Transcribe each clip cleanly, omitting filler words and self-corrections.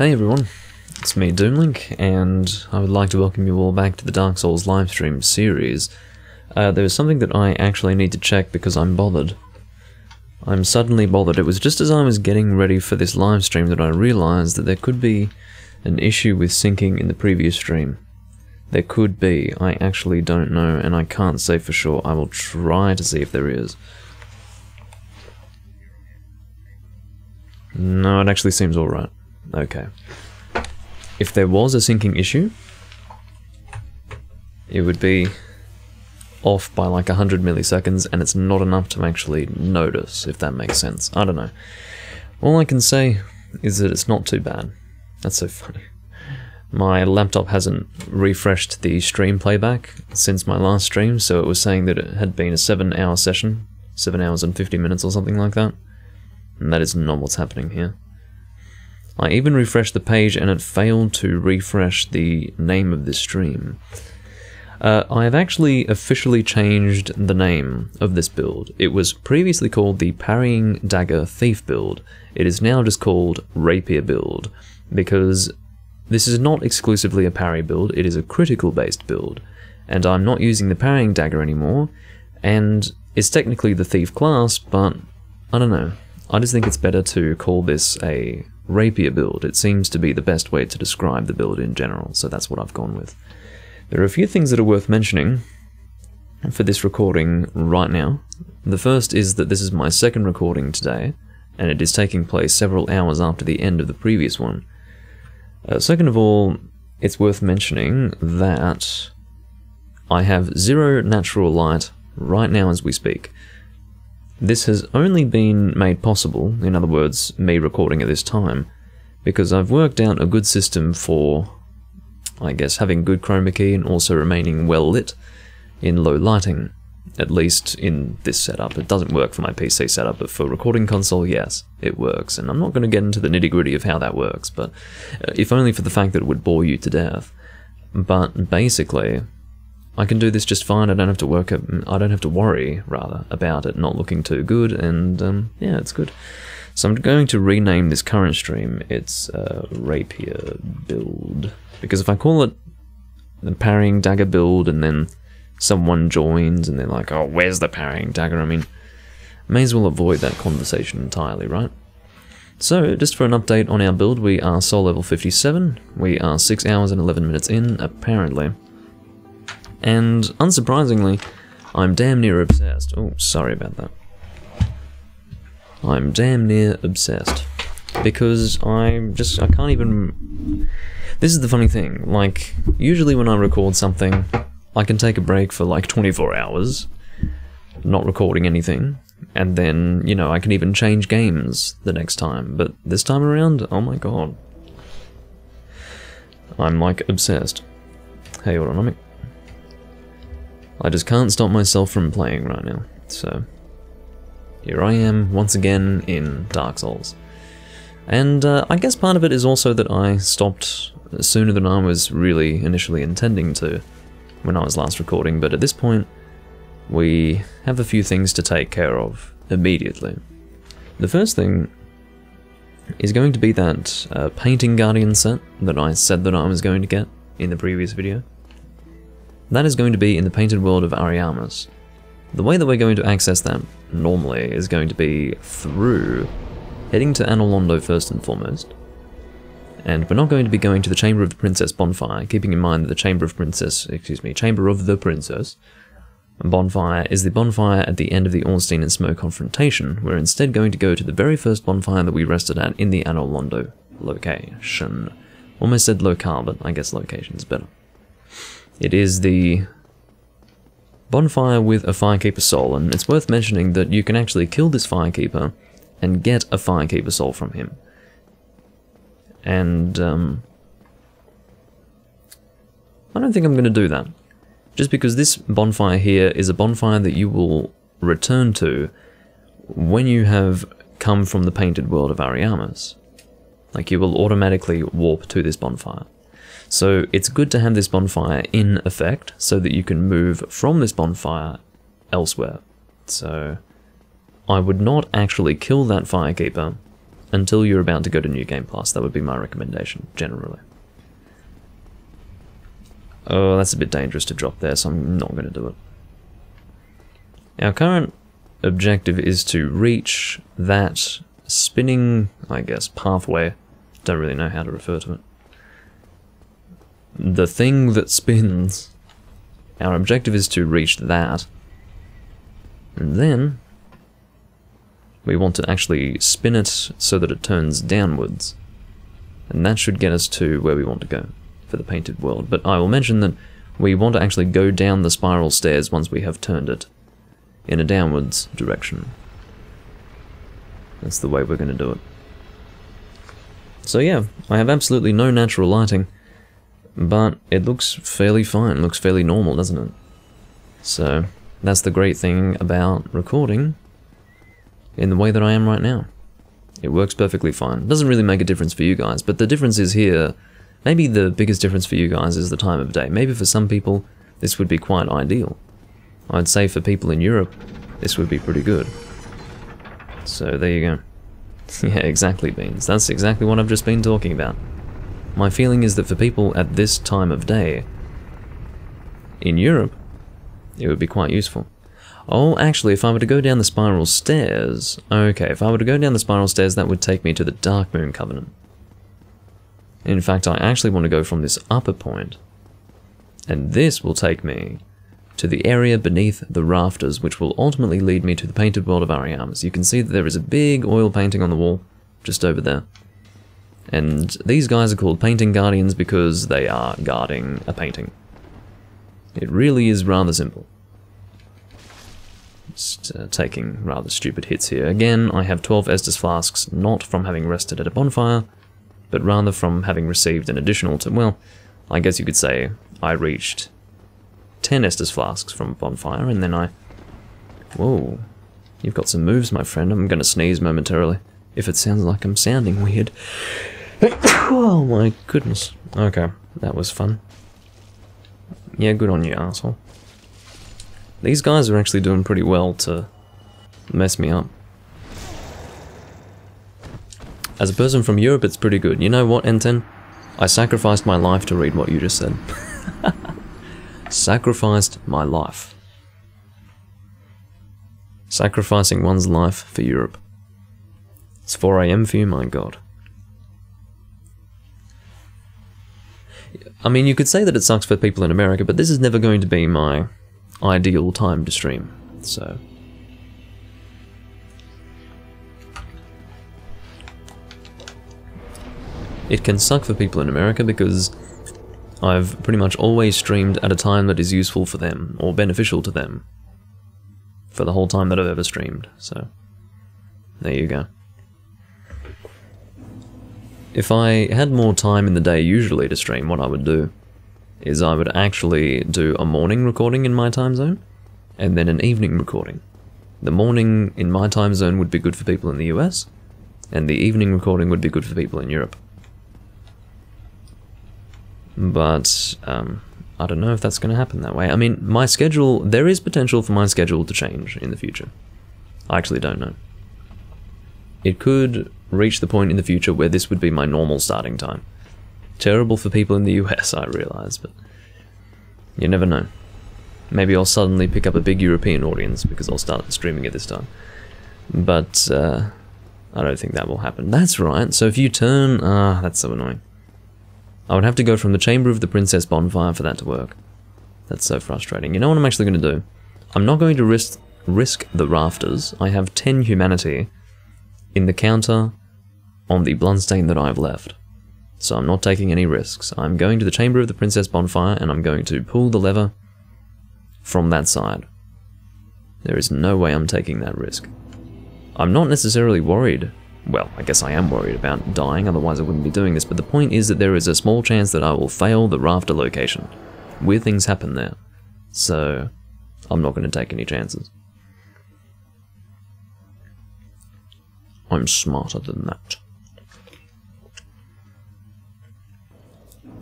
Hey everyone, it's me Doomlink, and I would like to welcome you all back to the Dark Souls livestream series. There's something that I actually need to check because I'm bothered. I'm suddenly bothered. It was just as I was getting ready for this livestream that I realized that there could be an issue with syncing in the previous stream. There could be. I actually don't know, and I can't say for sure. I will try to see if there is. No, it actually seems alright. Okay. If there was a syncing issue, it would be off by like 100 milliseconds, and it's not enough to actually notice, if that makes sense. I don't know. All I can say is that it's not too bad. That's so funny. My laptop hasn't refreshed the stream playback since my last stream, so it was saying that it had been a 7-hour session, 7 hours and 50 minutes or something like that. And that is not what's happening here. I even refreshed the page and it failed to refresh the name of this stream. I have actually officially changed the name of this build. It was previously called the Parrying Dagger Thief build. It is now just called Rapier build, because this is not exclusively a parry build, it is a critical based build. And I'm not using the Parrying Dagger anymore, and it's technically the Thief class, but I don't know. I just think it's better to call this a Rapier build. It seems to be the best way to describe the build in general, so that's what I've gone with. There are a few things that are worth mentioning for this recording right now. The first is that this is my second recording today, and it is taking place several hours after the end of the previous one. Second of all, it's worth mentioning that I have 0 natural light right now as we speak. This has only been made possible, in other words, me recording at this time, because I've worked out a good system for, I guess, having good chroma key and also remaining well lit in low lighting, at least in this setup. It doesn't work for my PC setup, but for recording console, yes, it works. And I'm not going to get into the nitty-gritty of how that works, but if only for the fact that it would bore you to death. But basically, I can do this just fine. I don't have to worry, rather, about it not looking too good, and yeah, it's good. So I'm going to rename this current stream. It's Rapier build, because if I call it the Parrying Dagger build and then someone joins and they're like, oh, where's the Parrying Dagger? I mean, may as well avoid that conversation entirely, right? So, just for an update on our build, we are soul level 57. We are 6 hours and 11 minutes in, apparently. And, unsurprisingly, I'm damn near obsessed. Oh, sorry about that. I'm damn near obsessed. Because I can't even... This is the funny thing, like, usually when I record something, I can take a break for like 24 hours, not recording anything, and then, you know, I can even change games the next time, but this time around, oh my god. I'm like obsessed. Hey, Autonomic. I just can't stop myself from playing right now, so here I am once again in Dark Souls. And I guess part of it is also that I stopped sooner than I was really initially intending to when I was last recording, but at this point we have a few things to take care of immediately. The first thing is going to be that Painting Guardian set that I said that I was going to get in the previous video. That is going to be in the Painted World of Ariamis. The way that we're going to access that normally is going to be through heading to Anor Londo first and foremost. And we're not going to be going to the Chamber of the Princess bonfire, keeping in mind that the Chamber of the Princess bonfire is the bonfire at the end of the Ornstein and Smough confrontation. We're instead going to go to the very first bonfire that we rested at in the Anor Londo location. Almost said locale, but I guess location's better. It is the bonfire with a Firekeeper soul, and it's worth mentioning that you can actually kill this Firekeeper and get a Firekeeper soul from him. And, I don't think I'm going to do that. Just because this bonfire here is a bonfire that you will return to when you have come from the Painted World of Ariamis. Like, you will automatically warp to this bonfire. So it's good to have this bonfire in effect so that you can move from this bonfire elsewhere. So I would not actually kill that Firekeeper until you're about to go to New Game Plus. That would be my recommendation, generally. Oh, that's a bit dangerous to drop there, so I'm not going to do it. Our current objective is to reach that spinning, I guess, pathway. Don't really know how to refer to it. The thing that spins. Our objective is to reach that. And then we want to actually spin it so that it turns downwards. And that should get us to where we want to go for the painted world. But I will mention that we want to actually go down the spiral stairs once we have turned it in a downwards direction. That's the way we're going to do it. So yeah, I have absolutely no natural lighting, but it looks fairly fine, looks fairly normal, doesn't it? So that's the great thing about recording in the way that I am right now. It works perfectly fine. It doesn't really make a difference for you guys, but the difference is here, maybe the biggest difference for you guys is the time of day. Maybe for some people, this would be quite ideal. I'd say for people in Europe, this would be pretty good. So there you go. Yeah, exactly, Beans. That's exactly what I've just been talking about. My feeling is that for people at this time of day, in Europe, it would be quite useful. Oh, actually, if I were to go down the spiral stairs... Okay, if I were to go down the spiral stairs, that would take me to the Darkmoon Covenant. In fact, I actually want to go from this upper point, and this will take me to the area beneath the rafters, which will ultimately lead me to the painted world of Ariamis. You can see that there is a big oil painting on the wall, just over there. And these guys are called Painting Guardians because they are guarding a painting. It really is rather simple. Just taking rather stupid hits here. Again, I have 12 Estus Flasks, not from having rested at a bonfire, but rather from having received an additional to, well, I guess you could say I reached 10 Estus Flasks from a bonfire, and then I... Whoa. You've got some moves, my friend. I'm gonna sneeze momentarily, if it sounds like I'm sounding weird. Oh my goodness. Okay, that was fun. Yeah, good on you, asshole. These guys are actually doing pretty well to mess me up. As a person from Europe, it's pretty good. You know what, N10? I sacrificed my life to read what you just said. Sacrificed my life. Sacrificing one's life for Europe. It's 4 AM for you, my god. I mean, you could say that it sucks for people in America, but this is never going to be my ideal time to stream, so... It can suck for people in America because I've pretty much always streamed at a time that is useful for them, or beneficial to them, for the whole time that I've ever streamed, so there you go. If I had more time in the day usually to stream, what I would do is I would actually do a morning recording in my time zone, and then an evening recording. The morning in my time zone would be good for people in the US, and the evening recording would be good for people in Europe. But, I don't know if that's going to happen that way. I mean, my schedule, there is potential for my schedule to change in the future. I actually don't know. It could reach the point in the future where this would be my normal starting time. Terrible for people in the US, I realize, but you never know. Maybe I'll suddenly pick up a big European audience because I'll start streaming at this time. But, I don't think that will happen. That's right, so if you turn... that's so annoying. I would have to go from the Chamber of the Princess Bonfire for that to work. That's so frustrating. You know what I'm actually going to do? I'm not going to risk the rafters. I have 10 humanity in the counter on the Bloodstain that I've left. So I'm not taking any risks. I'm going to the Chamber of the Princess Bonfire and I'm going to pull the lever from that side. There is no way I'm taking that risk. I'm not necessarily worried. Well, I guess I am worried about dying, otherwise I wouldn't be doing this, but the point is that there is a small chance that I will fail the rafter location. Weird things happen there. So, I'm not going to take any chances. I'm smarter than that.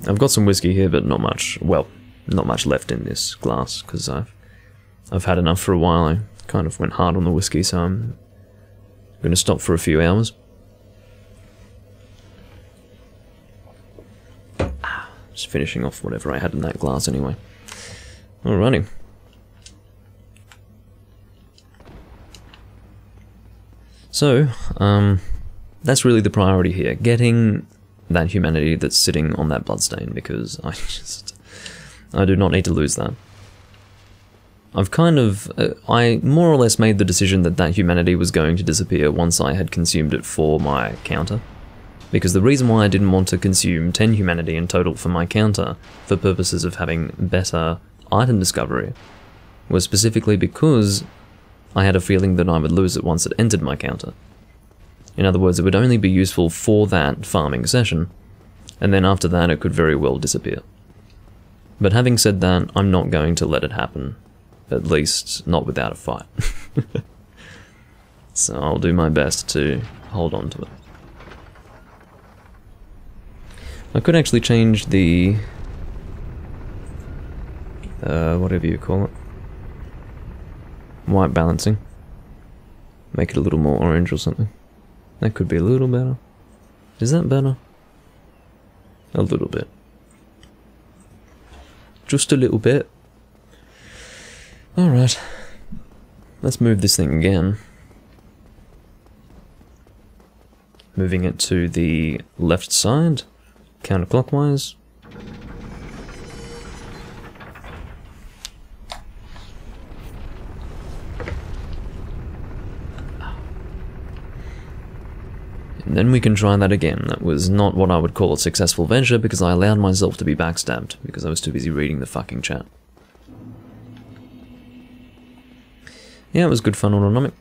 I've got some whiskey here, but not much, well, not much left in this glass, because I've had enough for a while. I kind of went hard on the whiskey, so I'm going to stop for a few hours. Just finishing off whatever I had in that glass anyway. Alrighty. So, that's really the priority here. Getting that humanity that's sitting on that bloodstain, because I do not need to lose that. I've kind of, I more or less made the decision that that humanity was going to disappear once I had consumed it for my counter. Because the reason why I didn't want to consume 10 humanity in total for my counter, for purposes of having better item discovery, was specifically because I had a feeling that I would lose it once it entered my counter. In other words, it would only be useful for that farming session, and then after that it could very well disappear. But having said that, I'm not going to let it happen. At least, not without a fight. So I'll do my best to hold on to it. I could actually change the... whatever you call it. White balancing. Make it a little more orange or something. That could be a little better. Is that better? A little bit. Just a little bit. Alright. Let's move this thing again. Moving it to the left side, counterclockwise. And then we can try that again. That was not what I would call a successful venture because I allowed myself to be backstabbed because I was too busy reading the fucking chat. Yeah, it was good fun autonomic.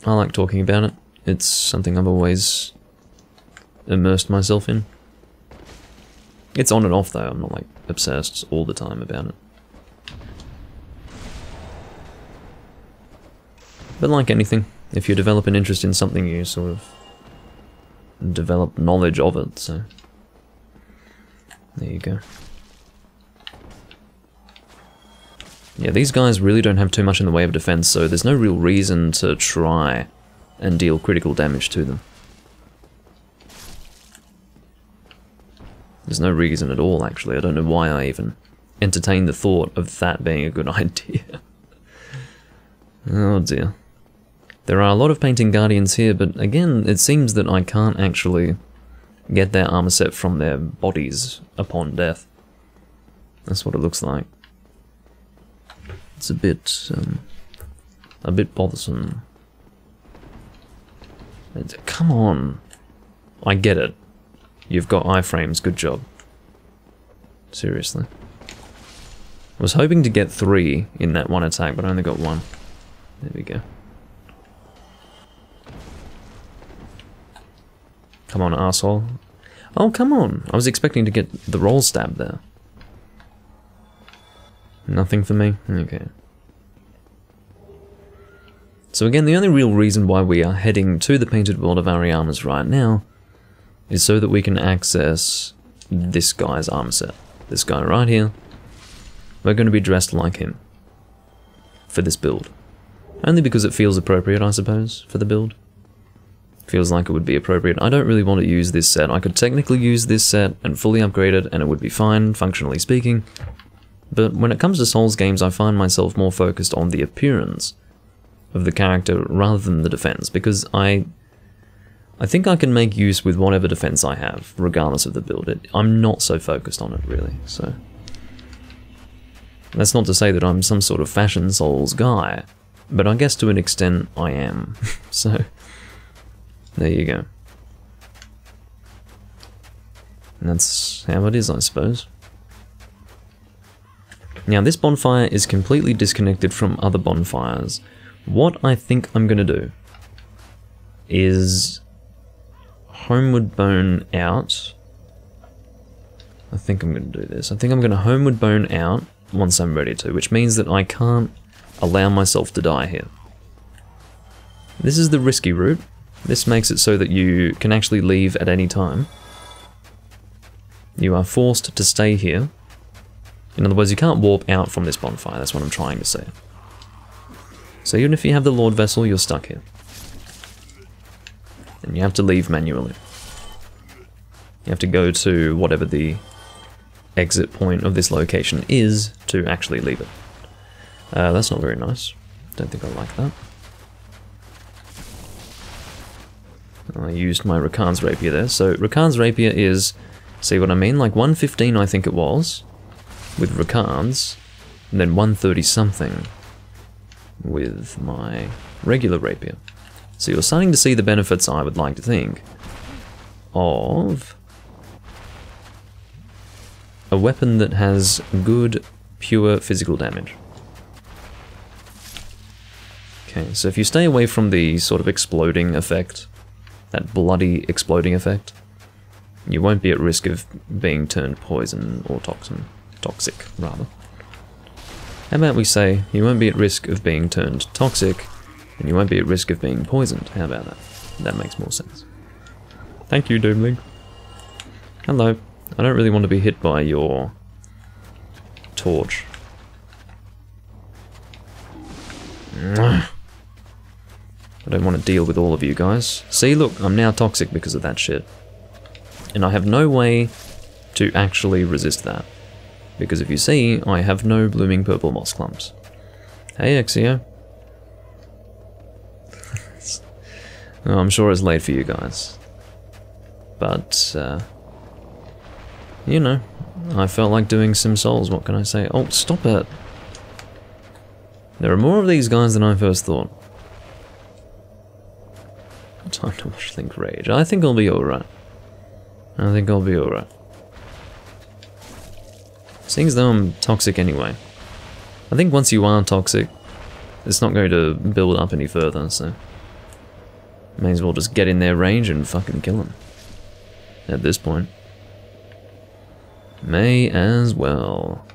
I like talking about it. It's something I've always immersed myself in. It's on and off though, I'm not like obsessed all the time about it. But like anything, if you develop an interest in something, you sort of develop knowledge of it, so there you go. Yeah, these guys really don't have too much in the way of defense, so there's no real reason to try and deal critical damage to them. There's no reason at all, actually. I don't know why I even entertained the thought of that being a good idea. Oh dear. There are a lot of Painting Guardians here, but again, it seems that I can't actually get their armor set from their bodies upon death. That's what it looks like. It's a bit bothersome. Come on. I get it. You've got iframes, good job. Seriously. I was hoping to get 3 in that one attack, but I only got 1. There we go. Come on, arsehole. Oh, come on. I was expecting to get the roll stab there. Nothing for me? Okay. So again, the only real reason why we are heading to the Painted World of Ariamas right now is so that we can access this guy's armor set. This guy right here. We're going to be dressed like him for this build. Only because it feels appropriate, I suppose, for the build. Feels like it would be appropriate. I don't really want to use this set. I could technically use this set and fully upgrade it and it would be fine, functionally speaking. But when it comes to Souls games, I find myself more focused on the appearance of the character rather than the defense, because I think I can make use with whatever defense I have, regardless of the build. I'm not so focused on it, really, so... That's not to say that I'm some sort of fashion Souls guy, but I guess to an extent I am, so... There you go. And that's how it is, I suppose. Now, this bonfire is completely disconnected from other bonfires. What I think I'm going to do is Homeward Bone out. I think I'm going to do this. I think I'm going to Homeward Bone out once I'm ready to, which means that I can't allow myself to die here. This is the risky route. This makes it so that you can actually leave at any time. You are forced to stay here. In other words, you can't warp out from this bonfire, that's what I'm trying to say. So even if you have the Lord Vessel, you're stuck here. And you have to leave manually. You have to go to whatever the exit point of this location is to actually leave it. That's not very nice. Don't think I like that. I used my Rakan's Rapier there. So Rakan's Rapier is, see what I mean? Like 115 I think it was, with Rakan's, and then 130 something with my regular Rapier. So you're starting to see the benefits, I would like to think, of a weapon that has good, pure physical damage. Okay, so if you stay away from the sort of exploding effect, that bloody exploding effect, you won't be at risk of being turned poison or toxic, rather. How about we say you won't be at risk of being turned toxic, and you won't be at risk of being poisoned. How about that? That makes more sense. Thank you, Doomling. Hello. I don't really want to be hit by your torch. I don't want to deal with all of you guys. See, look, I'm now toxic because of that shit. And I have no way to actually resist that. Because if you see, I have no blooming purple moss clumps. Hey, Exio. Oh, I'm sure it's late for you guys. But, you know, I felt like doing Sim Souls, what can I say? Oh, stop it. There are more of these guys than I first thought. Time to watch Link rage. I think I'll be alright. I think I'll be alright. Seeing as though I'm toxic anyway. I think once you are toxic, it's not going to build up any further, so... may as well just get in their range and fucking kill them. At this point. May as well.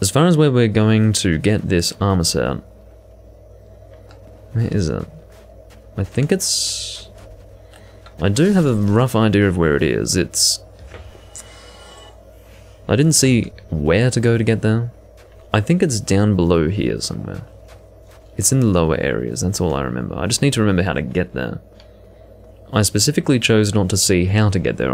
As far as where we're going to get this armor set... where is it? I think it's... I do have a rough idea of where it is. It's... I didn't see where to go to get there. I think it's down below here somewhere. It's in the lower areas, that's all I remember. I just need to remember how to get there. I specifically chose not to see how to get there.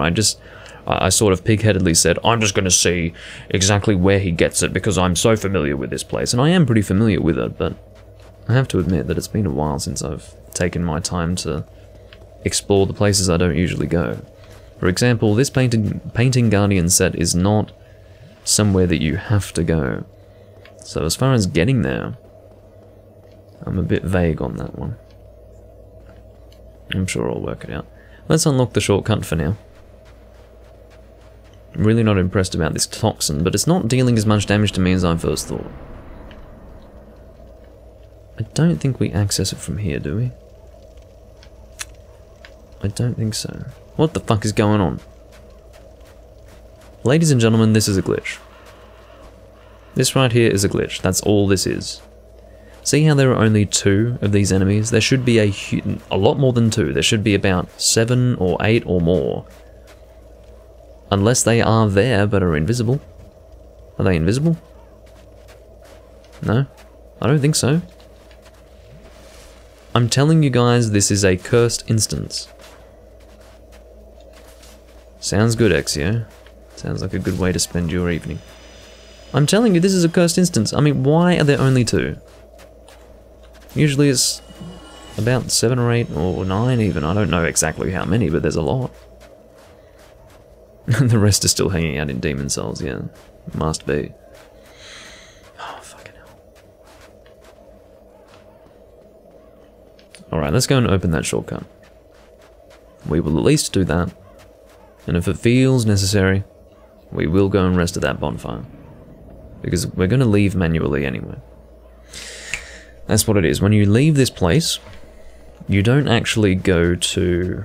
I sort of pig-headedly said, I'm just going to see exactly where he gets it because I'm so familiar with this place. And I am pretty familiar with it, but I have to admit that it's been a while since I've taken my time to explore the places I don't usually go. For example, this Painting Guardian set is not somewhere that you have to go. So as far as getting there, I'm a bit vague on that one. I'm sure I'll work it out. Let's unlock the shortcut for now. I'm really not impressed about this toxin, but it's not dealing as much damage to me as I first thought. I don't think we access it from here, do we? I don't think so. What the fuck is going on? Ladies and gentlemen, this is a glitch. This right here is a glitch. That's all this is. See how there are only 2 of these enemies? There should be a lot more than 2. There should be about 7 or 8 or more. Unless they are there but are invisible. Are they invisible? No? I don't think so. I'm telling you guys, this is a cursed instance. Sounds good, Exio. Sounds like a good way to spend your evening. I'm telling you, this is a cursed instance. I mean, why are there only 2? Usually it's about 7 or 8 or 9 even. I don't know exactly how many, but there's a lot. And the rest are still hanging out in Demon Souls, yeah. Must be. Oh, fucking hell. Alright, let's go and open that shortcut. We will at least do that. And if it feels necessary, we will go and rest at that bonfire. Because we're going to leave manually anyway. That's what it is. When you leave this place, you don't actually go to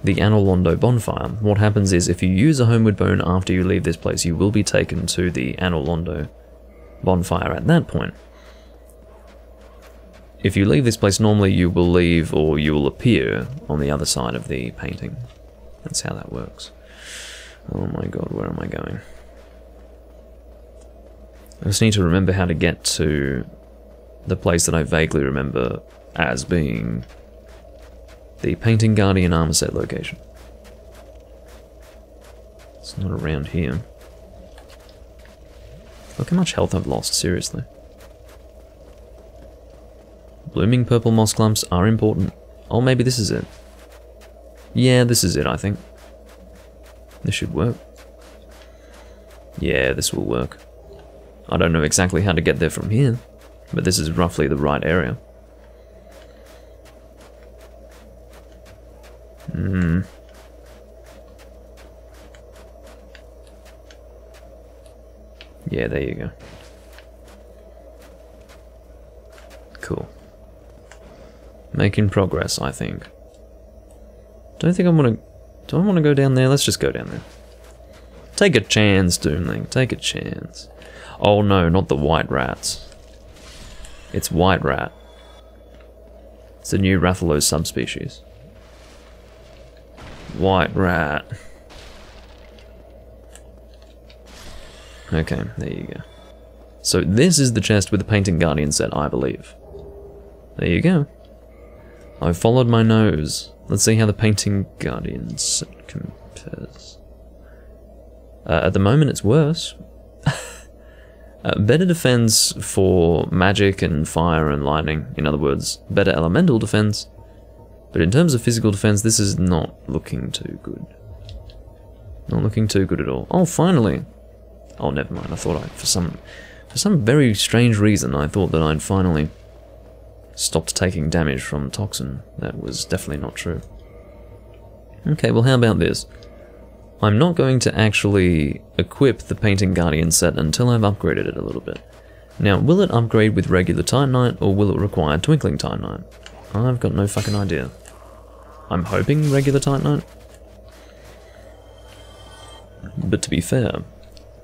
the Anor Londo bonfire. What happens is, if you use a Homeward Bone after you leave this place, you will be taken to the Anor Londo bonfire at that point. If you leave this place normally, you will leave, or you will appear on the other side of the painting. That's how that works. Oh my god, where am I going? I just need to remember how to get to the place that I vaguely remember as being the Painting Guardian armor set location. It's not around here. Look how much health I've lost, seriously. Blooming purple moss clumps are important. Oh, maybe this is it. Yeah, this is it, I think. This should work. Yeah, this will work. I don't know exactly how to get there from here, but this is roughly the right area. Yeah, there you go. Cool. Making progress, I think. Don't think I want to... Do I want to go down there? Let's just go down there. Take a chance, Doomling. Take a chance. Oh no, not the white rats. It's white rat. It's a new Rathalos subspecies. White rat. Okay, there you go. So this is the chest with the Painting Guardian set, I believe. There you go. I followed my nose. Let's see how the Painting Guardian set compares. At the moment it's worse. Better defense for magic and fire and lightning. In other words, better elemental defense. But in terms of physical defense, this is not looking too good. Not looking too good at all. Oh, finally! Oh, never mind. I thought for some very strange reason, I thought that I'd finally stopped taking damage from toxin. That was definitely not true. Okay, well, how about this? I'm not going to actually equip the Painting Guardian set until I've upgraded it a little bit. Now, will it upgrade with regular Titanite, or will it require Twinkling Titanite? I've got no fucking idea. I'm hoping regular Titanite. But to be fair,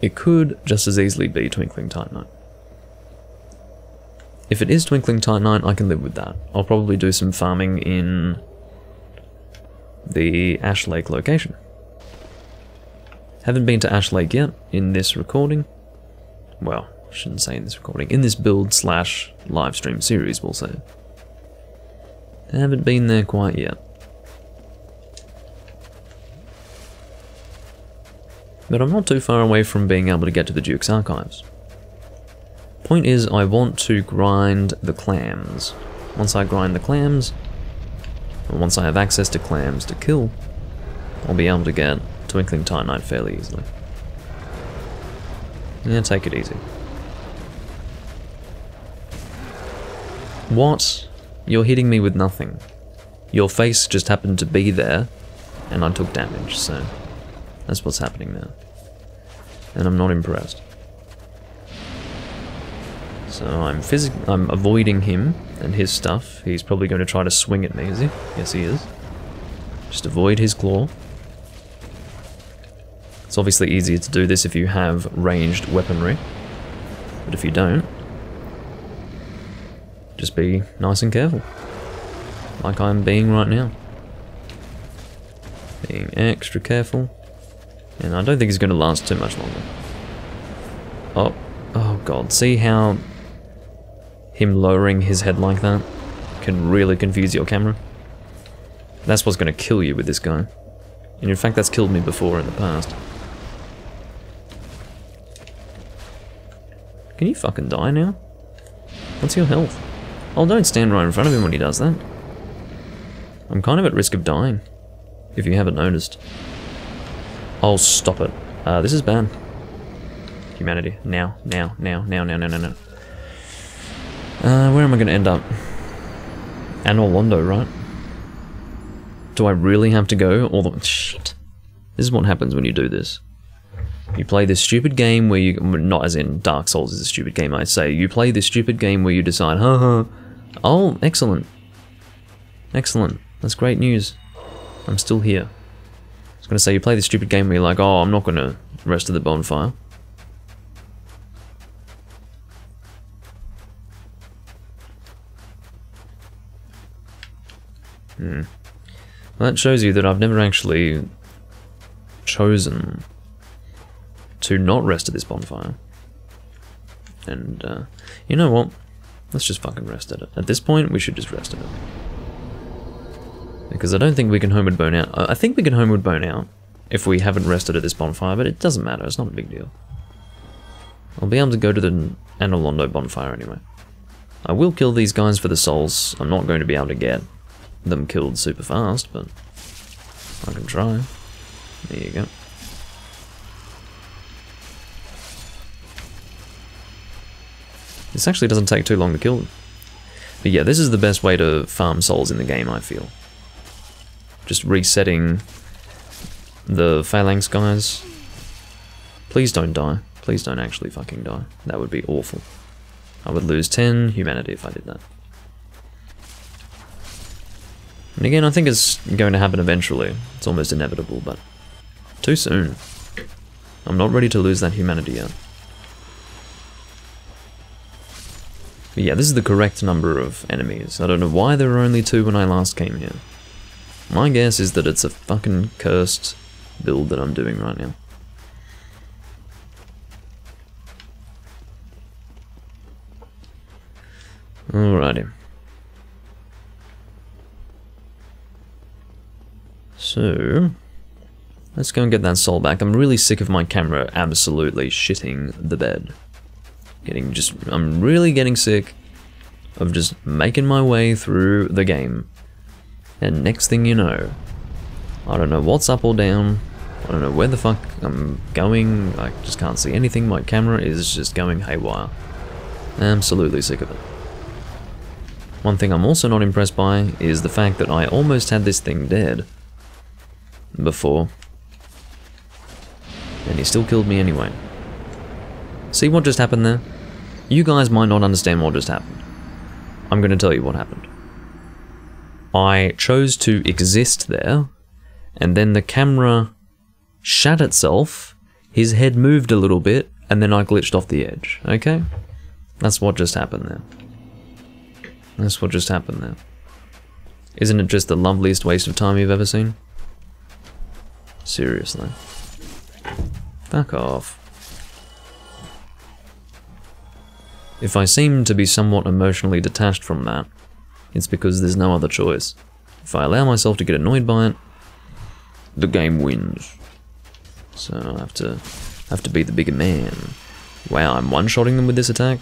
it could just as easily be Twinkling Titanite. If it is Twinkling Titanite, I can live with that. I'll probably do some farming in the Ash Lake location. Haven't been to Ash Lake yet in this recording. Well, I shouldn't say in this recording. In this build / live stream series, we'll say. Haven't been there quite yet. But I'm not too far away from being able to get to the Duke's Archives. Point is, I want to grind the clams. Once I grind the clams, or once I have access to clams to kill, I'll be able to get Twinkling Titanite fairly easily. Yeah, take it easy. What? You're hitting me with nothing. Your face just happened to be there, and I took damage, so that's what's happening now. And I'm not impressed. So I'm avoiding him and his stuff. He's probably going to try to swing at me, is he? Yes, he is. Just avoid his claw. It's obviously easier to do this if you have ranged weaponry. But if you don't, just be nice and careful. Like I'm being right now. Being extra careful. And I don't think he's going to last too much longer. Oh god, see how him lowering his head like that can really confuse your camera? That's what's going to kill you with this guy. And in fact, that's killed me before in the past. Can you fucking die now? What's your health? Oh, don't stand right in front of him when he does that. I'm kind of at risk of dying, if you haven't noticed. Oh, stop it. This is bad. Humanity. Now. Where am I going to end up? Anor Londo, right? Do I really have to go all the... Shit. This is what happens when you do this. You play this stupid game where you... Not as in Dark Souls is a stupid game, I say. You play this stupid game where you decide, haha. Oh, excellent. Excellent. That's great news. I'm still here. I was going to say, you play this stupid game where you're like, oh, I'm not going to rest at the bonfire. Well, that shows you that I've never actually chosen to not rest at this bonfire. And, you know what? Let's just fucking rest at it. At this point, we should just rest at it. Because I don't think we can Homeward Bone out. I think we can Homeward Bone out. if we haven't rested at this bonfire, but it doesn't matter, it's not a big deal. I'll be able to go to the Anolondo bonfire anyway. I will kill these guys for the souls. I'm not going to be able to get them killed super fast, but I can try. There you go. This actually doesn't take too long to kill them. But yeah, this is the best way to farm souls in the game, I feel. Just resetting the Phalanx guys. Please don't die. Please don't actually fucking die. That would be awful. I would lose 10 humanity if I did that. And again, I think it's going to happen eventually. It's almost inevitable, but too soon. I'm not ready to lose that humanity yet. But yeah, this is the correct number of enemies. I don't know why there were only 2 when I last came here. My guess is that it's a fucking cursed build that I'm doing right now. Alrighty. So, let's go and get that soul back. I'm really sick of my camera absolutely shitting the bed. I'm really getting sick of just making my way through the game. And next thing you know, I don't know what's up or down. I don't know where the fuck I'm going. I just can't see anything. My camera is just going haywire. Absolutely sick of it. One thing I'm also not impressed by is the fact that I almost had this thing dead before. And he still killed me anyway. See what just happened there? You guys might not understand what just happened. I'm going to tell you what happened. I chose to exist there, and then the camera shat itself, his head moved a little bit, and then I glitched off the edge, okay? That's what just happened there. That's what just happened there. Isn't it just the loveliest waste of time you've ever seen? Seriously. Fuck off. If I seem to be somewhat emotionally detached from that, it's because there's no other choice. If I allow myself to get annoyed by it, the game wins. So I have to be the bigger man. Wow, I'm one-shotting them with this attack?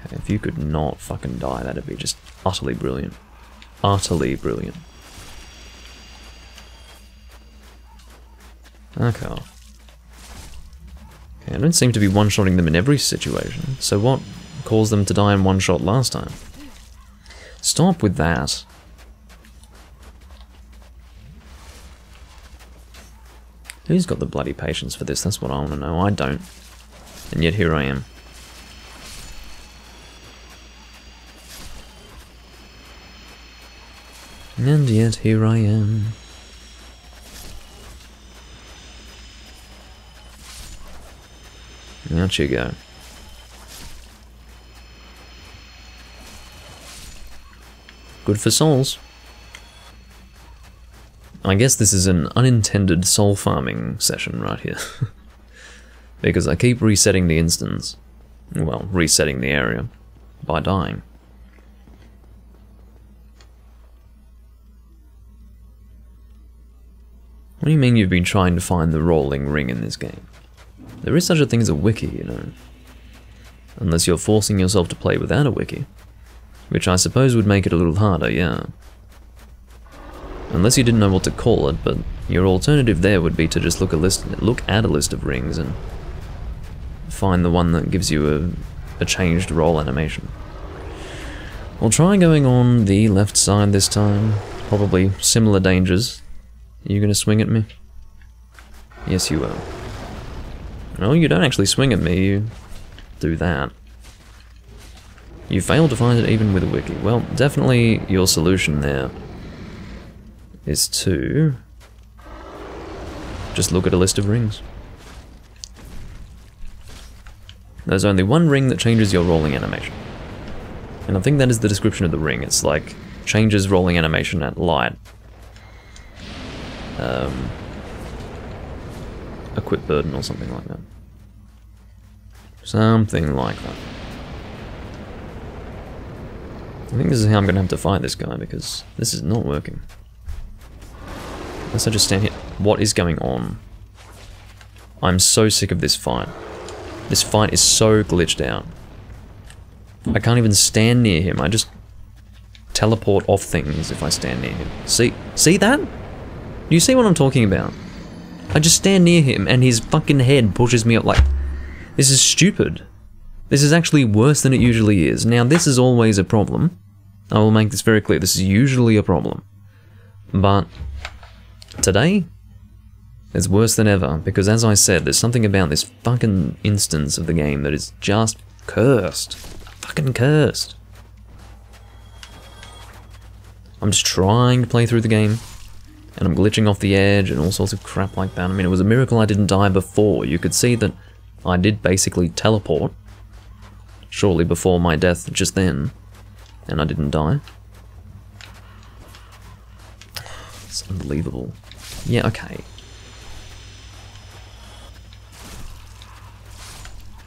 Okay, if you could not fucking die, that'd be just utterly brilliant. Utterly brilliant. Okay. Okay, I don't seem to be one-shotting them in every situation, so what caused them to die in one shot last time? Stop with that. Who's got the bloody patience for this? That's what I want to know. I don't. And yet here I am. And yet here I am. Out you go. Good for souls. I guess this is an unintended soul farming session right here. Because I keep resetting the instance. Well, resetting the area. By dying. What do you mean you've been trying to find the rolling ring in this game? There is such a thing as a wiki, you know. Unless you're forcing yourself to play without a wiki. Which I suppose would make it a little harder, yeah. Unless you didn't know what to call it, but your alternative there would be to just look at a list of rings and find the one that gives you a changed roll animation. We'll try going on the left side this time. Probably similar dangers. Are you gonna swing at me? Yes, you will. No, you don't actually swing at me, you do that. You fail to find it even with a wiki. Well, definitely your solution there is to just look at a list of rings. There's only one ring that changes your rolling animation. And I think that is the description of the ring. It's like, changes rolling animation at light. Equip burden or something like that. Something like that. I think this is how I'm going to have to fight this guy, because this is not working. Unless I just stand here. What is going on? I'm so sick of this fight. This fight is so glitched out. I can't even stand near him. I just teleport off things if I stand near him. See that? Do you see what I'm talking about? I just stand near him and his fucking head pushes me up like... This is stupid. This is actually worse than it usually is. Now, this is always a problem. I will make this very clear. This is usually a problem. But today, it's worse than ever. Because as I said, there's something about this fucking instance of the game that is just cursed. Fucking cursed. I'm just trying to play through the game. And I'm glitching off the edge and all sorts of crap like that. I mean, it was a miracle I didn't die before. You could see that I did basically teleport shortly before my death just then. And I didn't die. It's unbelievable. Yeah, okay.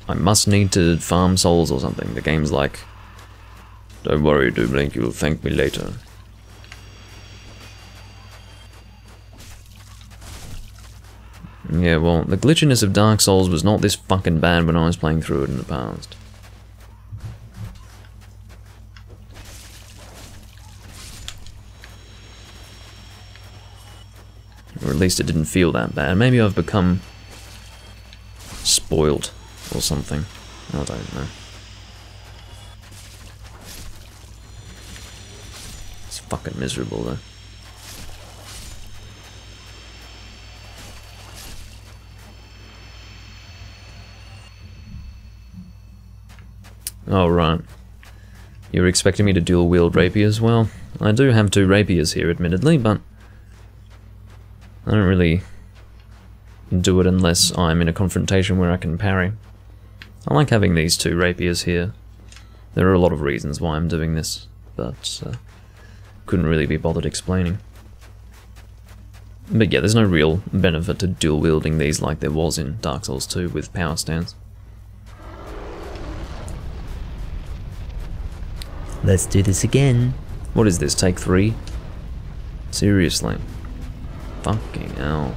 I must need to farm souls or something. The game's like, don't worry, Doomlink, you'll thank me later. Yeah, well, the glitchiness of Dark Souls was not this fucking bad when I was playing through it in the past. Or at least it didn't feel that bad. Maybe I've become spoilt or something. I don't know. It's fucking miserable though. Oh, right. You were expecting me to dual wield rapiers? Well, I do have 2 rapiers here, admittedly, but I don't really do it unless I'm in a confrontation where I can parry. I like having these 2 rapiers here. There are a lot of reasons why I'm doing this, but couldn't really be bothered explaining. But yeah, there's no real benefit to dual wielding these like there was in Dark Souls 2 with power stance. Let's do this again. What is this, take 3? Seriously. Fucking hell.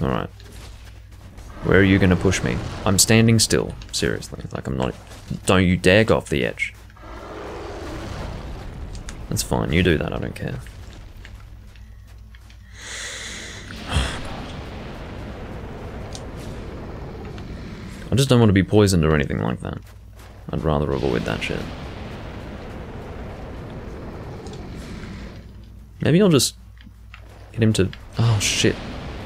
Alright. Where are you gonna push me? I'm standing still. Seriously. Like, I'm not... Don't you dare go off the edge. That's fine, you do that, I don't care. I just don't want to be poisoned or anything like that. I'd rather avoid that shit. Maybe I'll just get him to... Oh shit.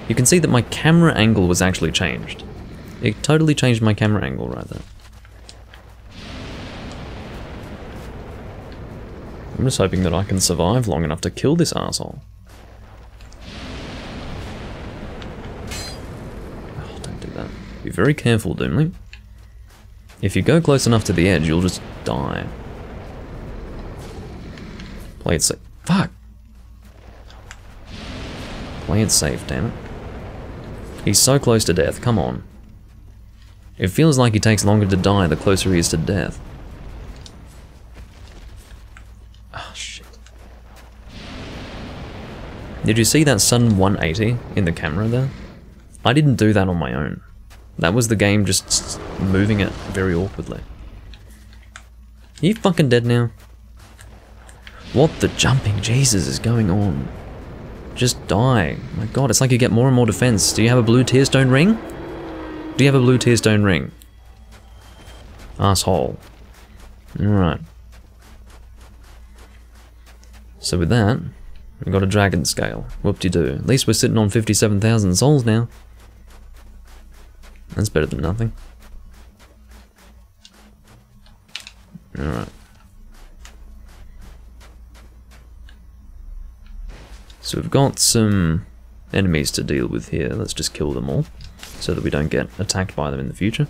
You can see that my camera angle was actually changed. It totally changed my camera angle right there. I'm just hoping that I can survive long enough to kill this asshole. Oh, don't do that. Be very careful, Doomlink. If you go close enough to the edge, you'll just die. Play it safe. Fuck! Play it safe, damn it. He's so close to death, come on. It feels like he takes longer to die the closer he is to death. Oh, shit. Did you see that sudden 180 in the camera there? I didn't do that on my own. That was the game just moving it very awkwardly. Are you fucking dead now? What the jumping Jesus is going on? Just die. My god, it's like you get more and more defense. Do you have a blue tearstone ring? Do you have a blue tearstone ring? Asshole. Alright. So with that, we've got a dragon scale. Whoop-de-doo. At least we're sitting on 57,000 souls now. That's better than nothing. Alright. So we've got some enemies to deal with here. Let's just kill them all, so that we don't get attacked by them in the future.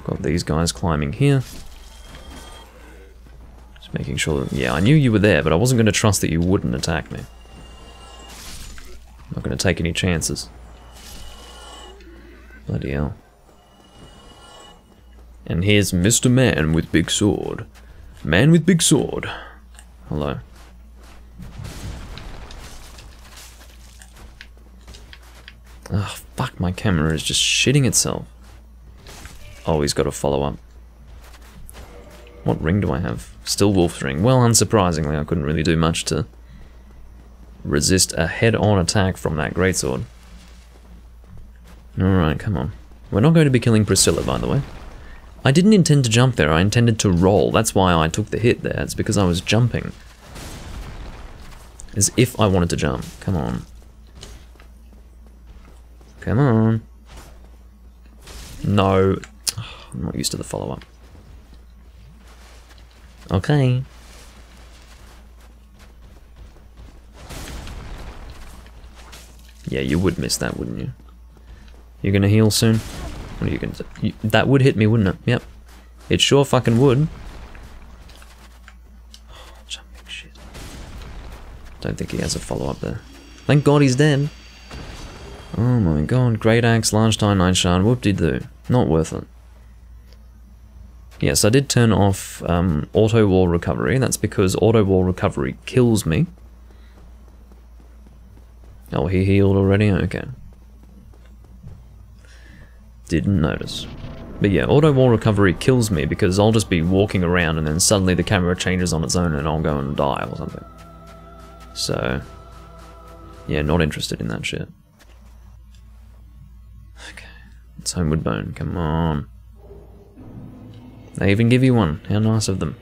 Got these guys climbing here. Just making sure that... Yeah, I knew you were there, but I wasn't going to trust that you wouldn't attack me. Not going to take any chances. Bloody hell. And here's Mr. Man with big sword. Man with big sword. Hello. Oh, fuck, my camera is just shitting itself. Oh, he's got a follow-up. What ring do I have? Still Wolf's ring. Well, unsurprisingly, I couldn't really do much to resist a head-on attack from that greatsword. Alright, come on. We're not going to be killing Priscilla, by the way. I didn't intend to jump there, I intended to roll. That's why I took the hit there. It's because I was jumping. As if I wanted to jump. Come on. Come on. No. I'm not used to the follow-up. Okay. Yeah, you would miss that, wouldn't you? You're gonna heal soon? What are you gonna do? That would hit me, wouldn't it? Yep. It sure fucking would. Oh, jumping shit. Don't think he has a follow-up there. Thank God he's dead. Oh my god. Great Axe, Large Tie, Night Shard, whoop-de-doo. Not worth it. Yes, I did turn off auto wall recovery. That's because auto wall recovery kills me. Oh, he healed already? Okay. Didn't notice. But yeah, auto wall recovery kills me because I'll just be walking around and then suddenly the camera changes on its own and I'll go and die or something. So, yeah, not interested in that shit. Okay, it's Homeward Bone, come on. They even give you one, how nice of them.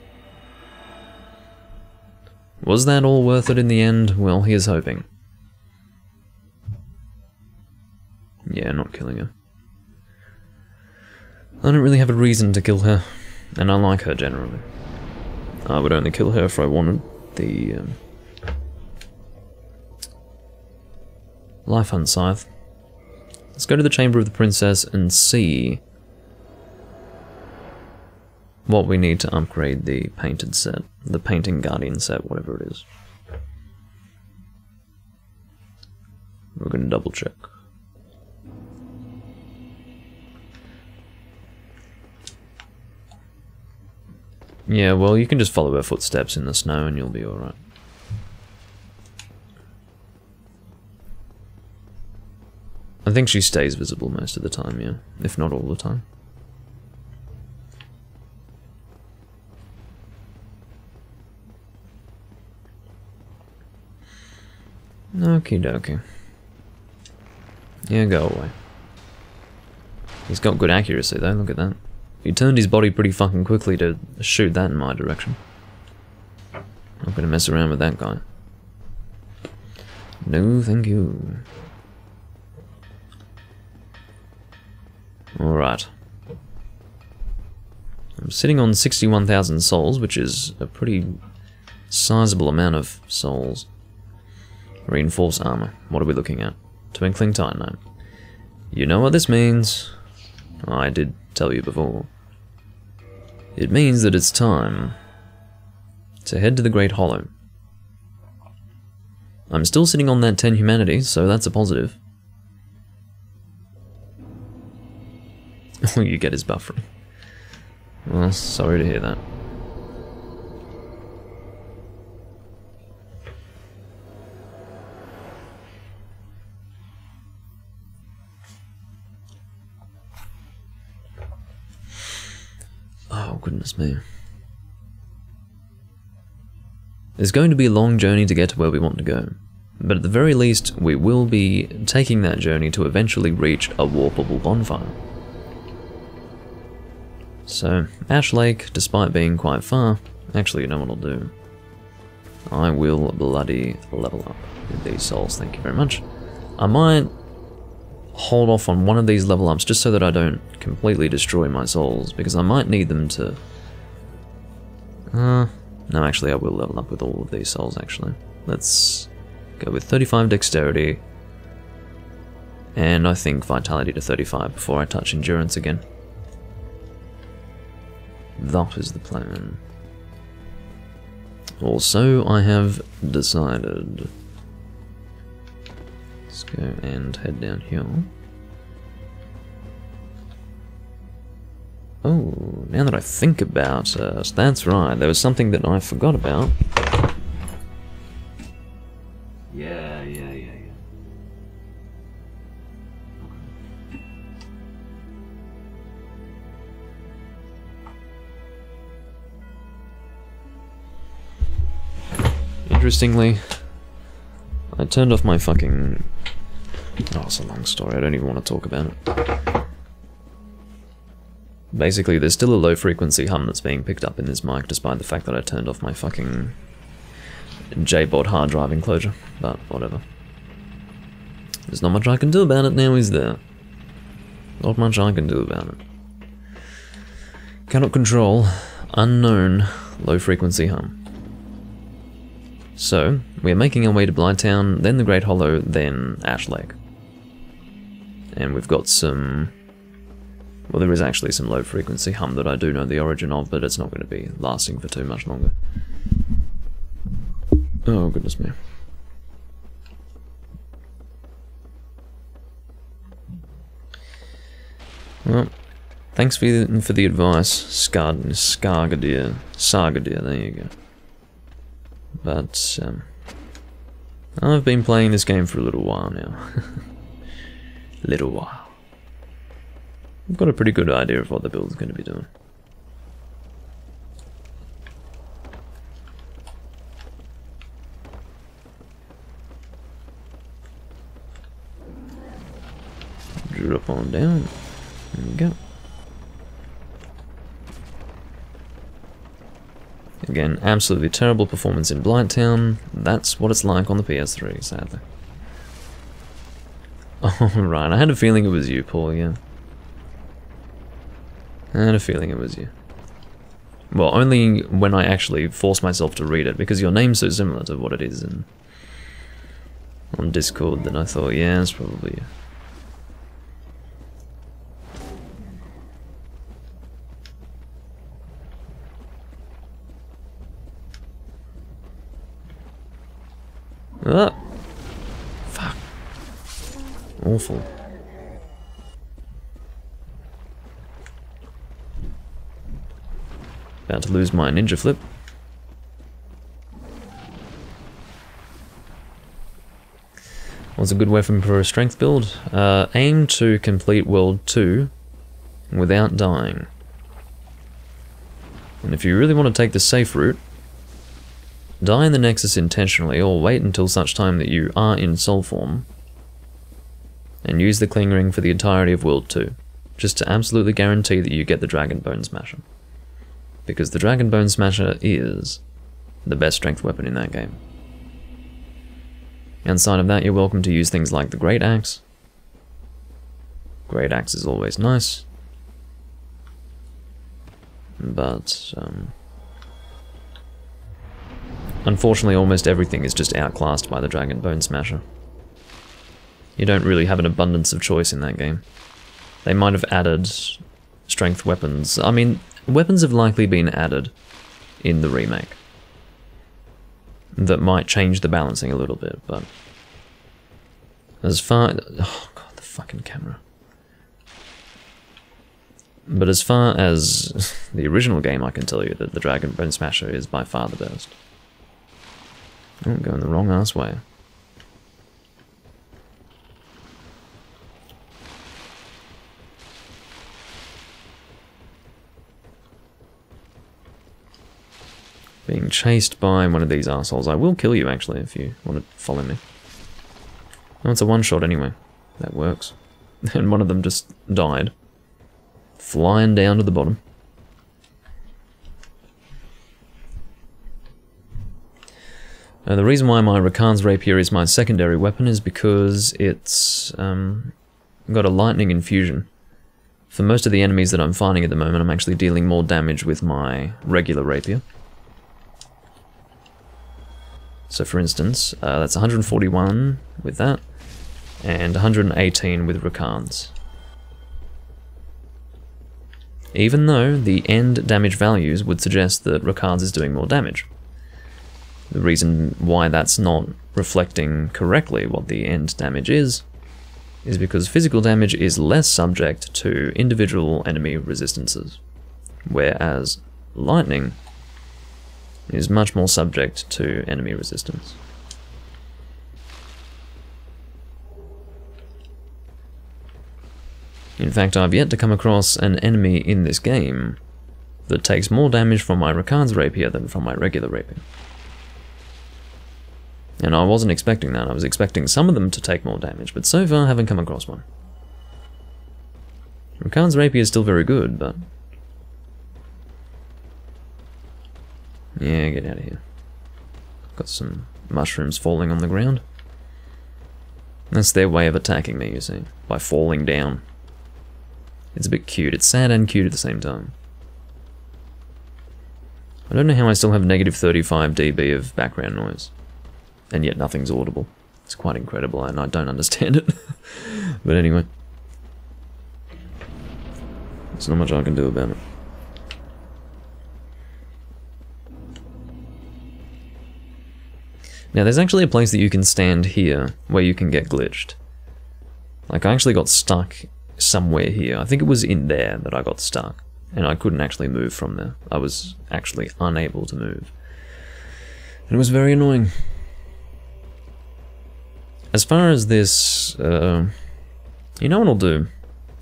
Was that all worth it in the end? Well, here's hoping. Yeah, not killing her. I don't really have a reason to kill her, and I like her generally. I would only kill her if I wanted the Life Hunt Scythe. Let's go to the Chamber of the Princess and see what we need to upgrade the painted set, the Painting Guardian set, whatever it is. We're going to double check. Yeah, well, you can just follow her footsteps in the snow and you'll be alright. I think she stays visible most of the time, yeah, if not all the time. Okie dokie. Yeah, go away. He's got good accuracy though, look at that. He turned his body pretty fucking quickly to shoot that in my direction. Not gonna mess around with that guy. No, thank you. Alright. I'm sitting on 61,000 souls, which is a pretty sizable amount of souls. Reinforced armor. What are we looking at? Twinkling Titanite. You know what this means. I did tell you before. It means that it's time to head to the Great Hollow. I'm still sitting on that 10 humanity, so that's a positive. All you get is buffering. Well, sorry to hear that. Oh, goodness me. It's going to be a long journey to get to where we want to go, but at the very least, we will be taking that journey to eventually reach a warpable bonfire. So, Ash Lake, despite being quite far, actually, you know what I'll do? I will bloody level up with these souls, thank you very much. I might hold off on one of these level ups just so that I don't completely destroy my souls, because I might need them to... no, actually I will level up with all of these souls, actually. Let's go with 35 dexterity, and I think vitality to 35 before I touch endurance again. That is the plan. Also, I have decided... Let's go and head down here. Oh, now that I think about it, that's right, there was something that I forgot about. Yeah. Interestingly, I turned off my fucking... Oh, it's a long story, I don't even want to talk about it. Basically, there's still a low frequency hum that's being picked up in this mic, despite the fact that I turned off my fucking JBOD hard drive enclosure, but whatever. There's not much I can do about it now, is there? Not much I can do about it. Cannot control unknown low frequency hum. So, we're making our way to Blighttown, then the Great Hollow, then Ash Lake. And we've got some... Well, there is actually some low frequency hum that I do know the origin of, but it's not going to be lasting for too much longer. Oh, goodness me. Well, thanks for the advice, Scargadir, there you go. But, I've been playing this game for a little while now. Little while. I've got a pretty good idea of what the build's going to be doing. Drop on down. There we go. Again, absolutely terrible performance in Blighttown. That's what it's like on the PS3, sadly. Oh, right, I had a feeling it was you, Paul, yeah. I had a feeling it was you. Well, only when I actually forced myself to read it, because your name's so similar to what it is on Discord that I thought, yeah, it's probably you. Ah! Fuck. Awful. About to lose my ninja flip. What's a good weapon for a strength build? Aim to complete World 2 without dying. And if you really want to take the safe route, die in the Nexus intentionally, or wait until such time that you are in soul form, and use the Cling Ring for the entirety of World 2, just to absolutely guarantee that you get the Dragon Bone Smasher. Because the Dragon Bone Smasher is the best strength weapon in that game. Outside of that, you're welcome to use things like the Great Axe. Great Axe is always nice. But, unfortunately, almost everything is just outclassed by the Dragon Bone Smasher. You don't really have an abundance of choice in that game. They might have added strength weapons. I mean, weapons have likely been added in the remake that might change the balancing a little bit, but as far... Oh god, the fucking camera. But as far as the original game, I can tell you that the Dragon Bone Smasher is by far the best. I'm going the wrong ass way. Being chased by one of these assholes. I will kill you, actually, if you want to follow me. Oh, it's a one-shot anyway. That works. And one of them just died. Flying down to the bottom. The reason why my Rakan's Rapier is my secondary weapon is because it's got a lightning infusion. For most of the enemies that I'm fighting at the moment, I'm actually dealing more damage with my regular rapier. So for instance, that's 141 with that, and 118 with Rakan's. Even though the end damage values would suggest that Rakan's is doing more damage. The reason why that's not reflecting correctly what the end damage is because physical damage is less subject to individual enemy resistances. whereas lightning is much more subject to enemy resistance. In fact, I've yet to come across an enemy in this game that takes more damage from my Rakan's Rapier than from my regular Rapier. And I wasn't expecting that. I was expecting some of them to take more damage, but so far I haven't come across one. Rakan's Rapier is still very good, but... yeah, get out of here. Got some mushrooms falling on the ground. That's their way of attacking me, you see, by falling down. It's a bit cute. It's sad and cute at the same time. I don't know how I still have negative 35 dB of background noise, and yet nothing's audible. It's quite incredible, and I don't understand it. But anyway. There's not much I can do about it. Now, there's actually a place that you can stand here where you can get glitched. Like, I actually got stuck somewhere here. I think it was in there that I got stuck, and I couldn't actually move from there. I was actually unable to move. And it was very annoying. As far as this, you know what I'll do?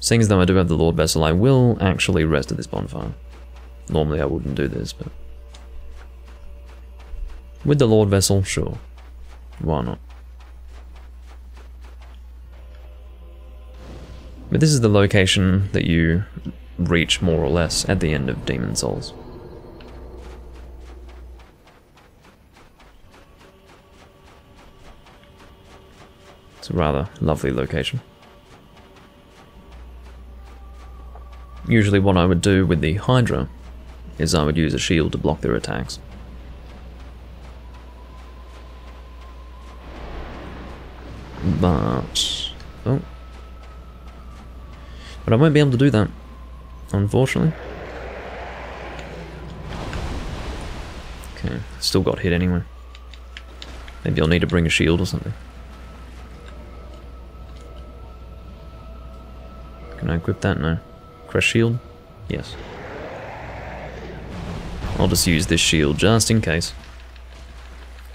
Seeing as though I do have the Lord Vessel, I will actually rest at this bonfire. Normally I wouldn't do this, but... with the Lord Vessel, sure. Why not? But this is the location that you reach more or less at the end of Demon Souls. It's a rather lovely location. Usually what I would do with the Hydra is I would use a shield to block their attacks. But... oh. But I won't be able to do that, unfortunately. Okay, still got hit anyway. Maybe I'll need to bring a shield or something. Can I equip that? No. Crush shield? Yes. I'll just use this shield just in case.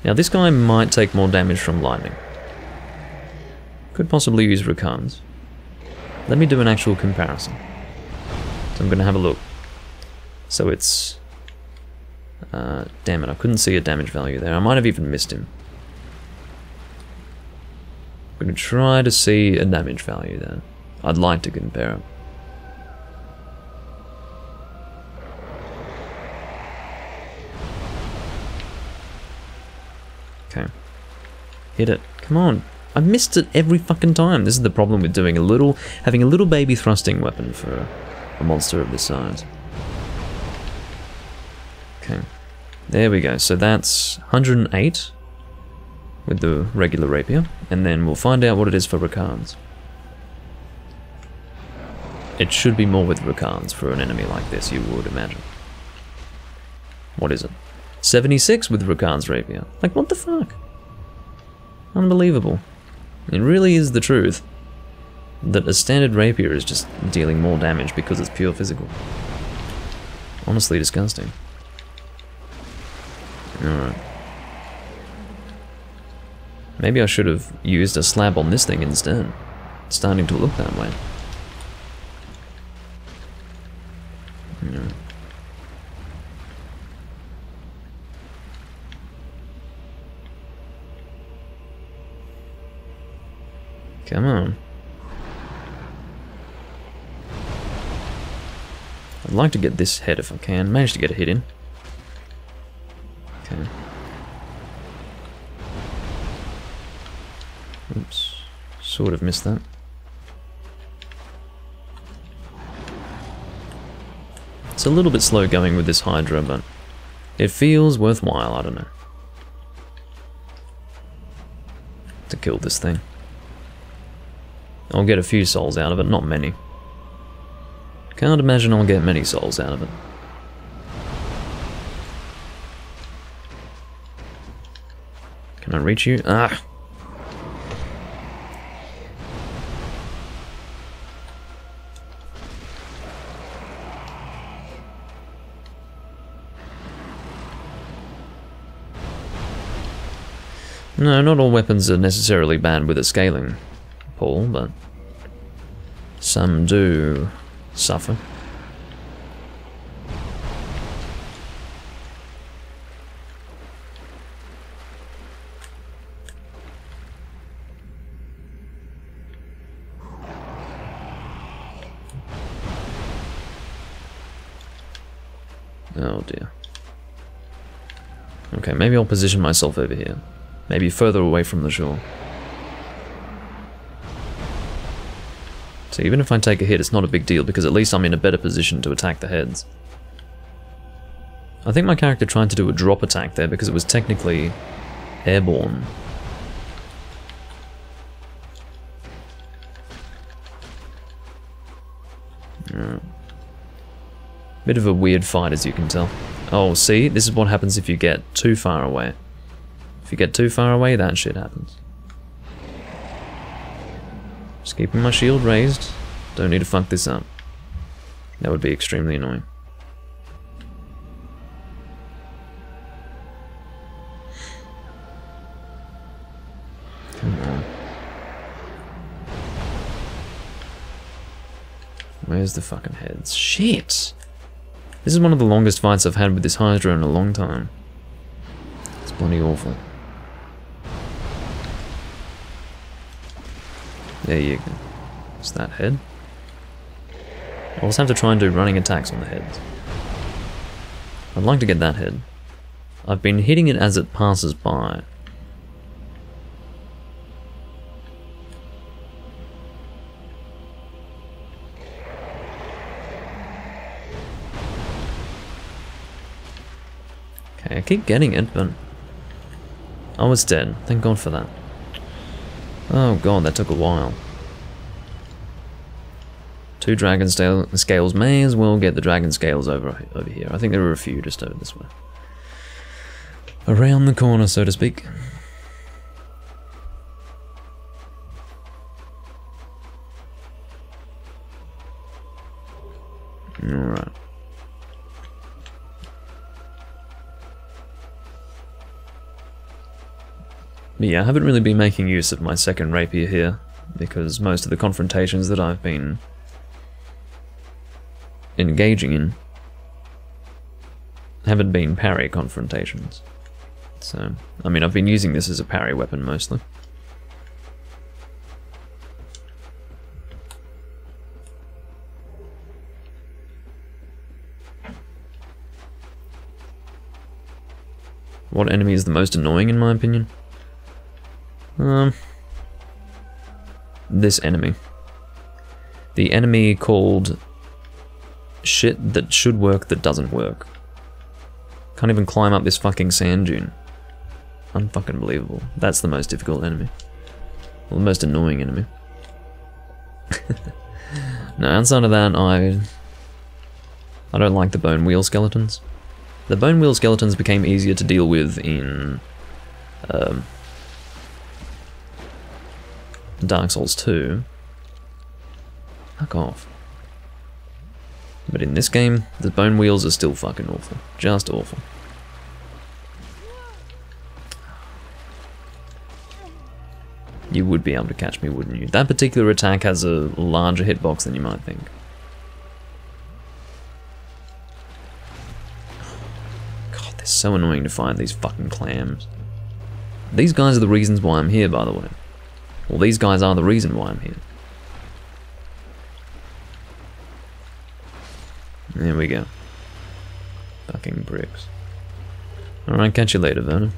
Now this guy might take more damage from lightning. Could possibly use Rakan's. Let me do an actual comparison. So I'm going to have a look. So it's... damn it, I couldn't see a damage value there. I might have even missed him. I'm going to try to see a damage value there. I'd like to compare it. Okay. Hit it. Come on. I missed it every fucking time. This is the problem with doing having a little baby thrusting weapon for a monster of this size. Okay. There we go. So that's 108 with the regular rapier, and then we'll find out what it is for Rakan's. It should be more with Rakan's for an enemy like this, you would imagine. What is it? 76 with Rakan's rapier. Like, what the fuck? Unbelievable. It really is the truth that a standard rapier is just dealing more damage because it's pure physical. Honestly disgusting. Alright. Maybe I should have used a slab on this thing instead. It's starting to look that way. Yeah. Come on. I'd like to get this head if I can. Manage to get a hit in. Okay. Oops. Sort of missed that. It's a little bit slow going with this Hydra, but it feels worthwhile, I don't know. To kill this thing. I'll get a few souls out of it, not many. Can't imagine I'll get many souls out of it. Can I reach you? Ah! No, not all weapons are necessarily bad with a scaling, Paul, but some do suffer. Oh dear. Okay, maybe I'll position myself over here. Maybe further away from the shore. So even if I take a hit, it's not a big deal, because at least I'm in a better position to attack the heads. I think my character tried to do a drop attack there because it was technically airborne. Yeah. Bit of a weird fight, as you can tell. Oh, see? This is what happens if you get too far away. If you get too far away, that shit happens. Just keeping my shield raised. Don't need to fuck this up. That would be extremely annoying. Come on. Where's the fucking heads? Shit! This is one of the longest fights I've had with this Hydra in a long time. It's bloody awful. There you go. Is that head? I'll just have to try and do running attacks on the heads. I'd like to get that head. I've been hitting it as it passes by. Okay, I keep getting it, but... oh, it's dead. Thank God for that. Oh god, that took a while. 2 dragon scales. May as well get the dragon scales over here. I think there are a few just over this way. Around the corner, so to speak. Alright. But yeah, I haven't really been making use of my second rapier here, because most of the confrontations that I've been engaging in haven't been parry confrontations. So, I mean, I've been using this as a parry weapon mostly. What enemy is the most annoying in my opinion? This enemy. The enemy called shit that should work that doesn't work. Can't even climb up this fucking sand dune. Unfucking believable. That's the most difficult enemy. Well, the most annoying enemy. No, outside of that, I don't like the bone wheel skeletons. The bone wheel skeletons became easier to deal with in Dark Souls 2. Fuck off. But in this game, the bone wheels are still fucking awful. Just awful. You would be able to catch me, wouldn't you? That particular attack has a larger hitbox than you might think. God, they're so annoying to find, these fucking clams. These guys are the reasons why I'm here, by the way. Well, these guys are the reason why I'm here. There we go. Fucking bricks. Alright, catch you later, Vernon.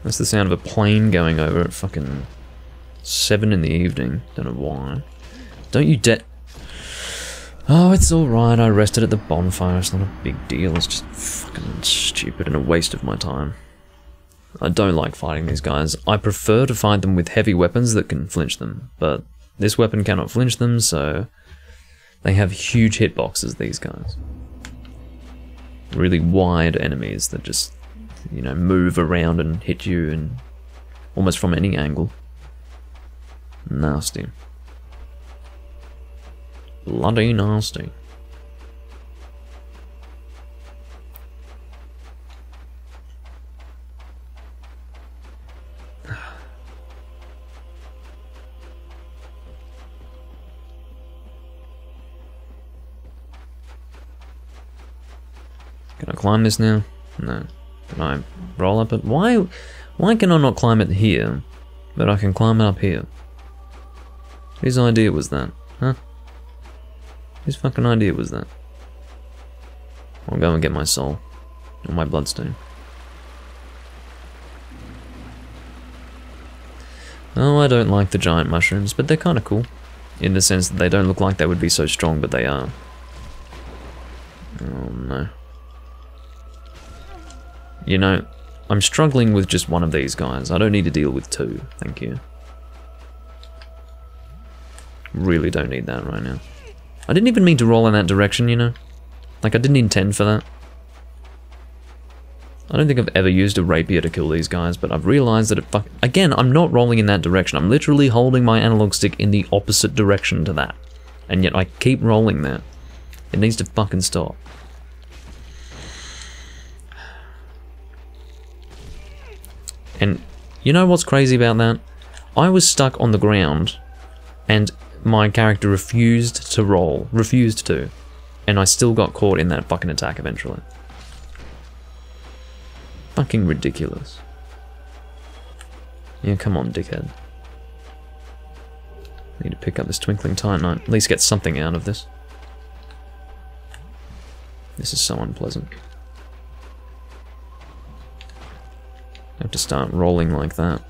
That's the sound of a plane going over at fucking 7 in the evening. Don't know why. Don't you dare... Oh, it's alright, I rested at the bonfire, it's not a big deal, it's just fucking stupid and a waste of my time. I don't like fighting these guys. I prefer to fight them with heavy weapons that can flinch them, but this weapon cannot flinch them, so they have huge hitboxes, these guys. Really wide enemies that just, you know, move around and hit you and almost from any angle. Nasty. Bloody nasty. Can I climb this now? No. Can I roll up it? Why can I not climb it here, but I can climb it up here? Whose idea was that? Huh? Whose fucking idea was that? I'll go and get my soul. Or my bloodstone. Oh, I don't like the giant mushrooms, but they're kinda cool. In the sense that they don't look like they would be so strong, but they are. Oh no. You know, I'm struggling with just one of these guys. I don't need to deal with two, thank you. Really don't need that right now. I didn't even mean to roll in that direction, you know? Like, I didn't intend for that. I don't think I've ever used a rapier to kill these guys, but I've realized that again, I'm not rolling in that direction. I'm literally holding my analog stick in the opposite direction to that. And yet I keep rolling there. It needs to fucking stop. And you know what's crazy about that? I was stuck on the ground, and my character refused to roll. Refused to. And I still got caught in that fucking attack eventually. Fucking ridiculous. Yeah, come on, dickhead. Need to pick up this Twinkling Titanite. At least get something out of this. This is so unpleasant. I have to start rolling like that.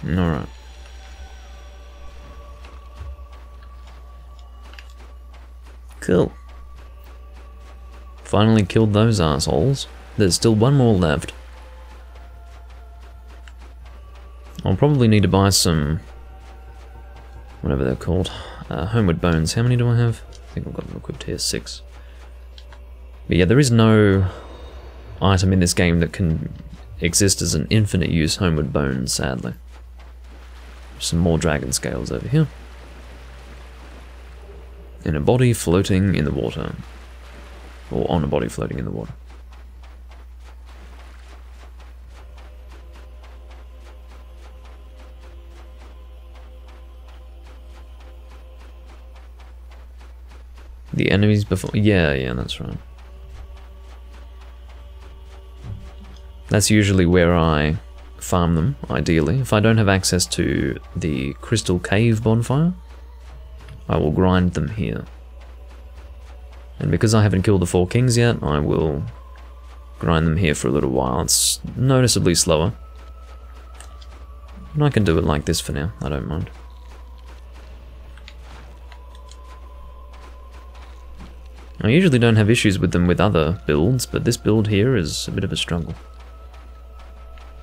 Alright. Cool. Finally killed those assholes. There's still one more left. I'll probably need to buy some... whatever they're called. Homeward Bones. How many do I have? I think I've got them equipped here. 6. But yeah, there is no item in this game that can exist as an infinite use Homeward Bones, sadly. Some more dragon scales over here. In a body floating in the water. Or on a body floating in the water. The enemies before... Yeah, that's right. That's usually where I farm them, ideally. If I don't have access to the Crystal Cave bonfire, I will grind them here. And because I haven't killed the 4 kings yet, I will grind them here for a little while. It's noticeably slower. And I can do it like this for now, I don't mind. I usually don't have issues with them with other builds, but this build here is a bit of a struggle.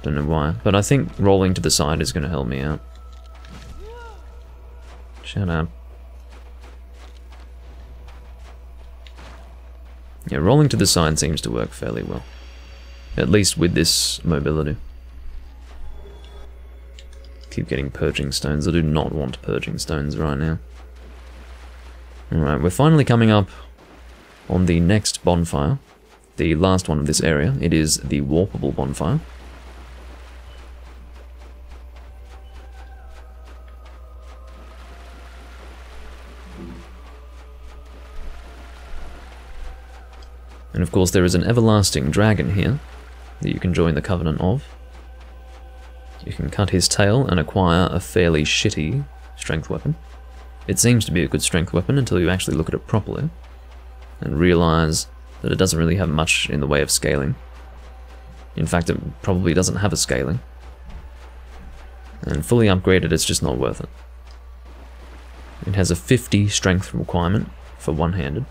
Don't know why, but I think rolling to the side is going to help me out. Shut up. Yeah, rolling to the side seems to work fairly well. At least with this mobility. Keep getting purging stones. I do not want purging stones right now. Alright, we're finally coming up on the next bonfire. The last one of this area. It is the Warpable bonfire. And of course there is an everlasting dragon here that you can join the Covenant of. You can cut his tail and acquire a fairly shitty strength weapon. It seems to be a good strength weapon until you actually look at it properly and realize that it doesn't really have much in the way of scaling. In fact, it probably doesn't have a scaling. And fully upgraded, it's just not worth it. It has a 50 strength requirement for one-handed.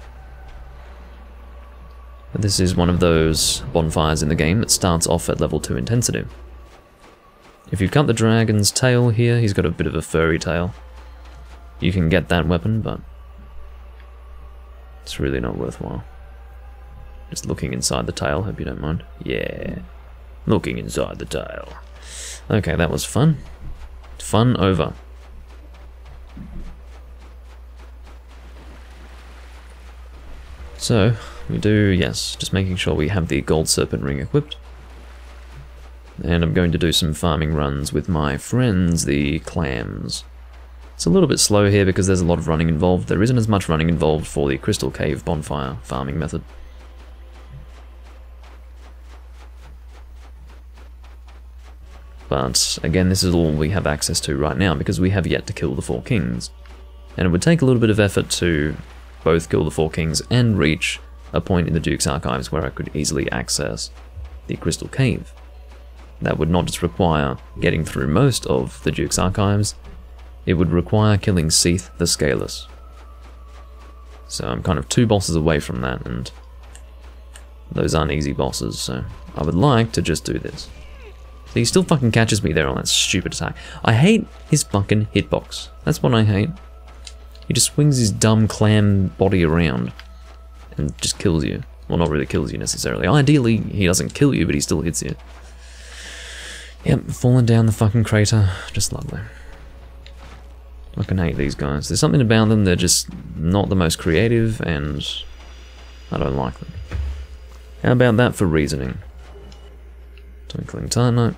This is one of those bonfires in the game that starts off at level 2 intensity. If you cut the dragon's tail here, he's got a bit of a furry tail. You can get that weapon, but it's really not worthwhile. Just looking inside the tail, hope you don't mind. Yeah, looking inside the tail. Okay, that was fun. Fun over. So, we do, yes, just making sure we have the Gold Serpent Ring equipped. And I'm going to do some farming runs with my friends, the clams. It's a little bit slow here because there's a lot of running involved. There isn't as much running involved for the Crystal Cave bonfire farming method. But again, this is all we have access to right now because we have yet to kill the 4 kings. And it would take a little bit of effort to both kill the 4 kings and reach a point in the Duke's Archives where I could easily access the Crystal Cave. That would not just require getting through most of the Duke's Archives, it would require killing Seath the Scaleless. So I'm kind of 2 bosses away from that, and those aren't easy bosses, so I would like to just do this. So he still fucking catches me there on that stupid attack. I hate his fucking hitbox. That's what I hate. He just swings his dumb clam body around and just kills you. Well, not really kills you necessarily. Ideally, he doesn't kill you, but he still hits you. Yep, falling down the fucking crater. Just lovely. I fucking hate these guys. There's something about them, they're just not the most creative, and I don't like them. How about that for reasoning? Twinkling Titanite.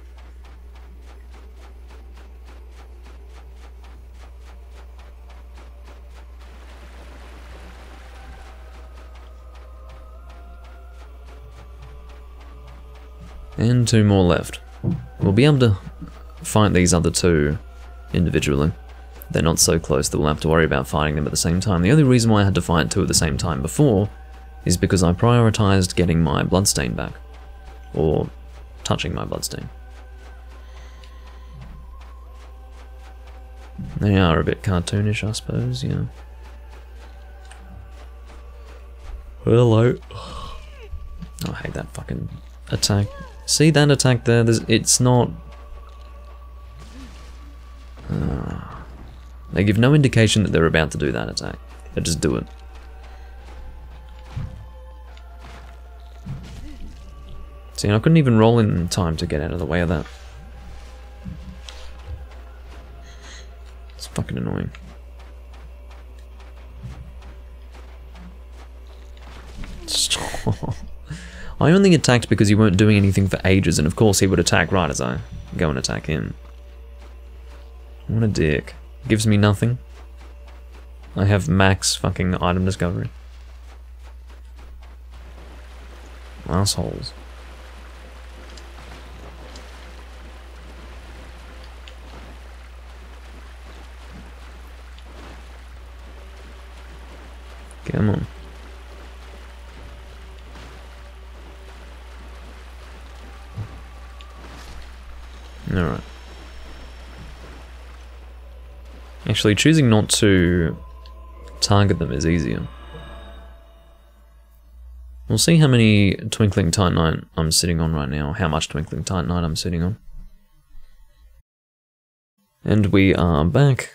And 2 more left. We'll be able to fight these other 2 individually. They're not so close that we'll have to worry about fighting them at the same time. The only reason why I had to fight 2 at the same time before is because I prioritized getting my bloodstain back. Or touching my bloodstain. They are a bit cartoonish, I suppose, yeah. Hello. Oh, I hate that fucking attack. See that attack there? It's not... They give no indication that they're about to do that attack. They just do it. See, I couldn't even roll in time to get out of the way of that. It's fucking annoying. I only attacked because you weren't doing anything for ages, and of course he would attack right as I go and attack him. What a dick. Gives me nothing. I have max fucking item discovery. Assholes. Come on. Alright. Actually, choosing not to target them is easier. We'll see how many Twinkling Titanite I'm sitting on right now, how much Twinkling Titanite I'm sitting on. And we are back.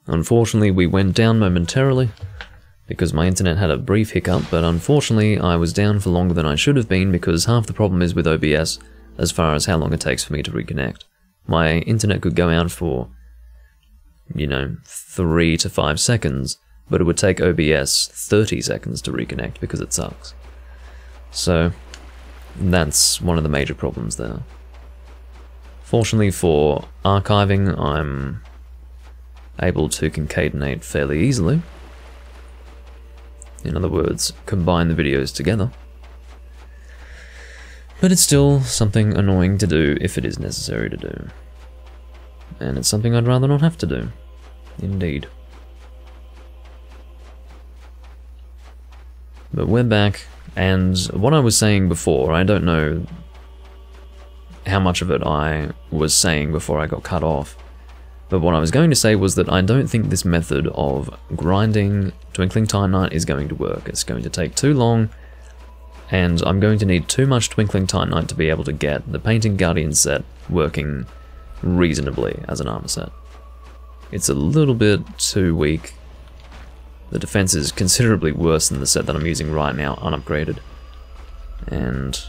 Unfortunately, we went down momentarily, because my internet had a brief hiccup, but unfortunately I was down for longer than I should have been because half the problem is with OBS as far as how long it takes for me to reconnect. My internet could go out for, you know, 3 to 5 seconds, but it would take OBS 30 seconds to reconnect because it sucks. So, that's one of the major problems there. Fortunately for archiving, I'm able to concatenate fairly easily. In other words, combine the videos together. But it's still something annoying to do if it is necessary to do. And it's something I'd rather not have to do. Indeed. But we're back, and what I was saying before, I don't know how much of it I was saying before I got cut off, but what I was going to say was that I don't think this method of grinding Twinkling Titanite is going to work. It's going to take too long, and I'm going to need too much Twinkling Titanite to be able to get the Painting Guardian set working reasonably as an armor set. It's a little bit too weak. The defense is considerably worse than the set that I'm using right now, unupgraded. And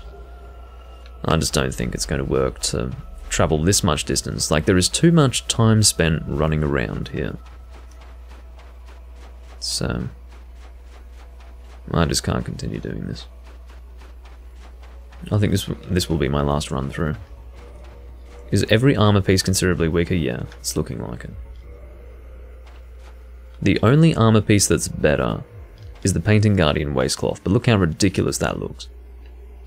I just don't think it's going to work to travel this much distance. Like, there is too much time spent running around here. So I just can't continue doing this. I think this will be my last run through. Is every armor piece considerably weaker? Yeah, it's looking like it. The only armor piece that's better is the Painting Guardian waistcloth, but look how ridiculous that looks.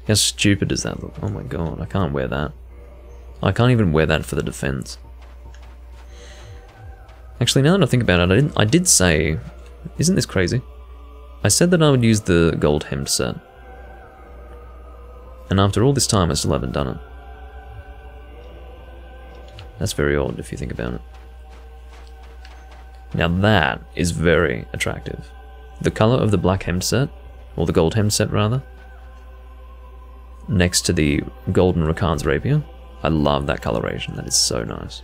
How stupid does that look? Oh my god, I can't wear that. I can't even wear that for the defense. Actually, now that I think about it, I did say... Isn't this crazy? I said that I would use the gold hemmed set. And after all this time, I still haven't done it. That's very odd if you think about it. Now that is very attractive. The color of the black hemmed set, or the gold hemmed set rather, next to the golden Rakan's rapier. I love that coloration, that is so nice.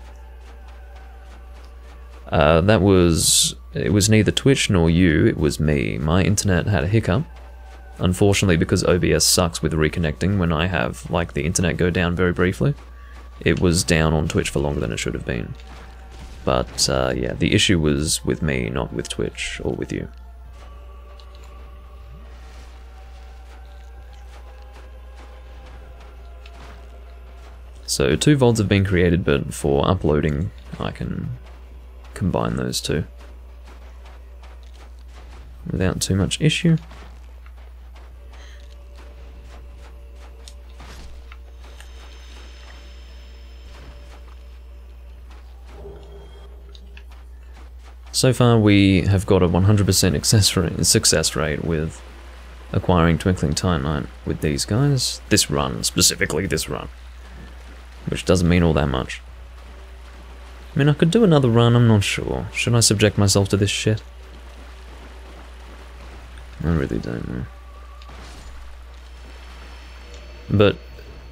It was neither Twitch nor you, it was me. My internet had a hiccup. Unfortunately, because OBS sucks with reconnecting when I have, like, the internet go down very briefly, it was down on Twitch for longer than it should have been. But, yeah, the issue was with me, not with Twitch or with you. So 2 VODs have been created, but for uploading, I can combine those two without too much issue. So far we have got a 100% success rate with acquiring Twinkling Titanite with these guys. This run, specifically this run. Which doesn't mean all that much. I mean, I could do another run, I'm not sure. Should I subject myself to this shit? I really don't know. But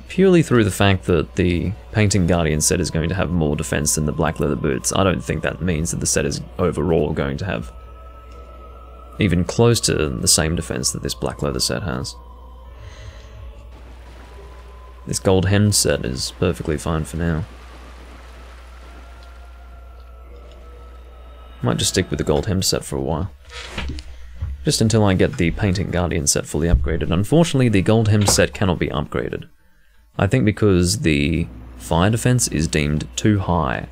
purely through the fact that the Painting Guardian set is going to have more defense than the black leather boots, I don't think that means that the set is overall going to have even close to the same defense that this black leather set has. This gold hemmed set is perfectly fine for now. Might just stick with the gold hemmed set for a while. Just until I get the Painting Guardian set fully upgraded. Unfortunately, the gold hemmed set cannot be upgraded. I think because the fire defense is deemed too high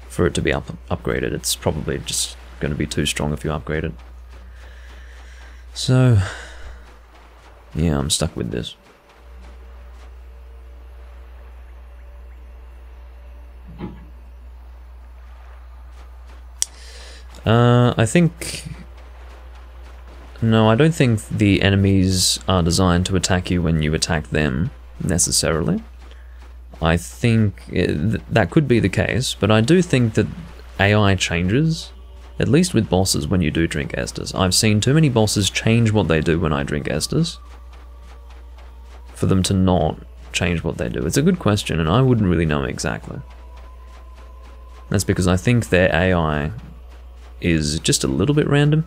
for it to be upgraded. It's probably just going to be too strong if you upgrade it. So, yeah, I'm stuck with this. I think... No, I don't think the enemies are designed to attack you when you attack them, necessarily. I think that could be the case, but I do think that AI changes, at least with bosses when you do drink Estus. I've seen too many bosses change what they do when I drink Estus, for them to not change what they do. It's a good question, and I wouldn't really know exactly. That's because I think their AI is just a little bit random.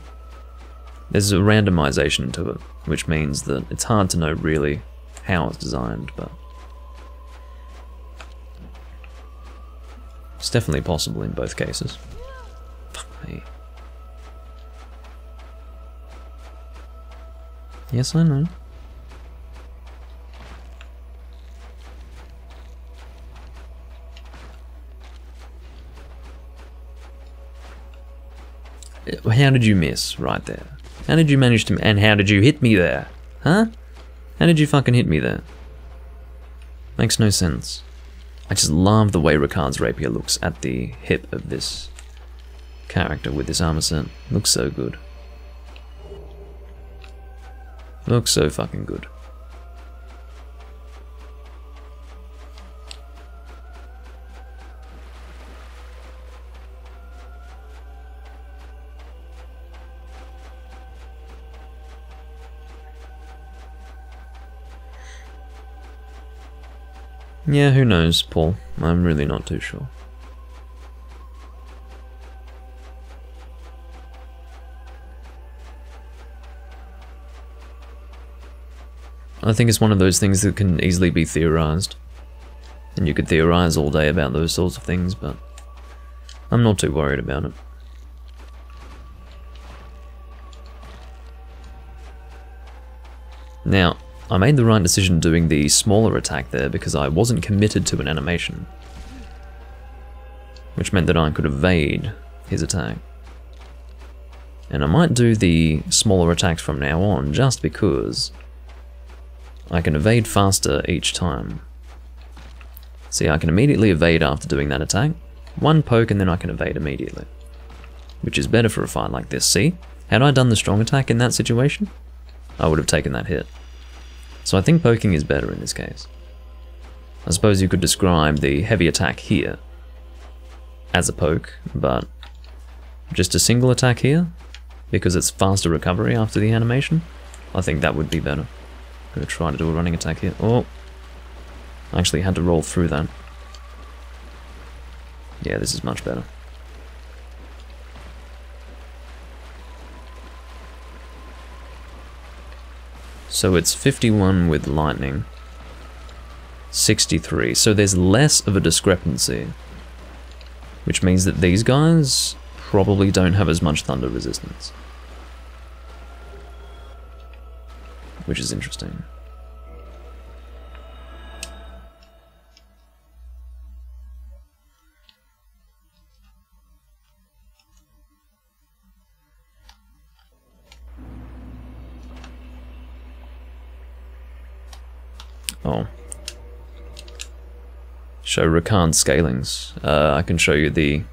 There's a randomization to it, which means that it's hard to know really how it's designed, but it's definitely possible in both cases. Fuck me. Yes, I know. How did you miss right there? How did you manage to... And how did you hit me there? Huh? How did you fucking hit me there? Makes no sense. I just love the way Rakan's rapier looks at the hip of this character with this armor set. Looks so good. Looks so fucking good. Yeah, who knows, Paul? I'm really not too sure. I think it's one of those things that can easily be theorized. And you could theorize all day about those sorts of things, but I'm not too worried about it. Now, I made the right decision doing the smaller attack there because I wasn't committed to an animation, which meant that I could evade his attack. And I might do the smaller attacks from now on, just because I can evade faster each time. See, I can immediately evade after doing that attack. One poke and then I can evade immediately. Which is better for a fight like this. See? Had I done the strong attack in that situation, I would have taken that hit. So I think poking is better in this case. I suppose you could describe the heavy attack here as a poke, but just a single attack here, because it's faster recovery after the animation, I think that would be better. I'm going to try to do a running attack here. Oh, I actually had to roll through that. Yeah, this is much better. So it's 51 with lightning, 63, so there's less of a discrepancy, which means that these guys probably don't have as much thunder resistance, which is interesting. Oh. Show Rakan's scalings. I can show you the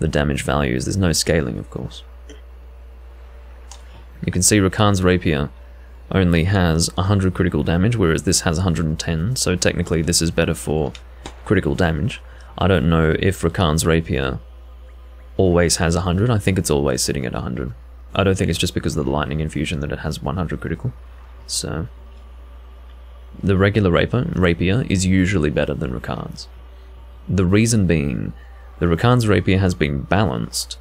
damage values. There's no scaling, of course. You can see Rakan's rapier only has 100 critical damage, whereas this has 110, so technically this is better for critical damage. I don't know if Rakan's rapier always has 100. I think it's always sitting at 100. I don't think it's just because of the lightning infusion that it has 100 critical. So the regular rapier is usually better than Rakan's. The reason being, the Rakan's rapier has been balanced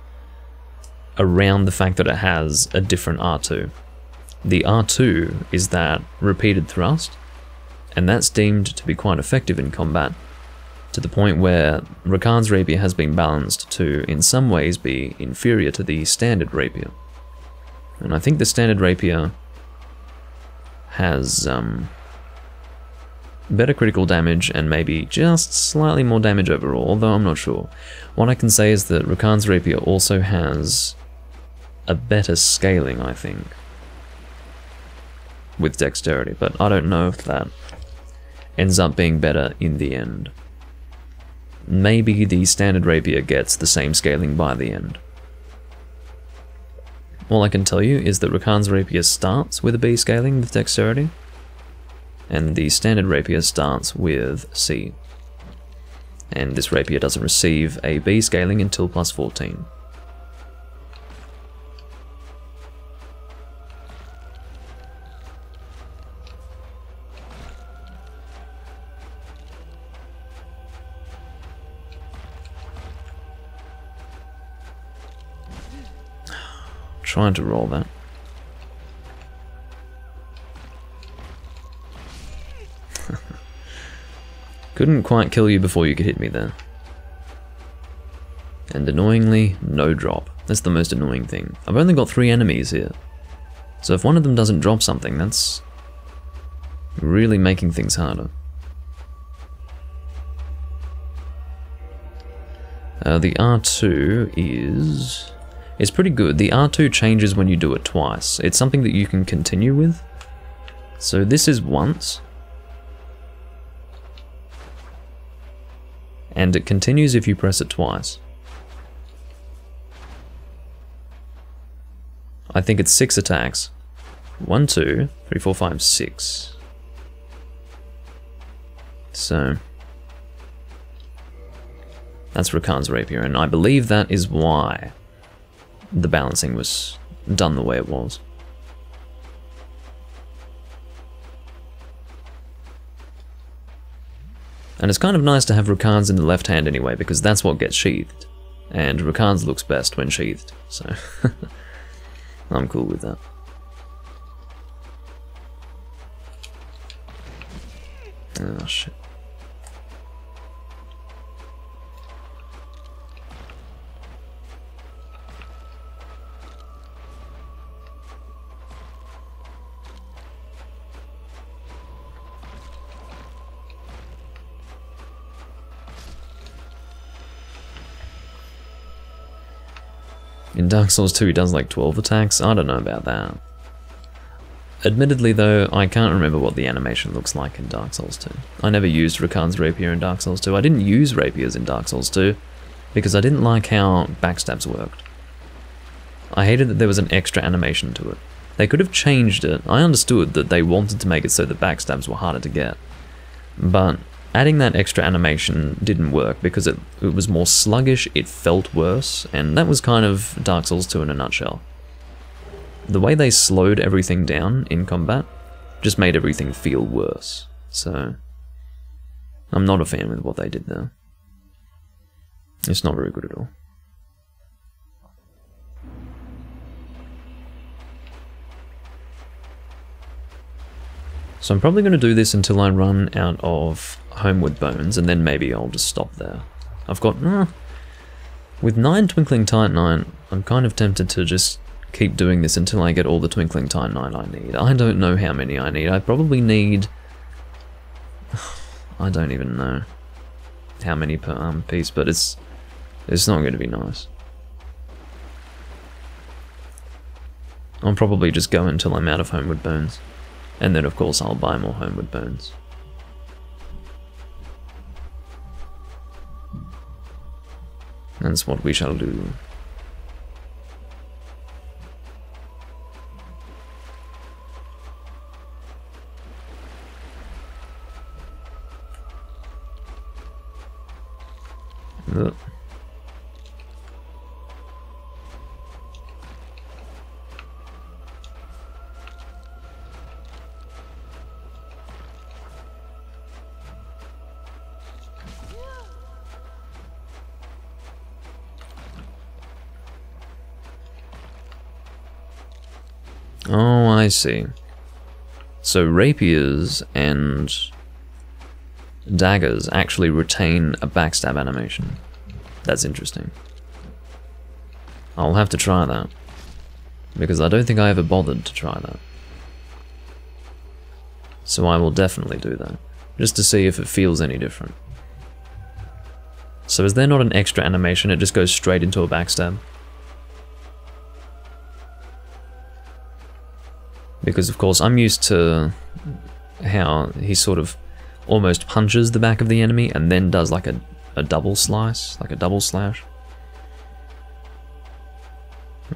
around the fact that it has a different R2. The R2 is that repeated thrust, and that's deemed to be quite effective in combat, to the point where Rakan's rapier has been balanced to, in some ways, be inferior to the standard rapier. And I think the standard rapier has better critical damage and maybe just slightly more damage overall, although I'm not sure. What I can say is that Rakan's rapier also has a better scaling, I think, with dexterity, but I don't know if that ends up being better in the end. Maybe the standard rapier gets the same scaling by the end. All I can tell you is that Rakan's rapier starts with a B scaling with dexterity, and the standard rapier starts with C. And this rapier doesn't receive a B scaling until plus 14. Trying to roll that. Couldn't quite kill you before you could hit me there. And annoyingly, no drop. That's the most annoying thing. I've only got 3 enemies here. So if one of them doesn't drop something, that's really making things harder. The R2 is pretty good. The R2 changes when you do it twice. It's something that you can continue with. So this is once. And it continues if you press it twice. I think it's 6 attacks. 1, 2, 3, 4, 5, 6. So that's Rakan's rapier, and I believe that is why the balancing was done the way it was. And it's kind of nice to have Rakan's in the left hand anyway, because that's what gets sheathed. And Rakan's looks best when sheathed, so I'm cool with that. Oh shit. In Dark Souls 2 he does like 12 attacks, I don't know about that. Admittedly though, I can't remember what the animation looks like in Dark Souls 2. I never used Rakan's Rapier in Dark Souls 2. I didn't use rapiers in Dark Souls 2 because I didn't like how backstabs worked. I hated that there was an extra animation to it. They could have changed it. I understood that they wanted to make it so that backstabs were harder to get. But adding that extra animation didn't work because it was more sluggish, it felt worse, and that was kind of Dark Souls 2 in a nutshell. The way they slowed everything down in combat just made everything feel worse. So I'm not a fan with what they did there. It's not very good at all. So I'm probably going to do this until I run out of Homeward Bones, and then maybe I'll just stop there. I've got... with 9 Twinkling Titanite, I'm kind of tempted to just keep doing this until I get all the Twinkling Titanite I need. I don't know how many I need. I probably need... I don't even know how many per piece, but it's not going to be nice. I'll probably just go until I'm out of Homeward Bones. And then of course I'll buy more Homeward Bones. That's what we shall do. Ugh. Oh, I see. So rapiers and daggers actually retain a backstab animation. That's interesting. I'll have to try that, because I don't think I ever bothered to try that. So I will definitely do that, just to see if it feels any different. So is there not an extra animation, it just goes straight into a backstab? Because of course I'm used to how he sort of almost punches the back of the enemy and then does like a double slice, like a double slash.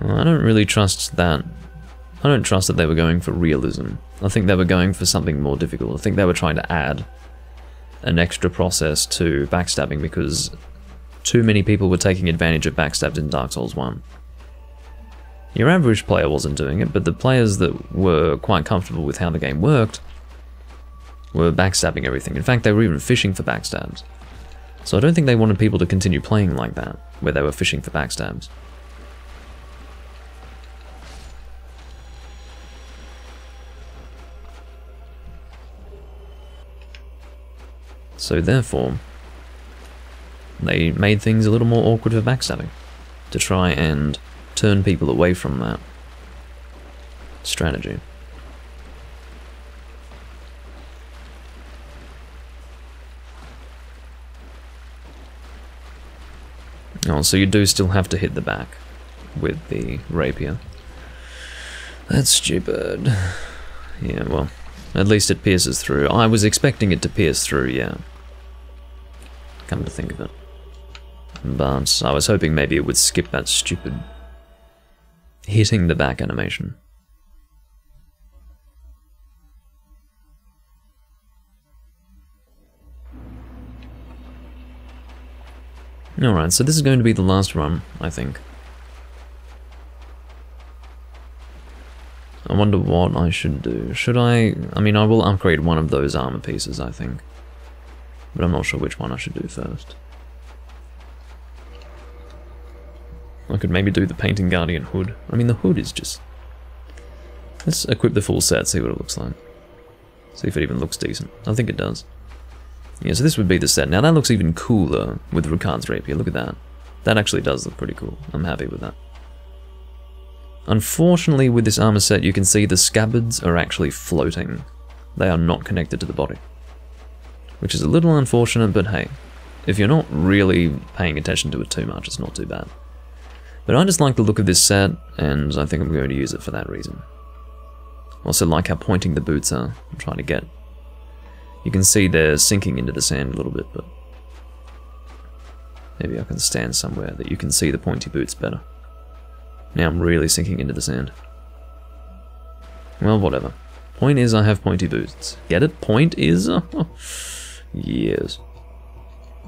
Well, I don't really trust that. I don't trust that they were going for realism. I think they were going for something more difficult. I think they were trying to add an extra process to backstabbing because too many people were taking advantage of backstabs in Dark Souls 1. Your average player wasn't doing it, but the players that were quite comfortable with how the game worked were backstabbing everything. In fact, they were even fishing for backstabs. So I don't think they wanted people to continue playing like that, where they were fishing for backstabs. So therefore, they made things a little more awkward for backstabbing, to try and turn people away from that strategy. Oh, so you do still have to hit the back with the rapier. That's stupid. Yeah, well, at least it pierces through. I was expecting it to pierce through, yeah. Come to think of it. But I was hoping maybe it would skip that stupid hitting the back animation. Alright, so this is going to be the last run, I think. I wonder what I should do. Should I mean, I will upgrade one of those armor pieces, I think. But I'm not sure which one I should do first. I could maybe do the Painting Guardian hood. I mean, the hood is just... Let's equip the full set, see what it looks like. See if it even looks decent. I think it does. Yeah, so this would be the set. Now that looks even cooler with Rakan's Rapier. Look at that. That actually does look pretty cool. I'm happy with that. Unfortunately, with this armor set, you can see the scabbards are actually floating. They are not connected to the body. Which is a little unfortunate, but hey. If you're not really paying attention to it too much, it's not too bad. But I just like the look of this set, and I think I'm going to use it for that reason. Also like how pointing the boots are. I'm trying to get... You can see they're sinking into the sand a little bit, but... Maybe I can stand somewhere that you can see the pointy boots better. Now I'm really sinking into the sand. Well, whatever. Point is I have pointy boots. Get it? Point is... Yes.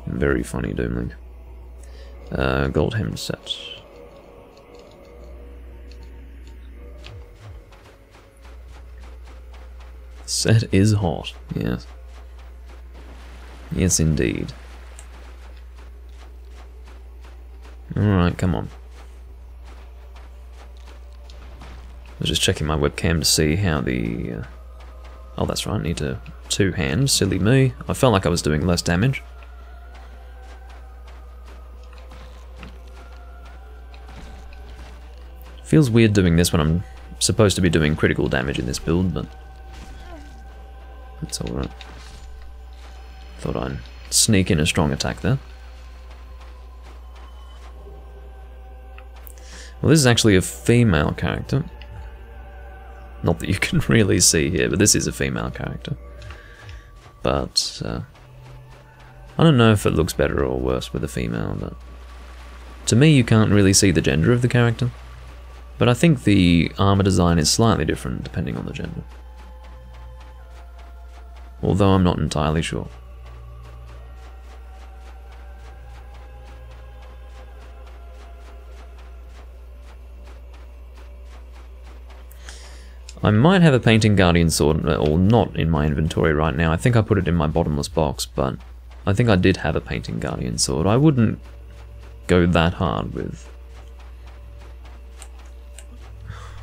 Very funny, Doomlink. Gold hem set. Set is hot, yes. Yes, indeed. Alright, come on. I was just checking my webcam to see how the... Oh, that's right, I need to... 2 hands, silly me. I felt like I was doing less damage. Feels weird doing this when I'm supposed to be doing critical damage in this build, but... That's alright. Thought I'd sneak in a strong attack there. Well, this is actually a female character. Not that you can really see here, but this is a female character. But, I don't know if it looks better or worse with a female, but... To me, you can't really see the gender of the character. But I think the armor design is slightly different depending on the gender. Although I'm not entirely sure. I might have a Painting Guardian sword, or not in my inventory right now. I think I put it in my bottomless box, but I think I did have a Painting Guardian sword. I wouldn't go that hard with,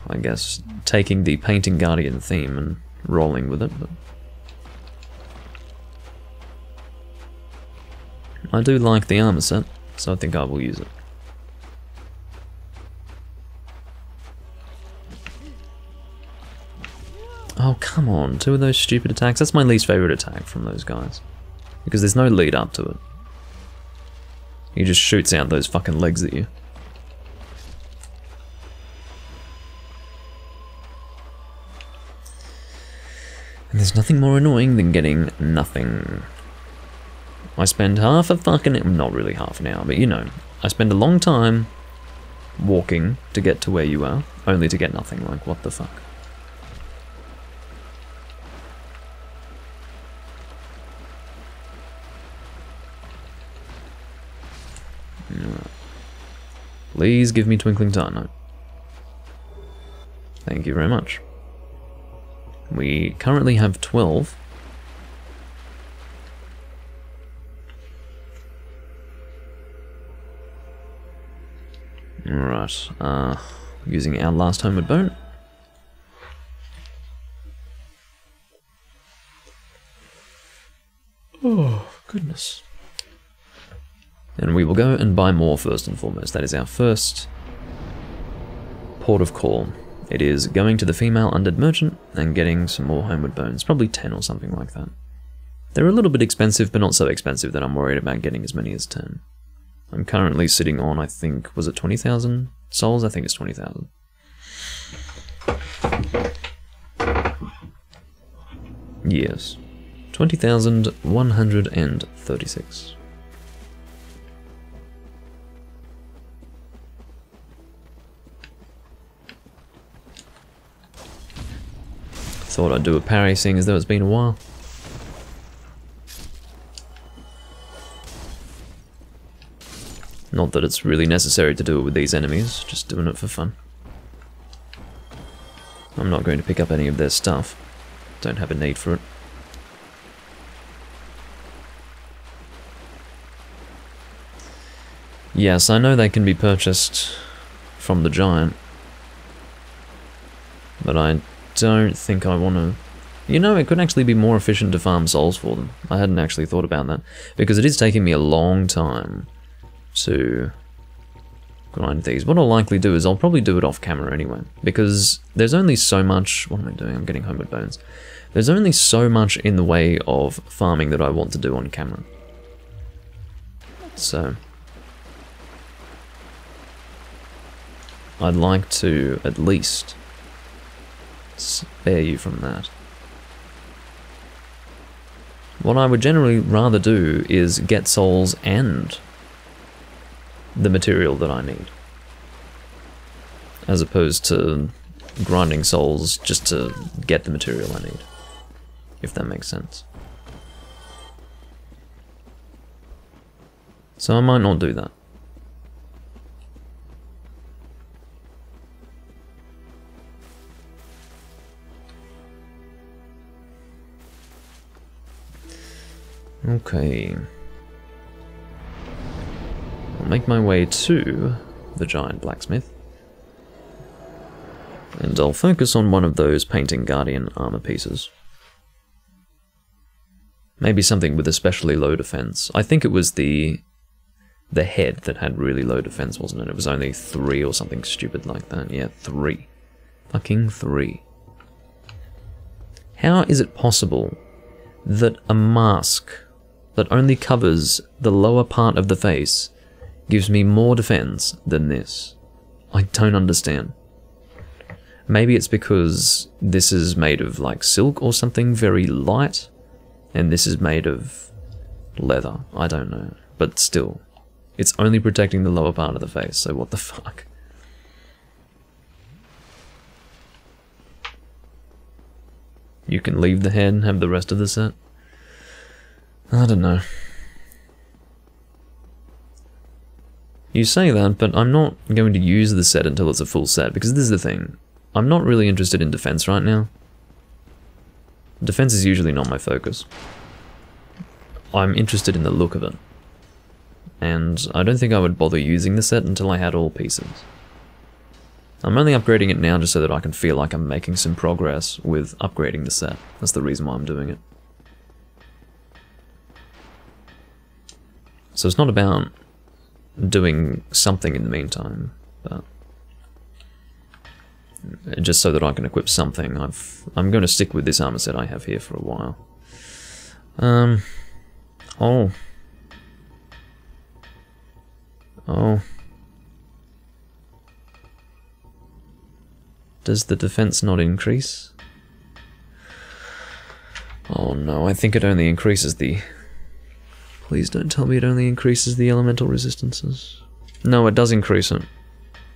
I guess, taking the Painting Guardian theme and rolling with it, but... I do like the armor set, so I think I will use it. Oh, come on, 2 of those stupid attacks. That's my least favorite attack from those guys. Because there's no lead up to it. He just shoots out those fucking legs at you. And there's nothing more annoying than getting nothing. I spend half a fucking... not really half an hour, but you know. I spend a long time walking to get to where you are, only to get nothing. Like, what the fuck? Please give me Twinkling Tarno. Thank you very much. We currently have 12. Right, using our last Homeward Bone. Oh, goodness. And we will go and buy more first and foremost. That is our first port of call. It is going to the female undead merchant and getting some more Homeward Bones. Probably 10 or something like that. They're a little bit expensive, but not so expensive that I'm worried about getting as many as 10. I'm currently sitting on, I think, was it 20,000 souls? I think it's 20,000. Yes. 20,136. Thought I'd do a parry, seeing as though it's been a while. Not that it's really necessary to do it with these enemies, just doing it for fun. I'm not going to pick up any of their stuff. Don't have a need for it. Yes, I know they can be purchased from the giant, but I don't think I want to... You know, it could actually be more efficient to farm souls for them. I hadn't actually thought about that, because it is taking me a long time to grind these. What I'll likely do is I'll probably do it off camera anyway, because there's only so much... What am I doing? I'm getting Homeward Bones. There's only so much in the way of farming that I want to do on camera. So... I'd like to at least spare you from that. What I would generally rather do is get souls and the material that I need, as opposed to grinding souls just to get the material I need, if that makes sense. So I might not do that. Okay. I'll make my way to the giant blacksmith. And I'll focus on one of those Painting Guardian armor pieces. Maybe something with especially low defense. I think it was the head that had really low defense, wasn't it? It was only 3 or something stupid like that. Yeah, 3. Fucking 3. How is it possible that a mask that only covers the lower part of the face gives me more defense than this? I don't understand. Maybe it's because this is made of like silk or something very light, and this is made of leather. I don't know. But still, it's only protecting the lower part of the face, so what the fuck? You can leave the head and have the rest of the set? I don't know. You say that, but I'm not going to use the set until it's a full set, because this is the thing. I'm not really interested in defense right now. Defense is usually not my focus. I'm interested in the look of it. And I don't think I would bother using the set until I had all pieces. I'm only upgrading it now just so that I can feel like I'm making some progress with upgrading the set. That's the reason why I'm doing it. So it's not about doing something in the meantime, but just so that I can equip something. I'm going to stick with this armor set I have here for a while. Oh. Does the defense not increase? Oh no, I think it only increases the... Please don't tell me it only increases the elemental resistances. No, it does increase it.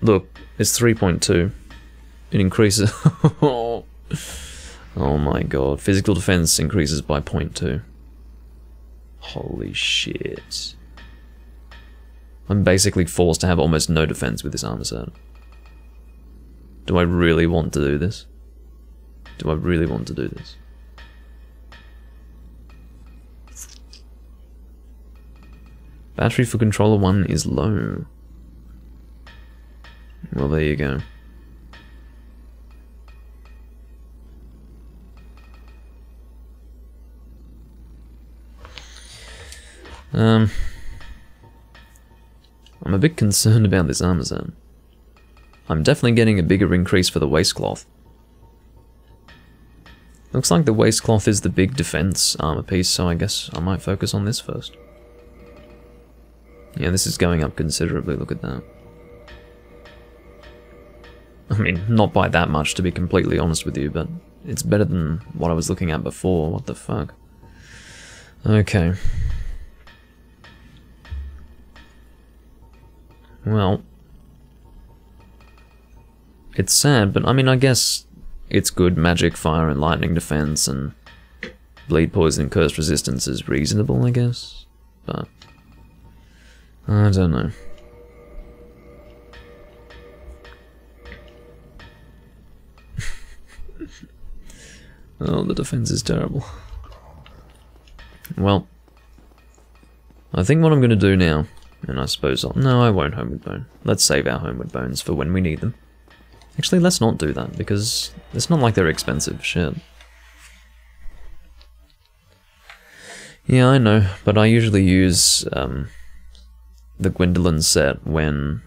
Look, it's 3.2. It increases... Oh my god. Physical defense increases by 0.2. Holy shit. I'm basically forced to have almost no defense with this armor set. Do I really want to do this? Do I really want to do this? Battery for controller 1 is low. Well, there you go. I'm a bit concerned about this armor set. I'm definitely getting a bigger increase for the waistcloth. Looks like the waistcloth is the big defense armor piece, so I guess I might focus on this first. Yeah, this is going up considerably, look at that. I mean, not by that much to be completely honest with you, but it's better than what I was looking at before, what the fuck. Okay. Well, it's sad, but I mean, I guess it's good magic, fire, and lightning defense, and bleed, poison, curse resistance is reasonable, I guess. But I don't know. Oh, the defense is terrible. Well, I think what I'm going to do now, and I suppose no, I won't Homeward Bone. Let's save our Homeward Bones for when we need them. Actually, let's not do that, because it's not like they're expensive, shit. Yeah, I know, but I usually use the Gwendolyn set when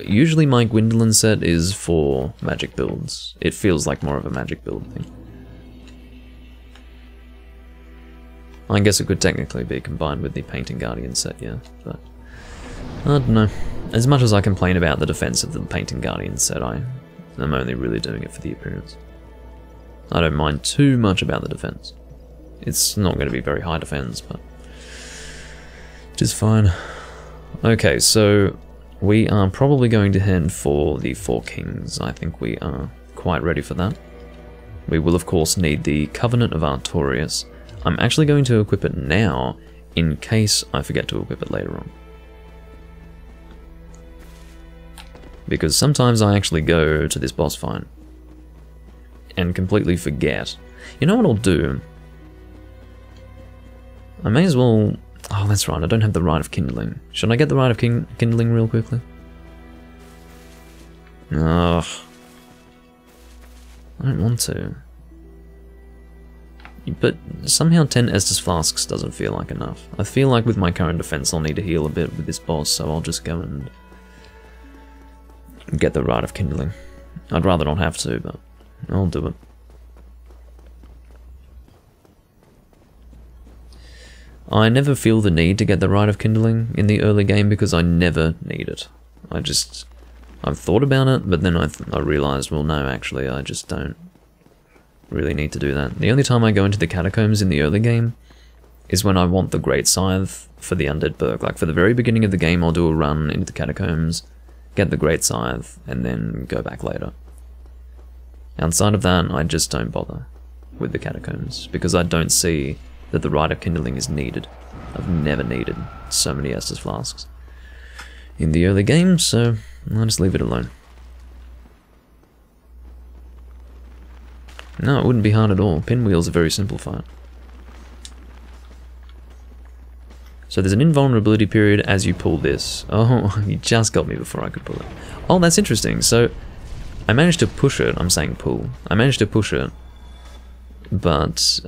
usually my Gwendolyn set is for magic builds. It feels like more of a magic build thing. I guess it could technically be combined with the Painting Guardian set, yeah, but I don't know. as much as I complain about the defense of the Painting Guardian set, I am only really doing it for the appearance. I don't mind too much about the defense. It's not going to be very high defense, but it is fine. Okay, so we are probably going to head for the Four Kings. I think we are quite ready for that. We will of course need the Covenant of Artorias. I'm actually going to equip it now, in case I forget to equip it later on. Because sometimes I actually go to this boss fight and completely forget. You know what I'll do? I may as well... Oh, that's right, I don't have the Rite of Kindling. Should I get the Rite of Kindling real quickly? Ugh. I don't want to. But somehow 10 Estus Flasks doesn't feel like enough. I feel like with my current defense I'll need to heal a bit with this boss, so I'll just go and get the Rite of Kindling. I'd rather not have to, but I'll do it. I never feel the need to get the Rite of Kindling in the early game because I never need it. I've thought about it, but then I realised, well no, actually I just don't really need to do that. The only time I go into the Catacombs in the early game is when I want the Great Scythe for the Undead perk. Like for the very beginning of the game I'll do a run into the Catacombs, get the Great Scythe, and then go back later. Outside of that, I just don't bother with the Catacombs, because I don't see that the Rite of Kindling is needed. I've never needed so many Estus Flasks in the early game, so I'll just leave it alone. No, it wouldn't be hard at all. Pinwheel's a very simple fight. So there's an invulnerability period as you pull this. Oh, you just got me before I could pull it. Oh, that's interesting. So I managed to push it. I'm saying pull. I managed to push it, but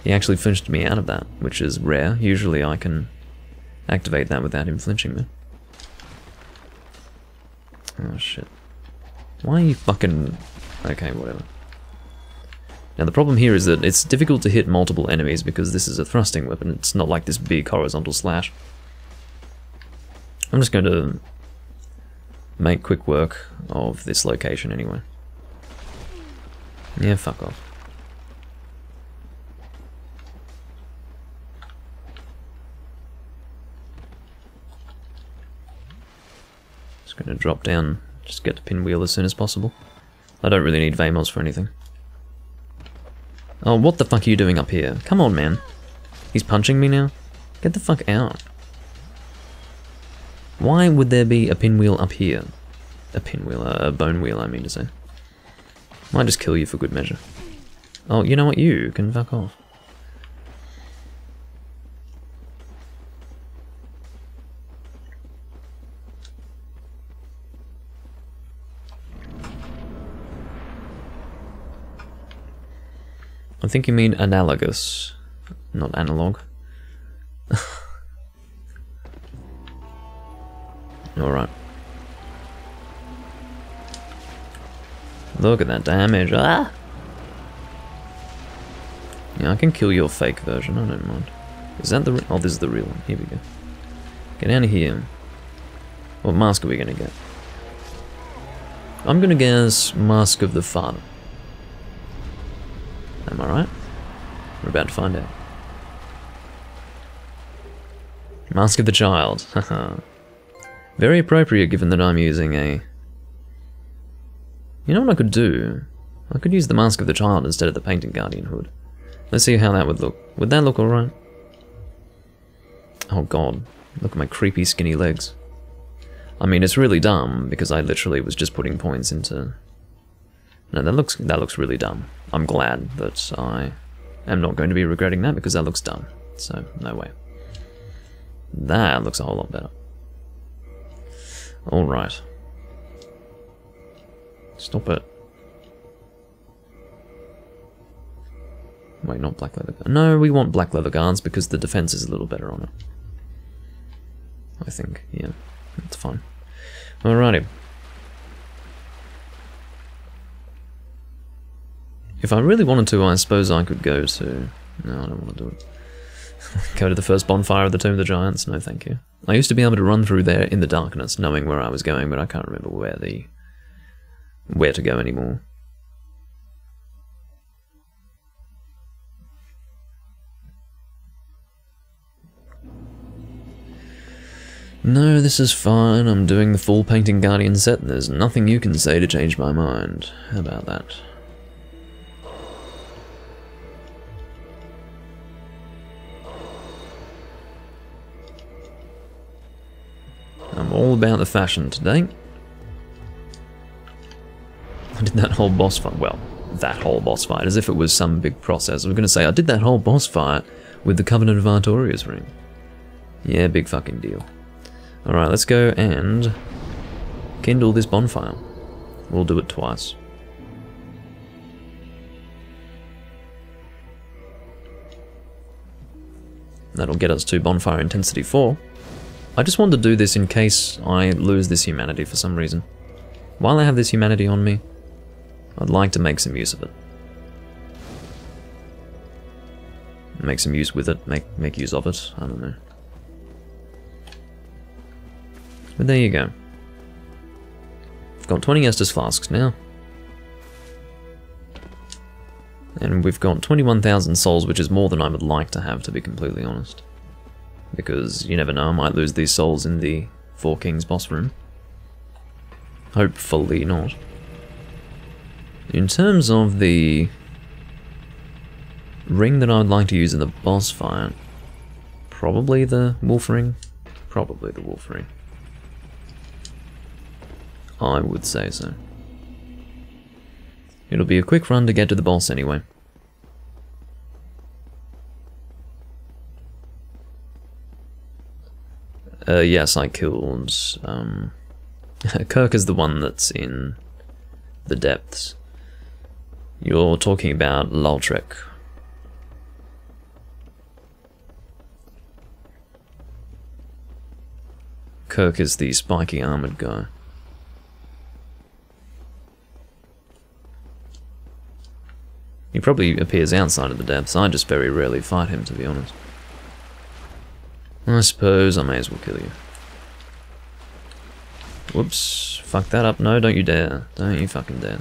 he actually flinched me out of that, which is rare. Usually I can activate that without him flinching me. Oh shit. Why are you fucking... Okay, whatever. Now the problem here is that it's difficult to hit multiple enemies because this is a thrusting weapon. It's not like this big horizontal slash. I'm just going to make quick work of this location anyway. Yeah, fuck off. Just going to drop down, just get to Pinwheel as soon as possible. I don't really need Vamos for anything. Oh, what the fuck are you doing up here? Come on, man. He's punching me now? Get the fuck out. Why would there be a pinwheel up here? A pinwheel, a bone wheel, I mean to say. Might just kill you for good measure. Oh, you know what? You can fuck off. I think you mean analogous, not analog. Alright. Look at that damage. Ah! Yeah, I can kill your fake version, I don't mind. Is that the... Oh, this is the real one. Here we go. Get down here. What mask are we gonna get? I'm gonna guess Mask of the Father. Am I right? We're about to find out. Mask of the Child. Haha. Very appropriate given that I'm using a... You know what I could do? I could use the Mask of the Child instead of the Painting Guardian hood. Let's see how that would look. Would that look alright? Oh god. Look at my creepy skinny legs. I mean, it's really dumb because I literally was just putting points into... No, that looks really dumb. I'm glad that I am not going to be regretting that because that looks dumb. So, no way. That looks a whole lot better. Alright. Stop it. Wait, not black leather guards. No, we want black leather guards because the defense is a little better on it. I think, yeah. That's fine. Alrighty. If I really wanted to, I suppose I could go to... No, I don't want to do it. Go to the first bonfire of the Tomb of the Giants? No, thank you. I used to be able to run through there in the darkness, knowing where I was going, but I can't remember where to go anymore. No, this is fine. I'm doing the full Painting Guardian set, and there's nothing you can say to change my mind. How about that? I'm all about the fashion today. I did that whole boss fight, well, that whole boss fight, as if it was some big process. I was going to say, I did that whole boss fight with the Covenant of Artorias ring. Yeah, big fucking deal. Alright, let's go and kindle this bonfire. We'll do it twice. That'll get us to bonfire intensity 4. I just wanted to do this in case I lose this humanity for some reason. While I have this humanity on me, I'd like to make some use of it. Make some use with it, make use of it, I don't know. But there you go. We've got 20 Estus Flasks now. And we've got 21,000 souls, which is more than I would like to have, to be completely honest. Because you never know, I might lose these souls in the Four Kings boss room. Hopefully not. In terms of the ring that I would like to use in the boss fight, probably the Wolf Ring. Probably the Wolf Ring. I would say so. It'll be a quick run to get to the boss anyway. Yes, I killed... Kirk is the one that's in the depths. You're talking about Laltrek. Kirk is the spiky armored guy. He probably appears outside of the depths. I just very rarely fight him, to be honest. I suppose I may as well kill you. Whoops. Fuck that up. No, don't you dare. Don't you fucking dare.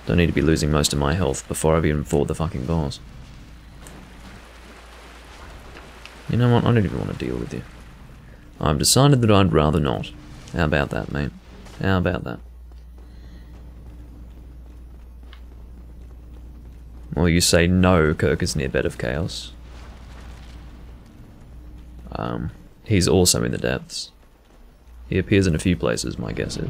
Don't need to be losing most of my health before I've even fought the fucking boss. You know what? I don't even want to deal with you. I've decided that I'd rather not. How about that, mate? How about that? Well, you say no, Kirk is near Bed of Chaos. He's also in the depths. He appears in a few places, my guess is.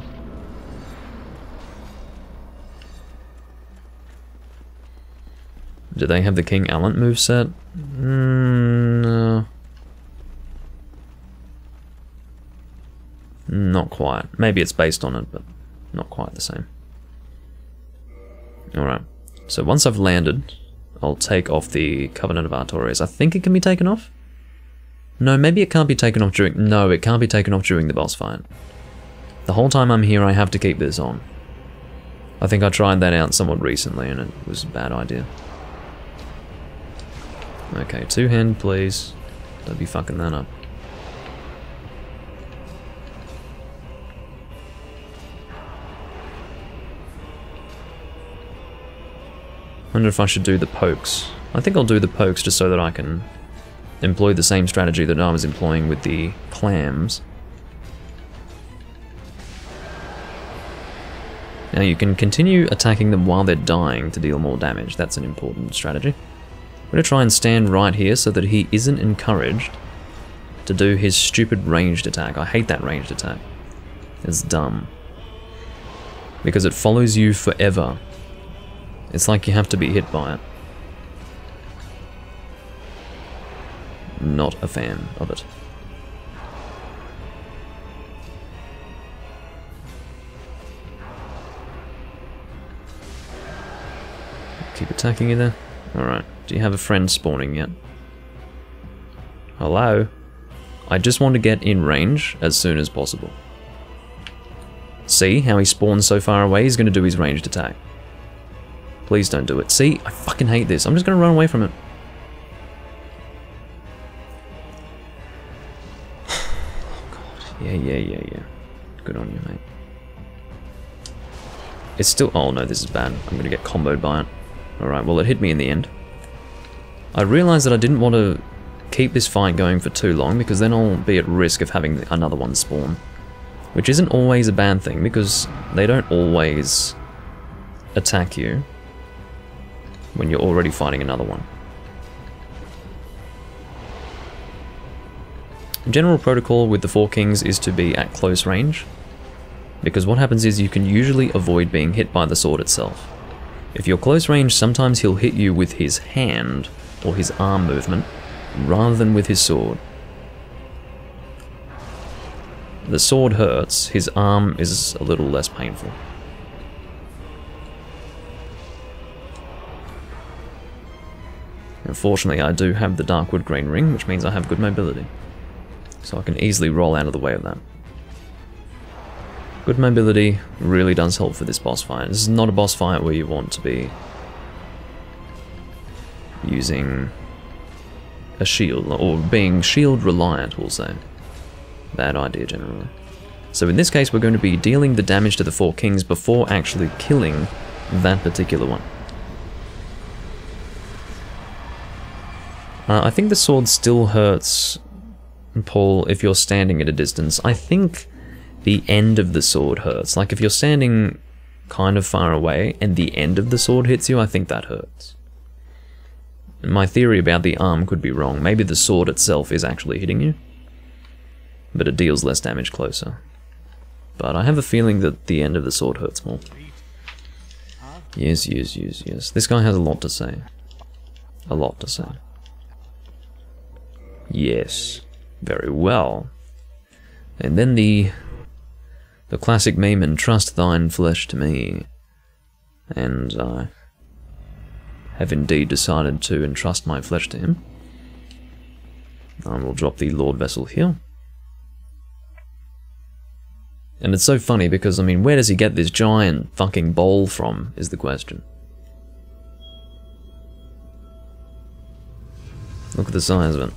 Do they have the King Allant moveset? No. Not quite. Maybe it's based on it, but not quite the same. Alright. So once I've landed, I'll take off the Covenant of Artorias. I think it can be taken off? No, maybe it can't be taken off during... No, it can't be taken off during the boss fight. The whole time I'm here, I have to keep this on. I think I tried that out somewhat recently, and it was a bad idea. Okay, two-hand, please. Don't be fucking that up. I wonder if I should do the pokes. I think I'll do the pokes just so that I can employ the same strategy that I was employing with the clams. Now you can continue attacking them while they're dying to deal more damage. That's an important strategy. I'm going to try and stand right here so that he isn't encouraged to do his stupid ranged attack. I hate that ranged attack. It's dumb. Because it follows you forever. It's like you have to be hit by it. Not a fan of it. Keep attacking you there. Alright. Do you have a friend spawning yet? Hello? I just want to get in range as soon as possible. See how he spawns so far away? He's going to do his ranged attack. Please don't do it. See? I fucking hate this. I'm just going to run away from it. Yeah. Good on you, mate. It's still... Oh no, this is bad. I'm gonna get comboed by it. Alright, well it hit me in the end. I realised that I didn't want to keep this fight going for too long, because then I'll be at risk of having another one spawn. Which isn't always a bad thing, because they don't always attack you when you're already fighting another one. General protocol with the Four Kings is to be at close range, because what happens is you can usually avoid being hit by the sword itself. If you're close range, sometimes he'll hit you with his hand or his arm movement rather than with his sword. The sword hurts, his arm is a little less painful. Unfortunately, I do have the Darkwood Green Ring, which means I have good mobility. So I can easily roll out of the way of that. Good mobility really does help for this boss fight. This is not a boss fight where you want to be using a shield, or being shield reliant, we'll say. Bad idea generally. So in this case we're going to be dealing the damage to the Four Kings before actually killing that particular one. I think the sword still hurts, Paul, if you're standing at a distance. I think the end of the sword hurts. Like if you're standing kind of far away and the end of the sword hits you, I think that hurts. My theory about the arm could be wrong. Maybe the sword itself is actually hitting you, but it deals less damage closer. But I have a feeling that the end of the sword hurts more. Yes. This guy has a lot to say. A lot to say. Yes. Very well. And then the classic meme, entrust thine flesh to me. And I have indeed decided to entrust my flesh to him. I will drop the Lord Vessel here. And it's so funny because, I mean, where does he get this giant fucking bowl from, is the question. Look at the size of it.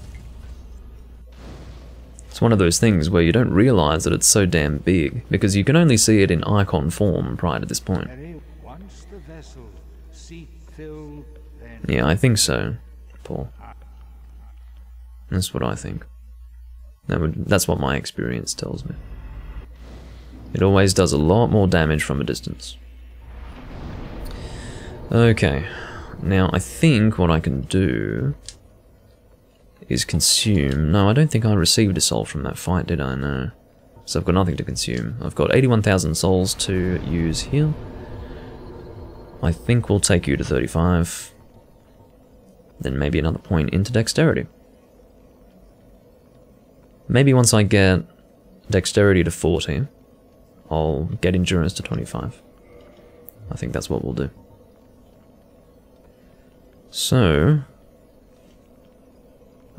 It's one of those things where you don't realise that it's so damn big, because you can only see it in icon form prior to this point. Yeah, I think so, Paul. That's what I think. That's what my experience tells me. It always does a lot more damage from a distance. Okay, now I think what I can do is consume... No, I don't think I received a soul from that fight, did I? No. So I've got nothing to consume. I've got 81,000 souls to use here. I think we'll take you to 35. Then maybe another point into dexterity. Maybe once I get dexterity to 40, I'll get endurance to 25. I think that's what we'll do. So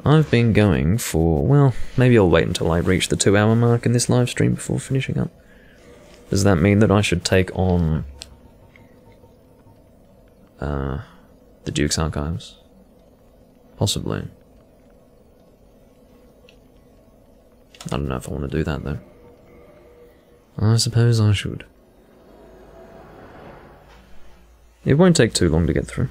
I've been going for, well, maybe I'll wait until I reach the 2-hour mark in this live stream before finishing up. Does that mean that I should take on the Duke's Archives? Possibly. I don't know if I want to do that though. I suppose I should. It won't take too long to get through.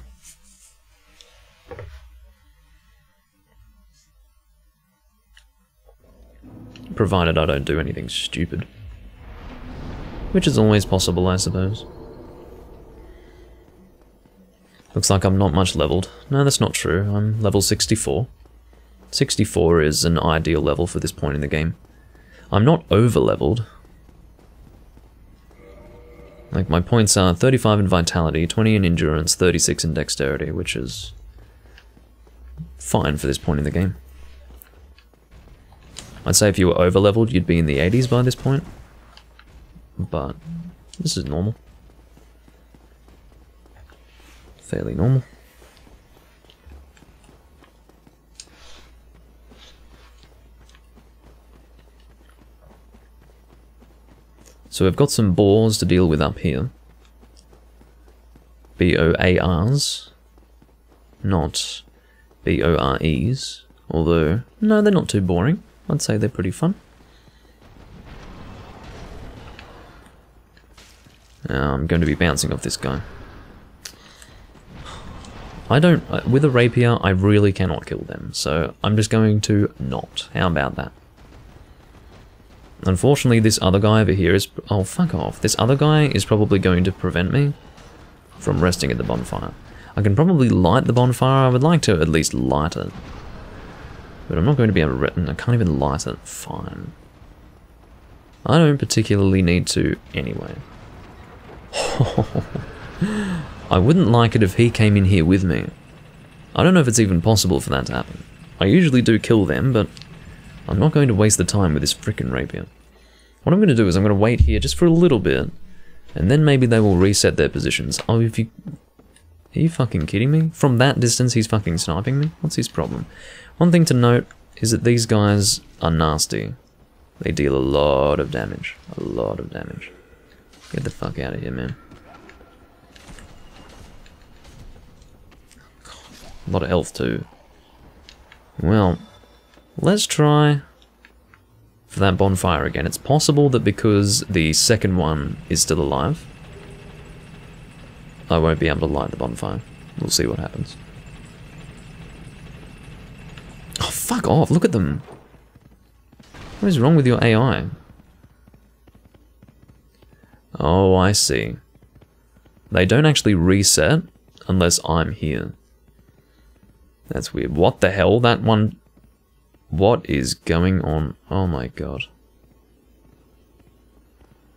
Provided I don't do anything stupid. Which is always possible, I suppose. Looks like I'm not much leveled. No, that's not true. I'm level 64. 64 is an ideal level for this point in the game. I'm not over-leveled. Like, my points are 35 in Vitality, 20 in Endurance, 36 in Dexterity, which is fine for this point in the game. I'd say if you were over-leveled, you'd be in the 80s by this point. But this is normal. Fairly normal. So we've got some boars to deal with up here. B-O-A-Rs. Not B-O-R-Es. Although, no, they're not too boring. I'd say they're pretty fun. I'm going to be bouncing off this guy. With a rapier, I really cannot kill them, so I'm just going to not. How about that? Unfortunately, this other guy over here is... Oh, fuck off. This other guy is probably going to prevent me from resting at the bonfire. I can probably light the bonfire. I would like to at least light it. But I'm not going to be able to... I can't even light it. Fine. I don't particularly need to anyway. I wouldn't like it if he came in here with me. I don't know if it's even possible for that to happen. I usually do kill them, but I'm not going to waste the time with this frickin' rapier. What I'm going to do is I'm going to wait here just for a little bit, and then maybe they will reset their positions. Oh, are you fucking kidding me? From that distance he's fucking sniping me? What's his problem? One thing to note is that these guys are nasty. They deal a lot of damage. A lot of damage. Get the fuck out of here, man. A lot of health too. Well, let's try for that bonfire again. It's possible that because the second one is still alive, I won't be able to light the bonfire. We'll see what happens. Oh, fuck off. Look at them. What is wrong with your AI? Oh, I see. They don't actually reset unless I'm here. That's weird. What the hell? That one... What is going on? Oh my god.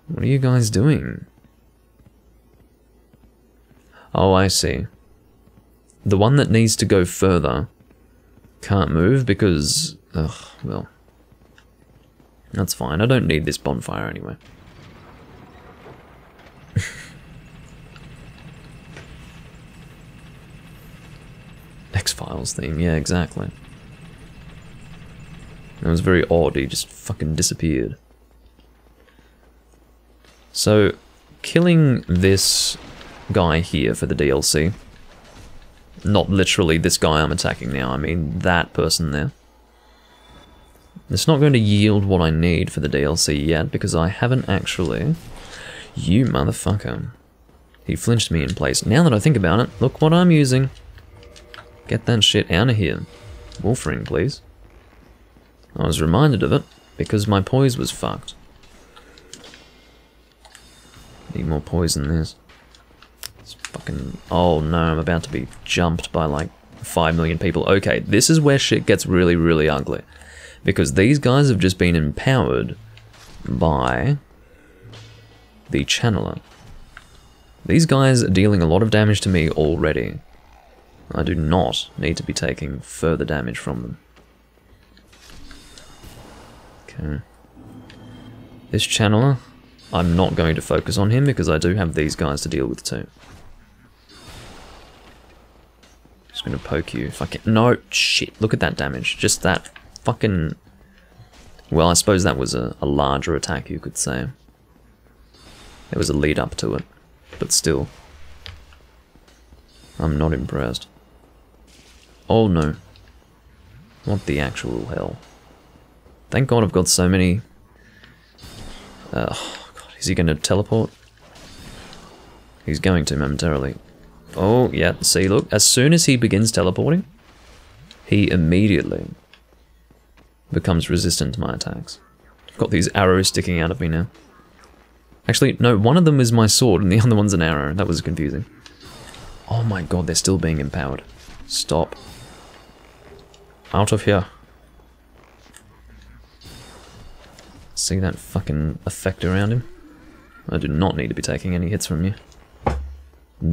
What are you guys doing? Oh, I see. The one that needs to go further can't move because... Ugh, well... That's fine. I don't need this bonfire anyway. X-Files theme, yeah, exactly. It was very odd, he just fucking disappeared. So, killing this guy here for the DLC, not literally this guy I'm attacking now, I mean that person there. It's not going to yield what I need for the DLC yet, because I haven't actually... You motherfucker. He flinched me in place. Now that I think about it, look what I'm using. Get that shit out of here. Wolf ring, please. I was reminded of it, because my poise was fucked. Need more poise than this. It's fucking... Oh no, I'm about to be jumped by like 5 million people. Okay, this is where shit gets really, really ugly. Because these guys have just been empowered by the channeler. These guys are dealing a lot of damage to me already. I do not need to be taking further damage from them. Okay. This channeler, I'm not going to focus on him because I do have these guys to deal with too. Just gonna poke you if I can. No, shit, look at that damage. Just that fucking... Well, I suppose that was a larger attack, you could say. There was a lead up to it, but still. I'm not impressed. Oh no. What the actual hell? Thank God I've got so many... Oh god, is he going to teleport? He's going to momentarily. Oh, yeah, see, look, as soon as he begins teleporting, he immediately becomes resistant to my attacks. I've got these arrows sticking out of me now. Actually, no, one of them is my sword and the other one's an arrow. That was confusing. Oh my god, they're still being empowered. Stop. Out of here. See that fucking effect around him? I do not need to be taking any hits from you.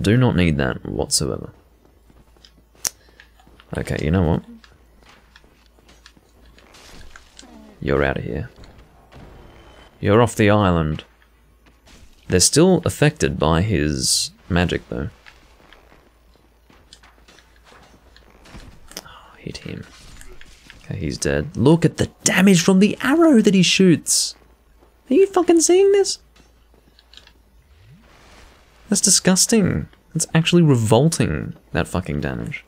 Do not need that whatsoever. Okay, you know what? You're out of here. You're off the island. They're still affected by his magic, though. Oh, hit him. Okay, he's dead. Look at the damage from the arrow that he shoots! Are you fucking seeing this? That's disgusting. It's actually revolting, that fucking damage.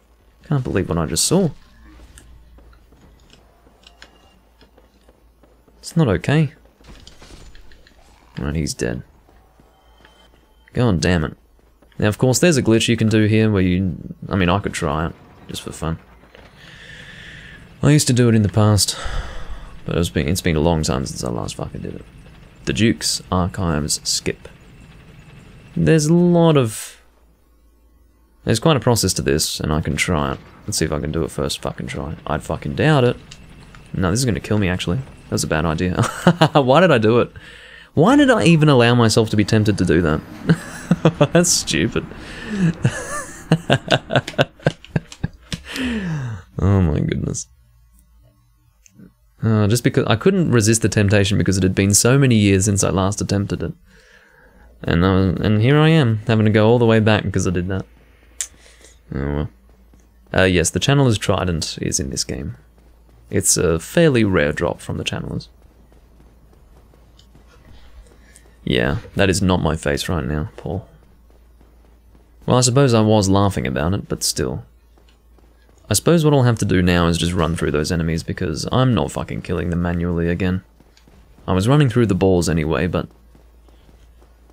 Can't believe what I just saw. It's not okay. Alright, he's dead. God damn it. Now, of course, there's a glitch you can do here where you... I mean, I could try it, just for fun. I used to do it in the past, but it's been a long time since I last fucking did it. The Duke's Archives skip. There's quite a process to this, and I can try it. Let's see if I can do it first fucking try. I'd fucking doubt it. No, this is gonna kill me, actually. That was a bad idea. Why did I do it? Why did I even allow myself to be tempted to do that? That's stupid. Oh my goodness. Just because I couldn't resist the temptation because it had been so many years since I last attempted it. And here I am, having to go all the way back because I did that. Oh well. Yes, the Channeler's Trident is in this game. It's a fairly rare drop from the Channelers. Yeah, that is not my face right now, Paul. Well, I suppose I was laughing about it, but still. I suppose what I'll have to do now is just run through those enemies because I'm not fucking killing them manually again. I was running through the balls anyway, but...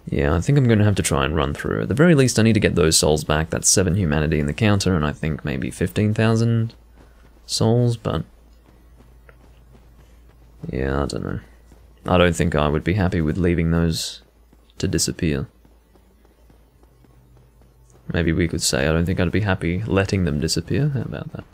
yeah, I think I'm going to have to try and run through. At the very least, I need to get those souls back. That's 7 humanity in the counter, and I think maybe 15,000 souls, but... yeah, I don't know. I don't think I would be happy with leaving those to disappear. Maybe we could say I don't think I'd be happy letting them disappear. How about that?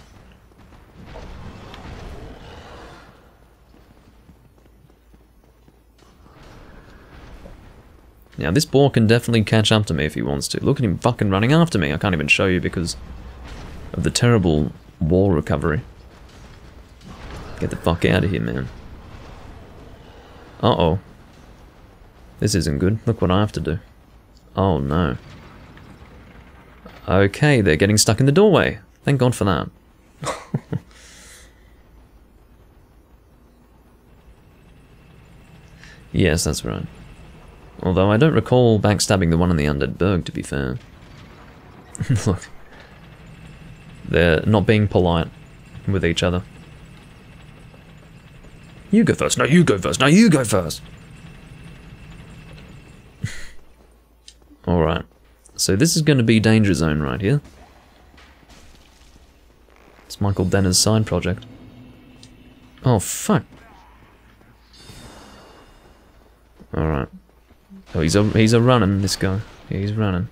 Now this boar can definitely catch up to me if he wants to. Look at him fucking running after me. I can't even show you because of the terrible wall recovery. Get the fuck out of here, man. Uh-oh. This isn't good. Look what I have to do. Oh no. Okay, they're getting stuck in the doorway. Thank God for that. Yes, that's right. Although I don't recall backstabbing the one on the Undead Berg, to be fair. Look. They're not being polite with each other. You go first. No, you go first. No, you go first. Alright. So this is going to be Danger Zone right here. It's Michael Denner's side project. Oh, fuck. Alright. Oh, he's a running, this guy. Yeah, he's running.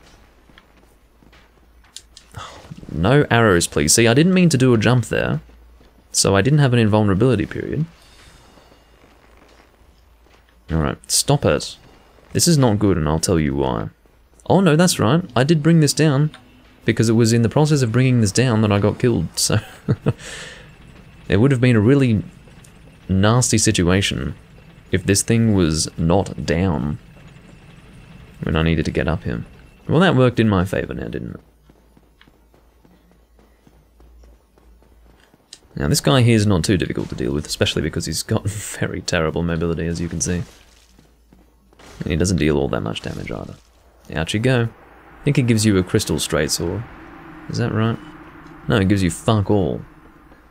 Oh, no arrows, please. See, I didn't mean to do a jump there. So I didn't have an invulnerability period. Alright, stop it. This is not good, and I'll tell you why. Oh no, that's right. I did bring this down. Because it was in the process of bringing this down that I got killed, so... it would have been a really nasty situation if this thing was not down when I needed to get up here. Well, that worked in my favour now, didn't it? Now, this guy here is not too difficult to deal with, especially because he's got very terrible mobility, as you can see. And he doesn't deal all that much damage either. Out you go. I think it gives you a crystal straight sword. Is that right? No, it gives you fuck all.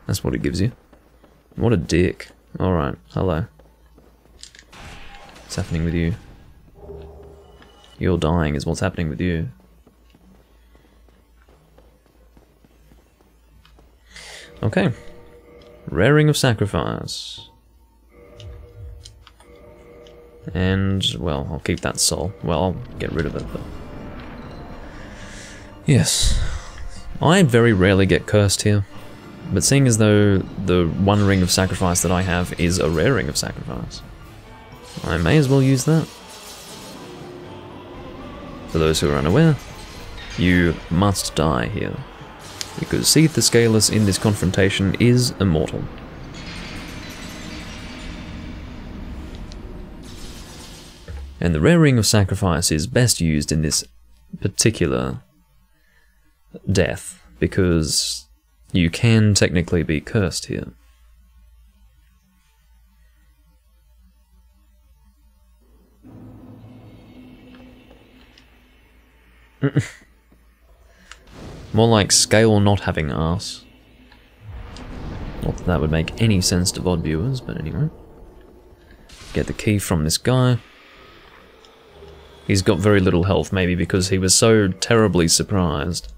That's what it gives you. What a dick. Alright, hello. What's happening with you? You're dying is what's happening with you. Okay. Rare Ring of Sacrifice. And, well, I'll keep that soul. Well, I'll get rid of it, but... yes. I very rarely get cursed here. But seeing as though the one Ring of Sacrifice that I have is a Rare Ring of Sacrifice, I may as well use that. For those who are unaware, you must die here. Because Seath the Scaleless in this confrontation is immortal. And the Rare Ring of Sacrifice is best used in this particular death, because you can technically be cursed here. More like Scale not having arse. Not that that would make any sense to VOD viewers, but anyway. Get the key from this guy. He's got very little health, maybe because he was so terribly surprised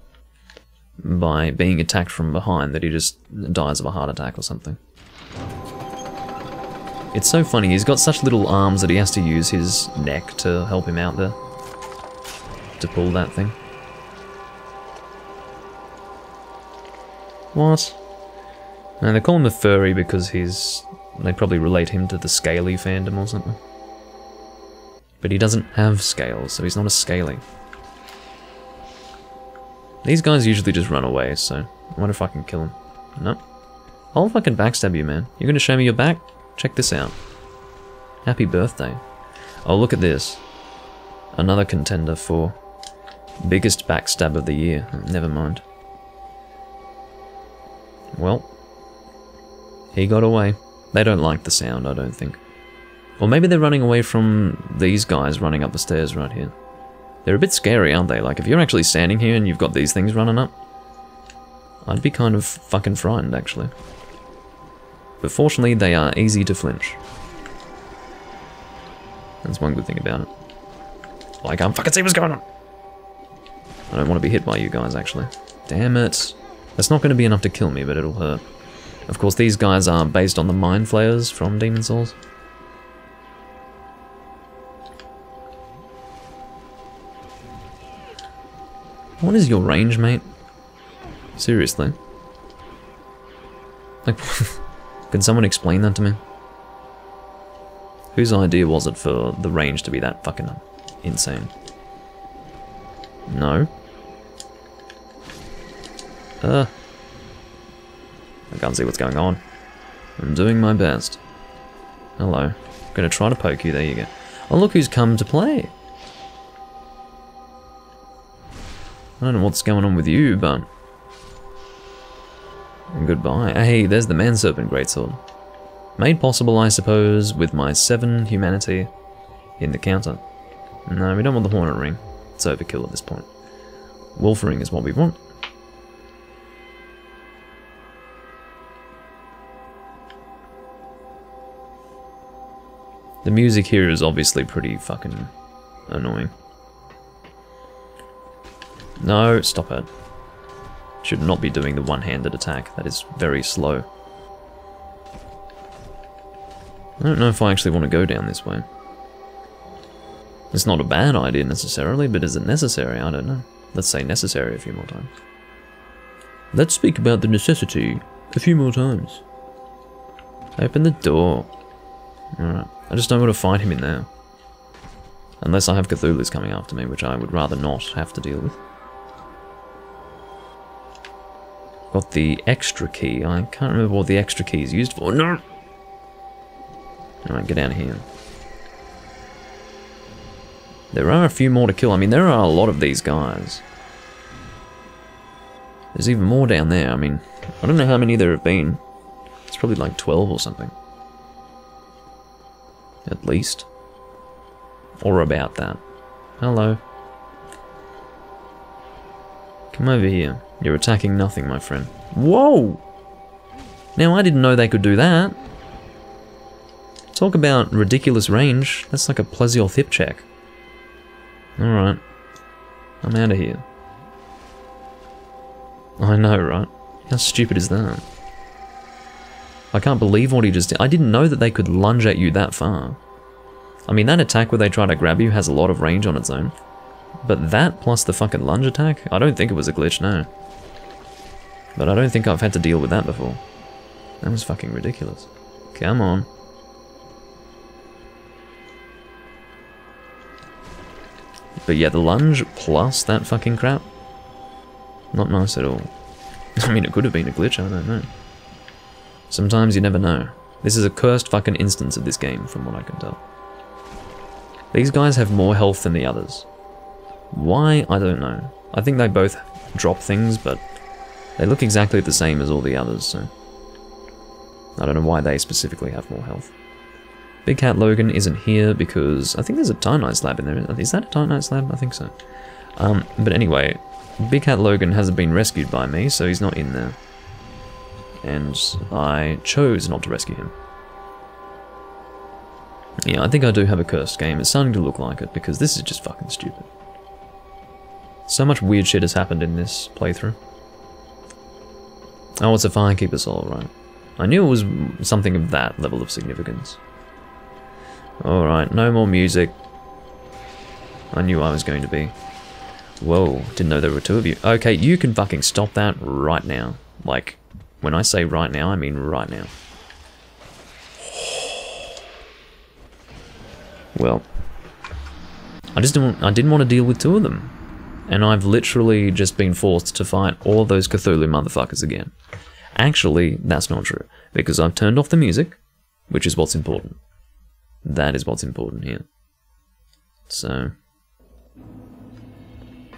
by being attacked from behind that he just dies of a heart attack or something. It's so funny, he's got such little arms that he has to use his neck to help him out there. To pull that thing. What? No, they call him a furry because they probably relate him to the Scaly fandom or something. But he doesn't have scales, so he's not a Scaly. These guys usually just run away, so I wonder if I can kill him. No. I'll fucking backstab you, man. You're gonna show me your back? Check this out. Happy birthday. Oh, look at this. Another contender for biggest backstab of the year. Never mind. Well, he got away. They don't like the sound, I don't think. Or maybe they're running away from these guys running up the stairs right here. They're a bit scary, aren't they? Like, if you're actually standing here and you've got these things running up, I'd be kind of fucking frightened, actually. But fortunately, they are easy to flinch. That's one good thing about it. Well, I can't fucking see what's going on. I don't want to be hit by you guys, actually. Damn it. That's not going to be enough to kill me, but it'll hurt. Of course, these guys are based on the Mind Flayers from Demon's Souls. What is your range, mate? Seriously? Like, can someone explain that to me? Whose idea was it for the range to be that fucking insane? No. I can't see what's going on. I'm doing my best. Hello. I'm gonna try to poke you, there you go. Oh, look who's come to play. I don't know what's going on with you, but... Goodbye. Hey, there's the Man-Serpent Greatsword. Made possible, I suppose, with my 7 humanity in the counter. No, we don't want the Hornet Ring. It's overkill at this point. Wolf Ring is what we want. The music here is obviously pretty fucking annoying. No, stop it. Should not be doing the one-handed attack. That is very slow. I don't know if I actually want to go down this way. It's not a bad idea necessarily, but is it necessary? I don't know. Let's say necessary a few more times. Let's speak about the necessity a few more times. Open the door. Alright. I just don't want to fight him in there. Unless I have Cthulhu's coming after me, which I would rather not have to deal with. Got the extra key. I can't remember what the extra key is used for. No! Alright, get out of here. There are a few more to kill. I mean, there are a lot of these guys. There's even more down there. I mean, I don't know how many there have been. It's probably like 12 or something. At least. Or about that. Hello. Come over here. You're attacking nothing, my friend. Whoa! Now, I didn't know they could do that. Talk about ridiculous range. That's like a plesiosaural check. Alright. I'm out of here. I know, right? How stupid is that? I can't believe what he just did. I didn't know that they could lunge at you that far. I mean, that attack where they try to grab you has a lot of range on its own. But that plus the fucking lunge attack? I don't think it was a glitch, no. But I don't think I've had to deal with that before. That was fucking ridiculous. Come on. But yeah, the lunge plus that fucking crap. Not nice at all. I mean, it could have been a glitch, I don't know. Sometimes you never know. This is a cursed fucking instance of this game, from what I can tell. These guys have more health than the others. Why? I don't know. I think they both drop things, but they look exactly the same as all the others, so... I don't know why they specifically have more health. Big Cat Logan isn't here because I think there's a Titanite slab in there. Is that a Titanite slab? I think so. But anyway, Big Cat Logan hasn't been rescued by me, so he's not in there. And I chose not to rescue him. Yeah, I think I do have a cursed game. It's starting to look like it, because this is just fucking stupid. So much weird shit has happened in this playthrough. Oh, it's a Firekeeper soul, right. I knew it was something of that level of significance. Alright, no more music. I knew I was going to be. Whoa, didn't know there were two of you. Okay, you can fucking stop that right now. Like, when I say right now, I mean right now. Well, I didn't want to deal with two of them. And I've literally just been forced to fight all those Cthulhu motherfuckers again. Actually, that's not true, because I've turned off the music, which is what's important. That is what's important here. So...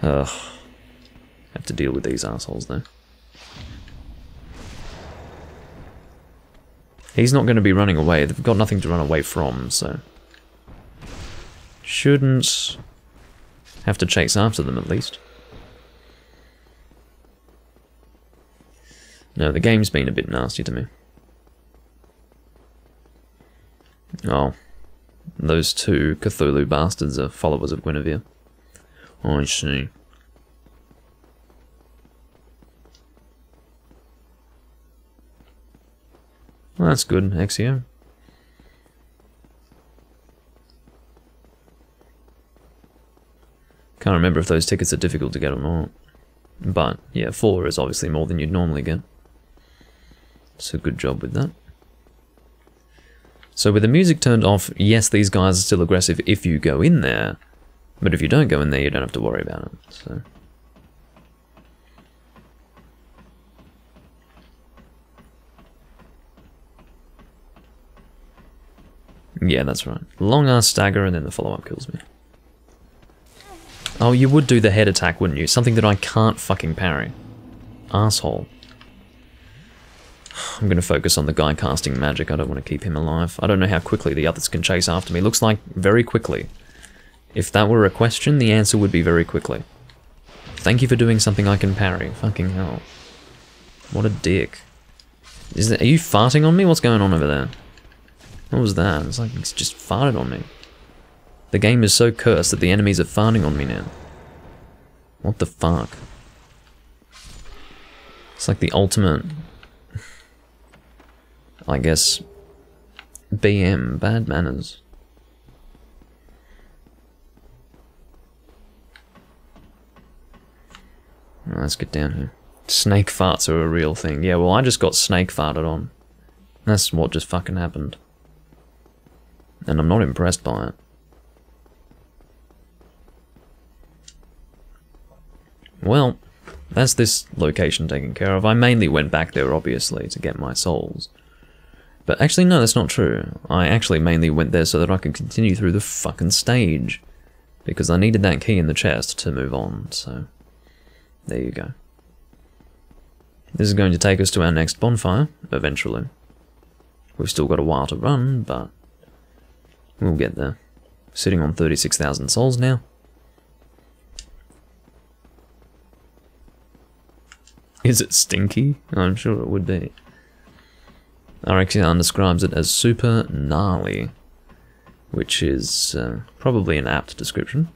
ugh. Have to deal with these assholes, though. He's not going to be running away. They've got nothing to run away from, so... shouldn't have to chase after them, at least. No, the game's been a bit nasty to me. Oh. Those two Cthulhu bastards are followers of Guinevere. Oh, I see. Well, that's good, Exio. Can't remember if those tickets are difficult to get or not. But, yeah, 4 is obviously more than you'd normally get. So good job with that. So with the music turned off, yes, these guys are still aggressive if you go in there. But if you don't go in there, you don't have to worry about it. So. Yeah, that's right. Long ass stagger and then the follow-up kills me. Oh, you would do the head attack, wouldn't you? Something that I can't fucking parry. Asshole. I'm going to focus on the guy casting magic. I don't want to keep him alive. I don't know how quickly the others can chase after me. Looks like very quickly. If that were a question, the answer would be very quickly. Thank you for doing something I can parry. Fucking hell. What a dick. Are you farting on me? What's going on over there? What was that? It's like he's just farted on me. The game is so cursed that the enemies are farting on me now. What the fuck? It's like the ultimate... I guess... BM, bad manners. Let's get down here. Snake farts are a real thing. Yeah, well, I just got snake farted on. That's what just fucking happened. And I'm not impressed by it. Well, that's this location taken care of. I mainly went back there, obviously, to get my souls. But actually, no, that's not true. I actually mainly went there so that I could continue through the fucking stage. Because I needed that key in the chest to move on, so... there you go. This is going to take us to our next bonfire, eventually. We've still got a while to run, but... we'll get there. Sitting on 36,000 souls now. Is it stinky? I'm sure it would be. Arexian describes it as super gnarly, which is probably an apt description.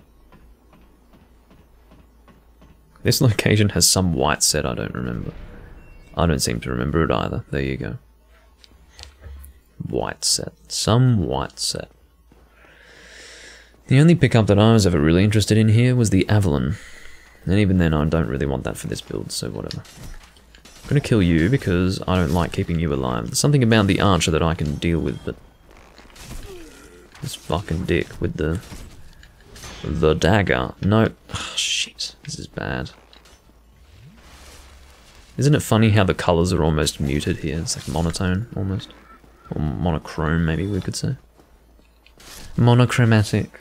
This location has some white set I don't remember. I don't seem to remember it either. There you go. White set. Some white set. The only pickup that I was ever really interested in here was the Avalon. And even then I don't really want that for this build, so whatever. I'm gonna kill you because I don't like keeping you alive. There's something about the archer that I can deal with, but... this fucking dick with the dagger. No. Oh, shit. This is bad. Isn't it funny how the colours are almost muted here? It's like monotone, almost. Or monochrome, maybe we could say. Monochromatic.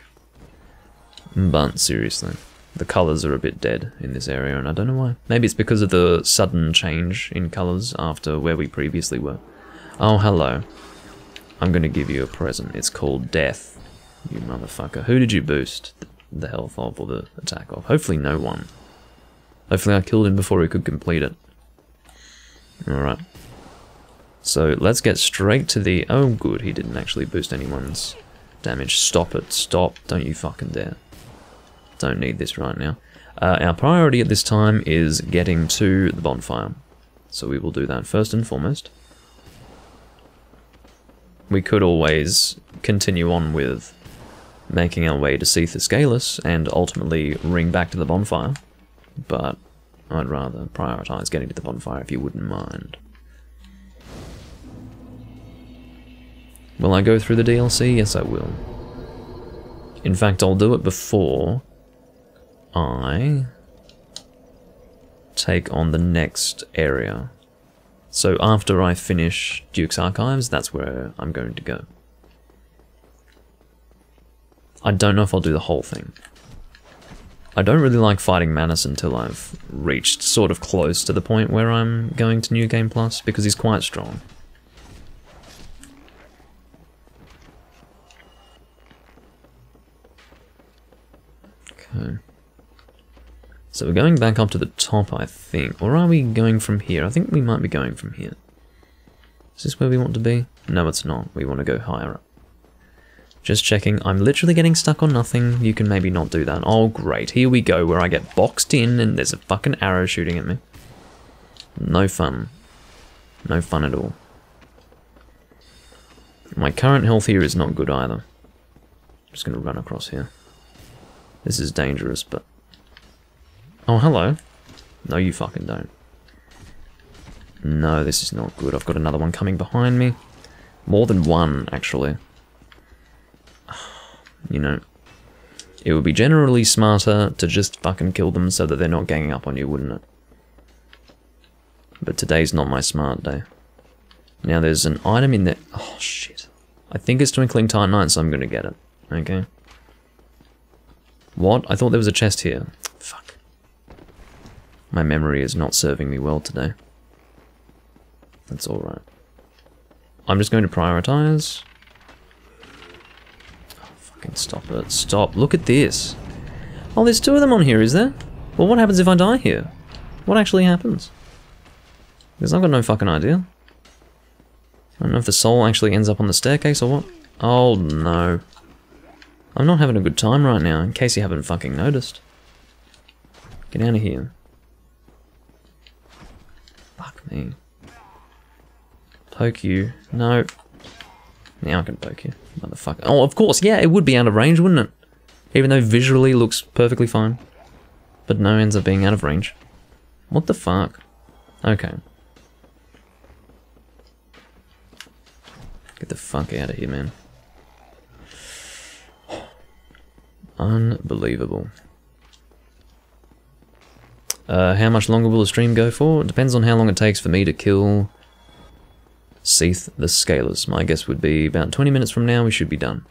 But, seriously. The colours are a bit dead in this area, and I don't know why. Maybe it's because of the sudden change in colours after where we previously were. Oh, hello. I'm gonna give you a present. It's called Death, you motherfucker. Who did you boost the health of or the attack of? Hopefully no one. Hopefully I killed him before he could complete it. Alright. So let's get straight to the... oh good, he didn't actually boost anyone's damage. Stop it. Stop. Don't you fucking dare. Don't need this right now. Our priority at this time is getting to the bonfire. So we will do that first and foremost. We could always continue on with making our way to Seath Escalus and ultimately ring back to the bonfire. But I'd rather prioritize getting to the bonfire if you wouldn't mind. Will I go through the DLC? Yes, I will. In fact, I'll do it before I take on the next area. So after I finish Duke's Archives, that's where I'm going to go. I don't know if I'll do the whole thing. I don't really like fighting Manus until I've reached sort of close to the point where I'm going to New Game Plus, because he's quite strong. Okay. So we're going back up to the top, I think. Or are we going from here? I think we might be going from here. Is this where we want to be? No, it's not. We want to go higher up. Just checking. I'm literally getting stuck on nothing. You can maybe not do that. Oh, great. Here we go, where I get boxed in and there's a fucking arrow shooting at me. No fun. No fun at all. My current health here is not good either. I'm just going to run across here. This is dangerous, but... Oh, hello. No, you fucking don't. No, this is not good. I've got another one coming behind me. More than one, actually. You know, it would be generally smarter to just fucking kill them so that they're not ganging up on you, wouldn't it? But today's not my smart day. Now there's an item in there. Oh, shit. I think it's Twinkling Titanite, so I'm gonna get it. Okay. What? I thought there was a chest here. Fuck. My memory is not serving me well today. That's alright. I'm just going to prioritize. Oh, fucking stop it. Stop. Look at this. Oh, there's two of them on here, is there? Well, what happens if I die here? What actually happens? Because I've got no fucking idea. I don't know if the soul actually ends up on the staircase or what. Oh, no. I'm not having a good time right now, in case you haven't fucking noticed. Get out of here. Fuck me. Poke you. No. Now I can poke you. Motherfucker. Oh, of course, yeah, it would be out of range, wouldn't it? Even though visually looks perfectly fine. But no, ends up being out of range. What the fuck? Okay. Get the fuck out of here, man. Unbelievable. How much longer will the stream go for? It depends on how long it takes for me to kill Seath the Scalers. My guess would be about 20 minutes from now we should be done.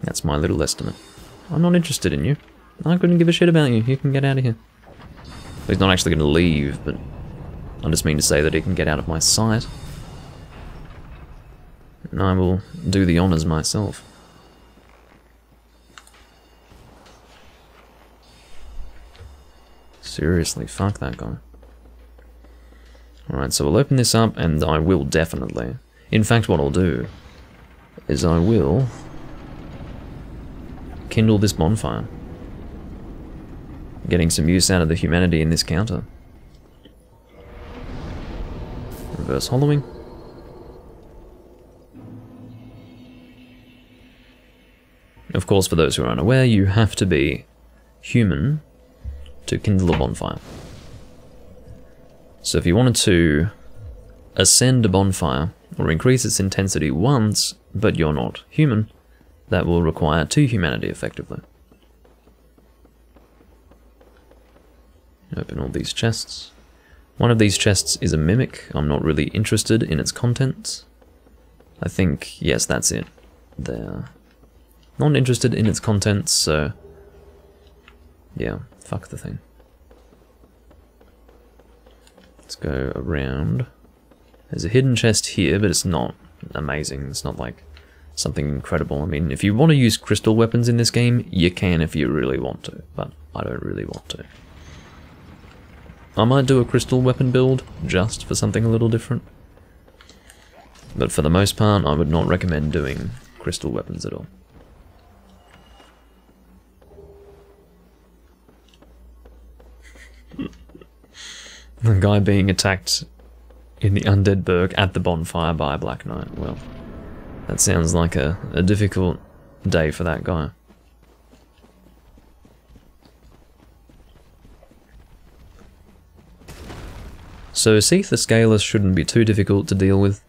That's my little estimate. I'm not interested in you. I couldn't give a shit about you. You can get out of here. He's not actually going to leave, but I just mean to say that he can get out of my sight. And I will do the honors myself. Seriously, fuck that guy. Alright, so we'll open this up, and I will definitely... In fact, what I'll do is I will kindle this bonfire. Getting some use out of the humanity in this counter. Reverse hollowing. Of course, for those who are unaware, you have to be human to kindle a bonfire. So if you wanted to ascend a bonfire, or increase its intensity once, but you're not human, that will require 2 humanity effectively. Open all these chests. One of these chests is a mimic. I'm not really interested in its contents. I think, yes, that's it. There. Not interested in its contents, so... yeah, fuck the thing. Let's go around. There's a hidden chest here, but it's not amazing. It's not like something incredible. I mean, if you want to use crystal weapons in this game, you can if you really want to, but I don't really want to. I might do a crystal weapon build, just for something a little different. But for the most part, I would not recommend doing crystal weapons at all. The guy being attacked in the Undead Burg at the bonfire by a Black Knight. Well, that sounds like a difficult day for that guy. So Seath the Scaleless shouldn't be too difficult to deal with.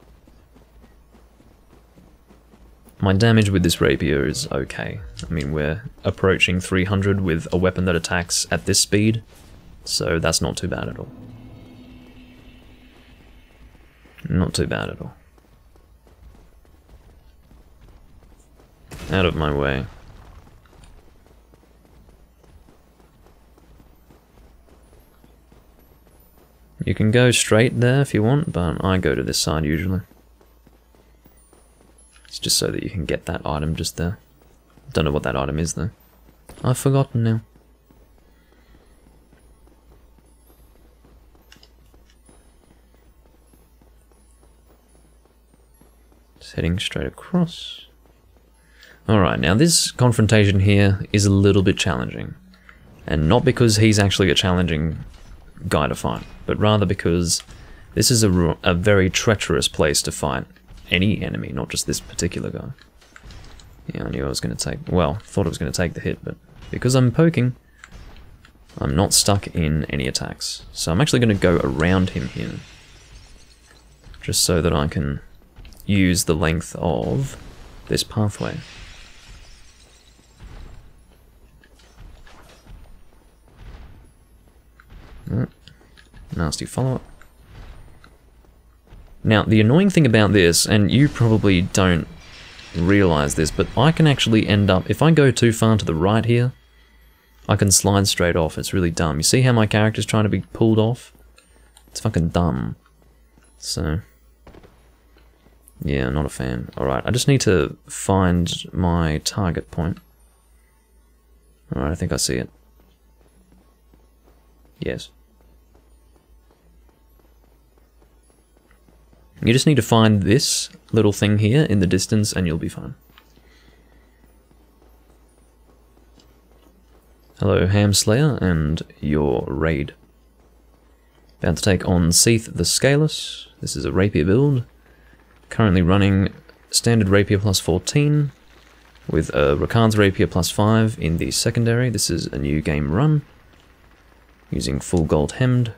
My damage with this rapier is okay. I mean, we're approaching 300 with a weapon that attacks at this speed, so that's not too bad at all. Not too bad at all. Out of my way. You can go straight there if you want, but I go to this side usually. It's just so that you can get that item just there. Don't know what that item is though. I've forgotten now. Just heading straight across. Alright, now this confrontation here is a little bit challenging. And not because he's actually a challenging guy to fight, but rather because this is a very treacherous place to fight any enemy, not just this particular guy. Yeah, I knew I was going to take... well, thought I was going to take the hit, but because I'm poking, I'm not stuck in any attacks. So I'm actually going to go around him here, just so that I can use the length of this pathway. Nasty follow-up. Now, the annoying thing about this, and you probably don't realize this, but I can actually end up, if I go too far to the right here, I can slide straight off. It's really dumb. You see how my character's trying to be pulled off? It's fucking dumb. So, yeah, not a fan. Alright, I just need to find my target point. Alright, I think I see it. Yes. You just need to find this little thing here in the distance and you'll be fine. Hello, Hamslayer, and your raid. About to take on Seath the Scaleless. This is a rapier build. Currently running standard rapier plus 14 with a Rakarn's rapier plus 5 in the secondary. This is a new game run. Using full gold hemmed.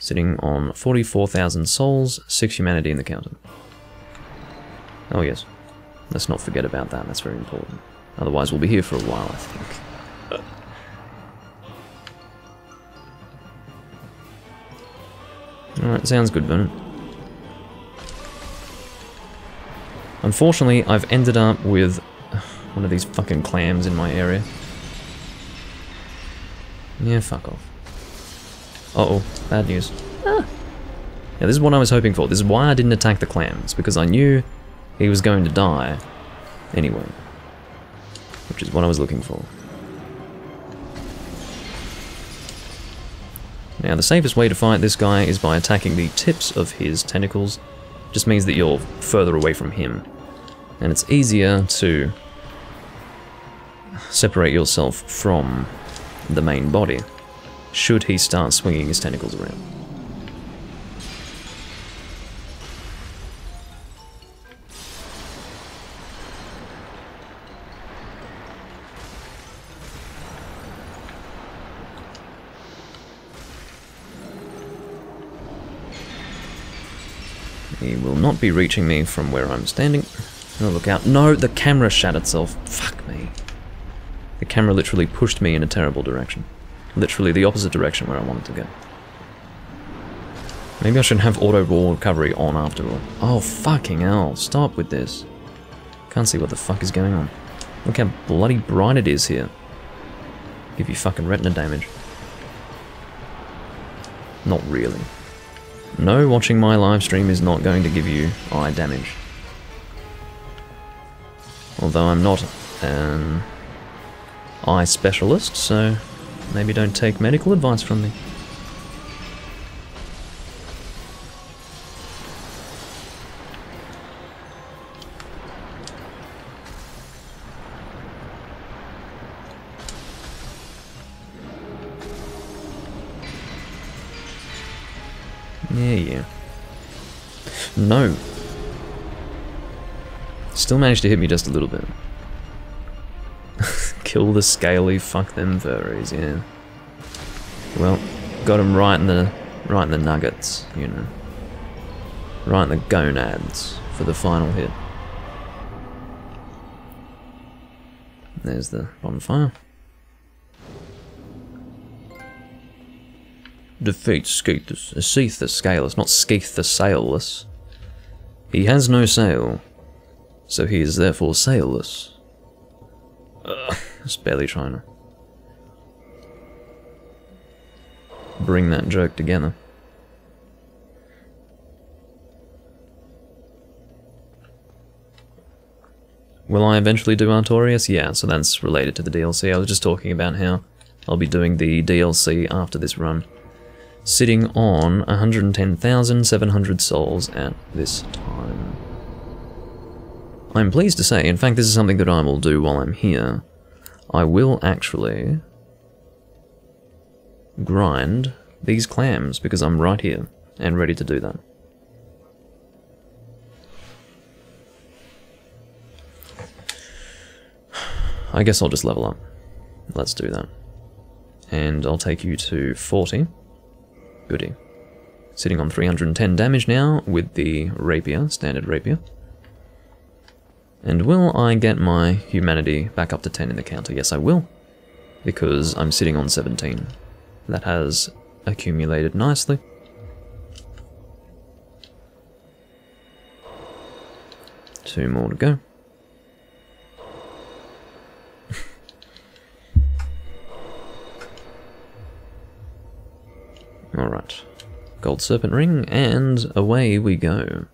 Sitting on 44,000 souls, 6 humanity in the counter. Oh yes, let's not forget about that, that's very important. Otherwise we'll be here for a while, I think. Alright, sounds good, Vernon. Unfortunately, I've ended up with one of these fucking clams in my area. Yeah, fuck off. Uh-oh, bad news. Ah. Yeah, this is what I was hoping for. This is why I didn't attack the clams, because I knew he was going to die anyway. Which is what I was looking for. Now, the safest way to fight this guy is by attacking the tips of his tentacles. Just means that you're further away from him. And it's easier to separate yourself from the main body, should he start swinging his tentacles around. He will not be reaching me from where I'm standing. Oh, look out. No, the camera shat itself. Fuck me. The camera literally pushed me in a terrible direction. Literally the opposite direction where I wanted to go. Maybe I should have auto ball recovery on after all. Oh, fucking hell. Stop with this. Can't see what the fuck is going on. Look how bloody bright it is here. Give you fucking retina damage. Not really. No, watching my live stream is not going to give you eye damage. Although I'm not an eye specialist, so maybe don't take medical advice from me. Yeah. No. Still managed to hit me just a little bit. Kill the scaly, fuck them furries, yeah. Well, got him right in the nuggets, you know. Right in the gonads for the final hit. There's the bonfire. Defeat Seath the Scaleless, not Skeeth the Sailless. He has no sail, so he is therefore sailless. Just barely trying to bring that joke together. Will I eventually do Artorias? Yeah, so that's related to the DLC. I was just talking about how I'll be doing the DLC after this run. Sitting on 110,700 souls at this time. I'm pleased to say, in fact this is something that I will do while I'm here, I will actually grind these clams because I'm right here and ready to do that. I guess I'll just level up. Let's do that. And I'll take you to 40. Goody. Sitting on 310 damage now with the rapier, standard rapier. And will I get my humanity back up to 10 in the counter? Yes, I will. Because I'm sitting on 17. That has accumulated nicely. Two more to go. Alright. Gold Serpent Ring, and away we go.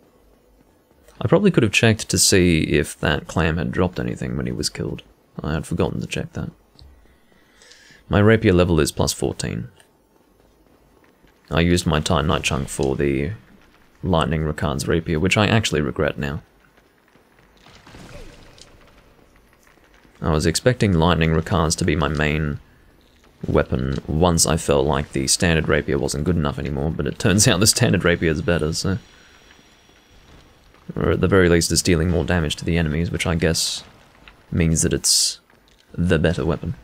I probably could have checked to see if that clam had dropped anything when he was killed. I had forgotten to check that. My rapier level is plus 14. I used my Titanite chunk for the Lightning Ricard's rapier, which I actually regret now. I was expecting Lightning Ricard's to be my main weapon once I felt like the standard rapier wasn't good enough anymore, but it turns out the standard rapier is better, so... Or at the very least it's dealing more damage to the enemies, which I guess means that it's the better weapon.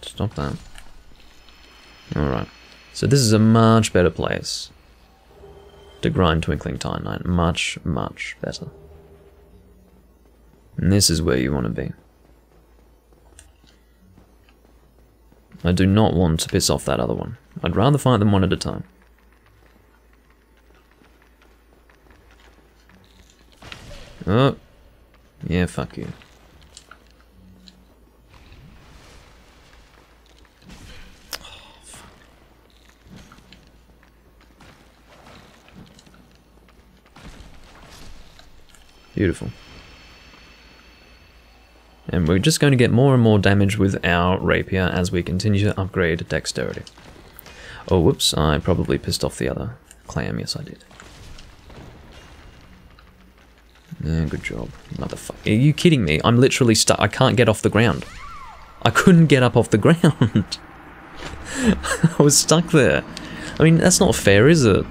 Stop that. Alright. So this is a much better place to grind Twinkling Titanite. Much, much better. And this is where you want to be. I do not want to piss off that other one. I'd rather fight them one at a time. Oh. Yeah, fuck you. Oh, fuck. Beautiful. And we're just going to get more and more damage with our rapier as we continue to upgrade dexterity. Oh, whoops, I probably pissed off the other clam. Yes, I did. Yeah, good job, motherfucker. Are you kidding me? I'm literally stuck. I can't get off the ground. I couldn't get up off the ground. I was stuck there. I mean, that's not fair, is it?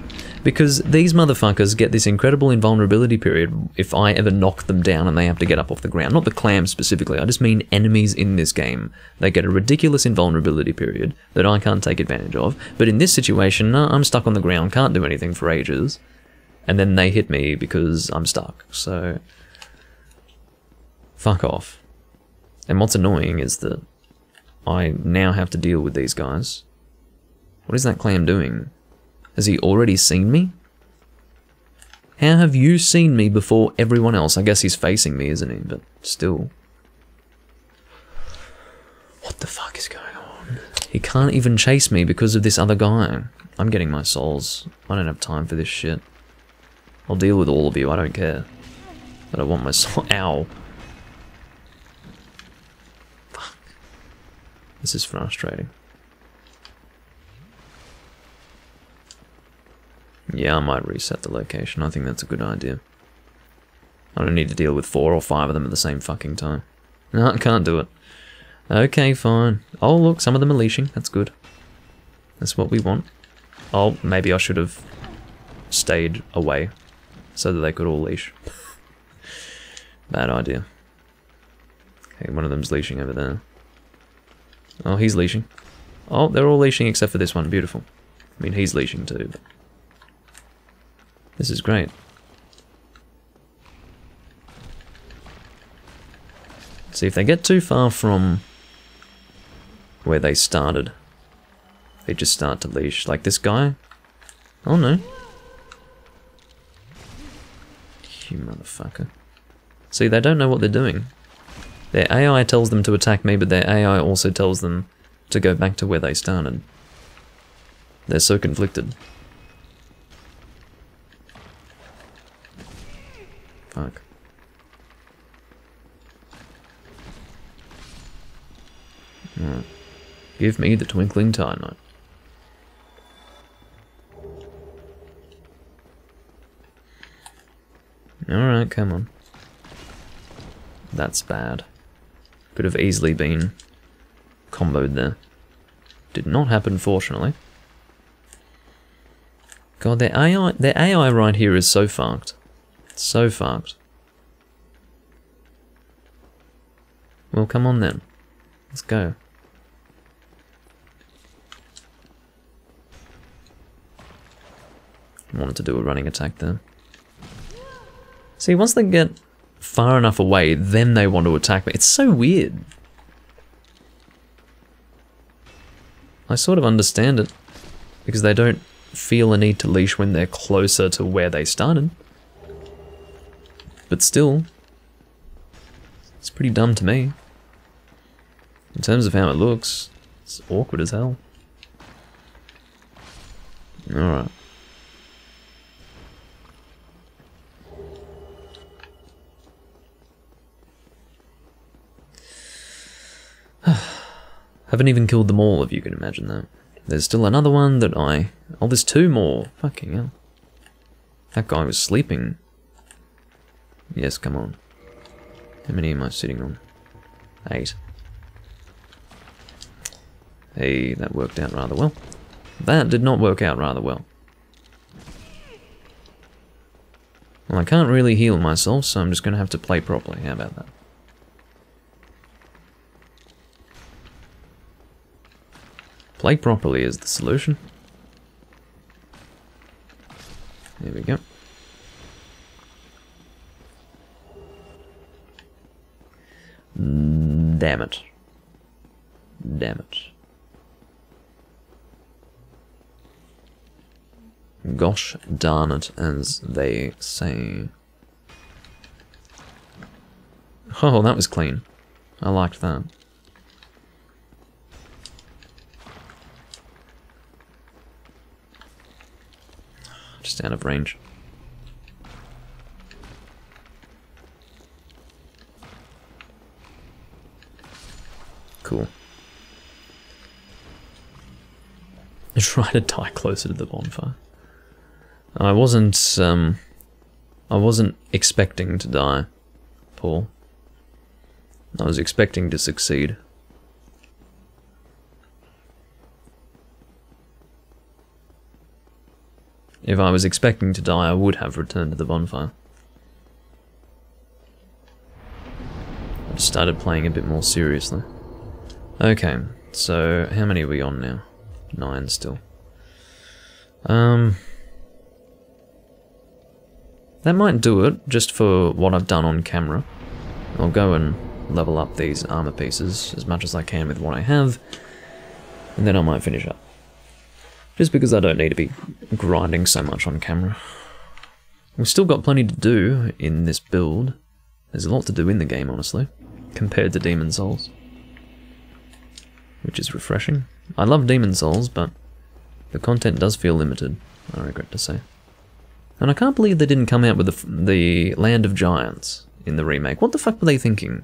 Because these motherfuckers get this incredible invulnerability period if I ever knock them down and they have to get up off the ground. Not the clams specifically, I just mean enemies in this game. They get a ridiculous invulnerability period that I can't take advantage of. But in this situation, no, I'm stuck on the ground, can't do anything for ages. And then they hit me because I'm stuck, so... Fuck off. And what's annoying is that I now have to deal with these guys. What is that clam doing? Has he already seen me? How have you seen me before everyone else? I guess he's facing me, isn't he? But still. What the fuck is going on? He can't even chase me because of this other guy. I'm getting my souls. I don't have time for this shit. I'll deal with all of you, I don't care. But I want my soul. Ow. Fuck. This is frustrating. Yeah, I might reset the location. I think that's a good idea. I don't need to deal with 4 or 5 of them at the same fucking time. No, I can't do it. Okay, fine. Oh, look, some of them are leashing. That's good. That's what we want. Oh, maybe I should have stayed away so that they could all leash. Bad idea. Okay, one of them's leashing over there. Oh, he's leashing. Oh, they're all leashing except for this one. Beautiful. I mean, he's leashing too. But this is great. See, if they get too far from where they started, they just start to leash. Like this guy. Oh no. You motherfucker. See, they don't know what they're doing. Their AI tells them to attack me, but their AI also tells them to go back to where they started. They're so conflicted. Fuck. Alright. Give me the twinkling Titanite. Alright, come on. That's bad. Could have easily been comboed there. Did not happen, fortunately. God, their AI right here is so fucked. So fucked. Well, come on then. Let's go. I wanted to do a running attack there. See, once they get far enough away, then they want to attack me. It's so weird. I sort of understand it, because they don't feel a need to leash when they're closer to where they started. But still, it's pretty dumb to me. In terms of how it looks, it's awkward as hell. Alright. Haven't even killed them all, if you can imagine that. There's still another one that I... Oh, there's two more. Fucking hell. That guy was sleeping. Yes, come on. How many am I sitting on? 8. Hey, that worked out rather well. That did not work out rather well. Well, I can't really heal myself, so I'm just going to have to play properly. How about that? Play properly is the solution. There we go. Damn it. Damn it. Gosh darn it, as they say. Oh, that was clean. I liked that. Just out of range. Cool. Try to die closer to the bonfire. I wasn't expecting to die, Paul. I was expecting to succeed. If I was expecting to die, I would have returned to the bonfire. I just started playing a bit more seriously. Okay, so how many are we on now? 9 still. That might do it, just for what I've done on camera. I'll go and level up these armor pieces as much as I can with what I have, and then I might finish up. Just because I don't need to be grinding so much on camera. We've still got plenty to do in this build. There's a lot to do in the game, honestly, compared to Demon's Souls. Which is refreshing. I love Demon's Souls, but the content does feel limited, I regret to say. And I can't believe they didn't come out with the Land of Giants in the remake. What the fuck were they thinking?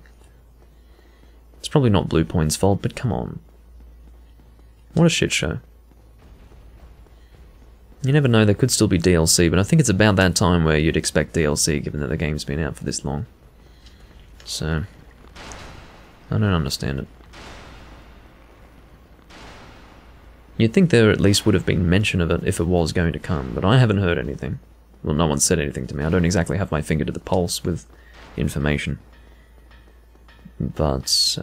It's probably not Bluepoint's fault, but come on. What a shit show. You never know, there could still be DLC, but I think it's about that time where you'd expect DLC, given that the game's been out for this long. So, I don't understand it. You'd think there at least would have been mention of it if it was going to come, but I haven't heard anything. Well, no one said anything to me. I don't exactly have my finger to the pulse with information. But,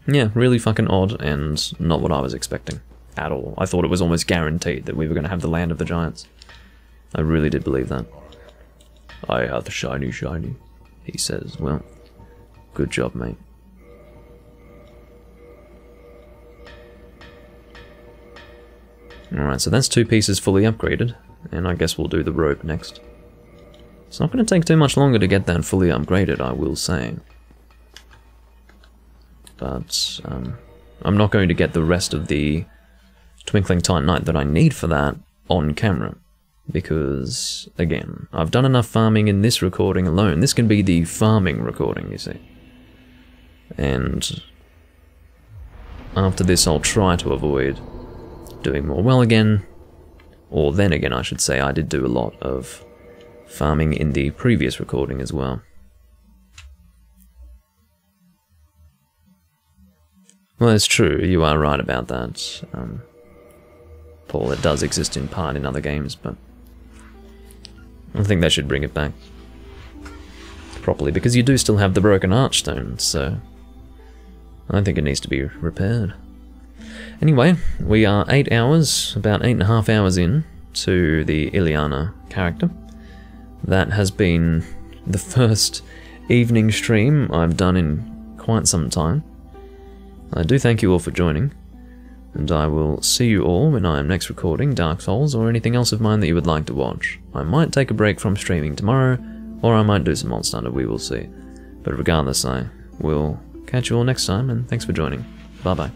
yeah, really fucking odd and not what I was expecting at all. I thought it was almost guaranteed that we were going to have the Land of the Giants. I really did believe that. I have the shiny, he says. Well, good job, mate. Alright, so that's 2 pieces fully upgraded, and I guess we'll do the rope next. It's not going to take too much longer to get that fully upgraded, I will say. But, I'm not going to get the rest of the Twinkling Titanite that I need for that on camera. Because, again, I've done enough farming in this recording alone. This can be the farming recording, you see. And after this I'll try to avoid doing more. Well, again, or then again I should say, I did do a lot of farming in the previous recording as well. Well, it's true, you are right about that, Paul. It does exist in part in other games, but I think they should bring it back properly, because you do still have the broken archstone, so I think it needs to be repaired. Anyway, we are 8 hours, about 8.5 hours in to the Ileana character. That has been the first evening stream I've done in quite some time. I do thank you all for joining, and I will see you all when I am next recording Dark Souls or anything else of mine that you would like to watch. I might take a break from streaming tomorrow, or I might do some Monster Hunter, we will see. But regardless, I will catch you all next time, and thanks for joining. Bye bye.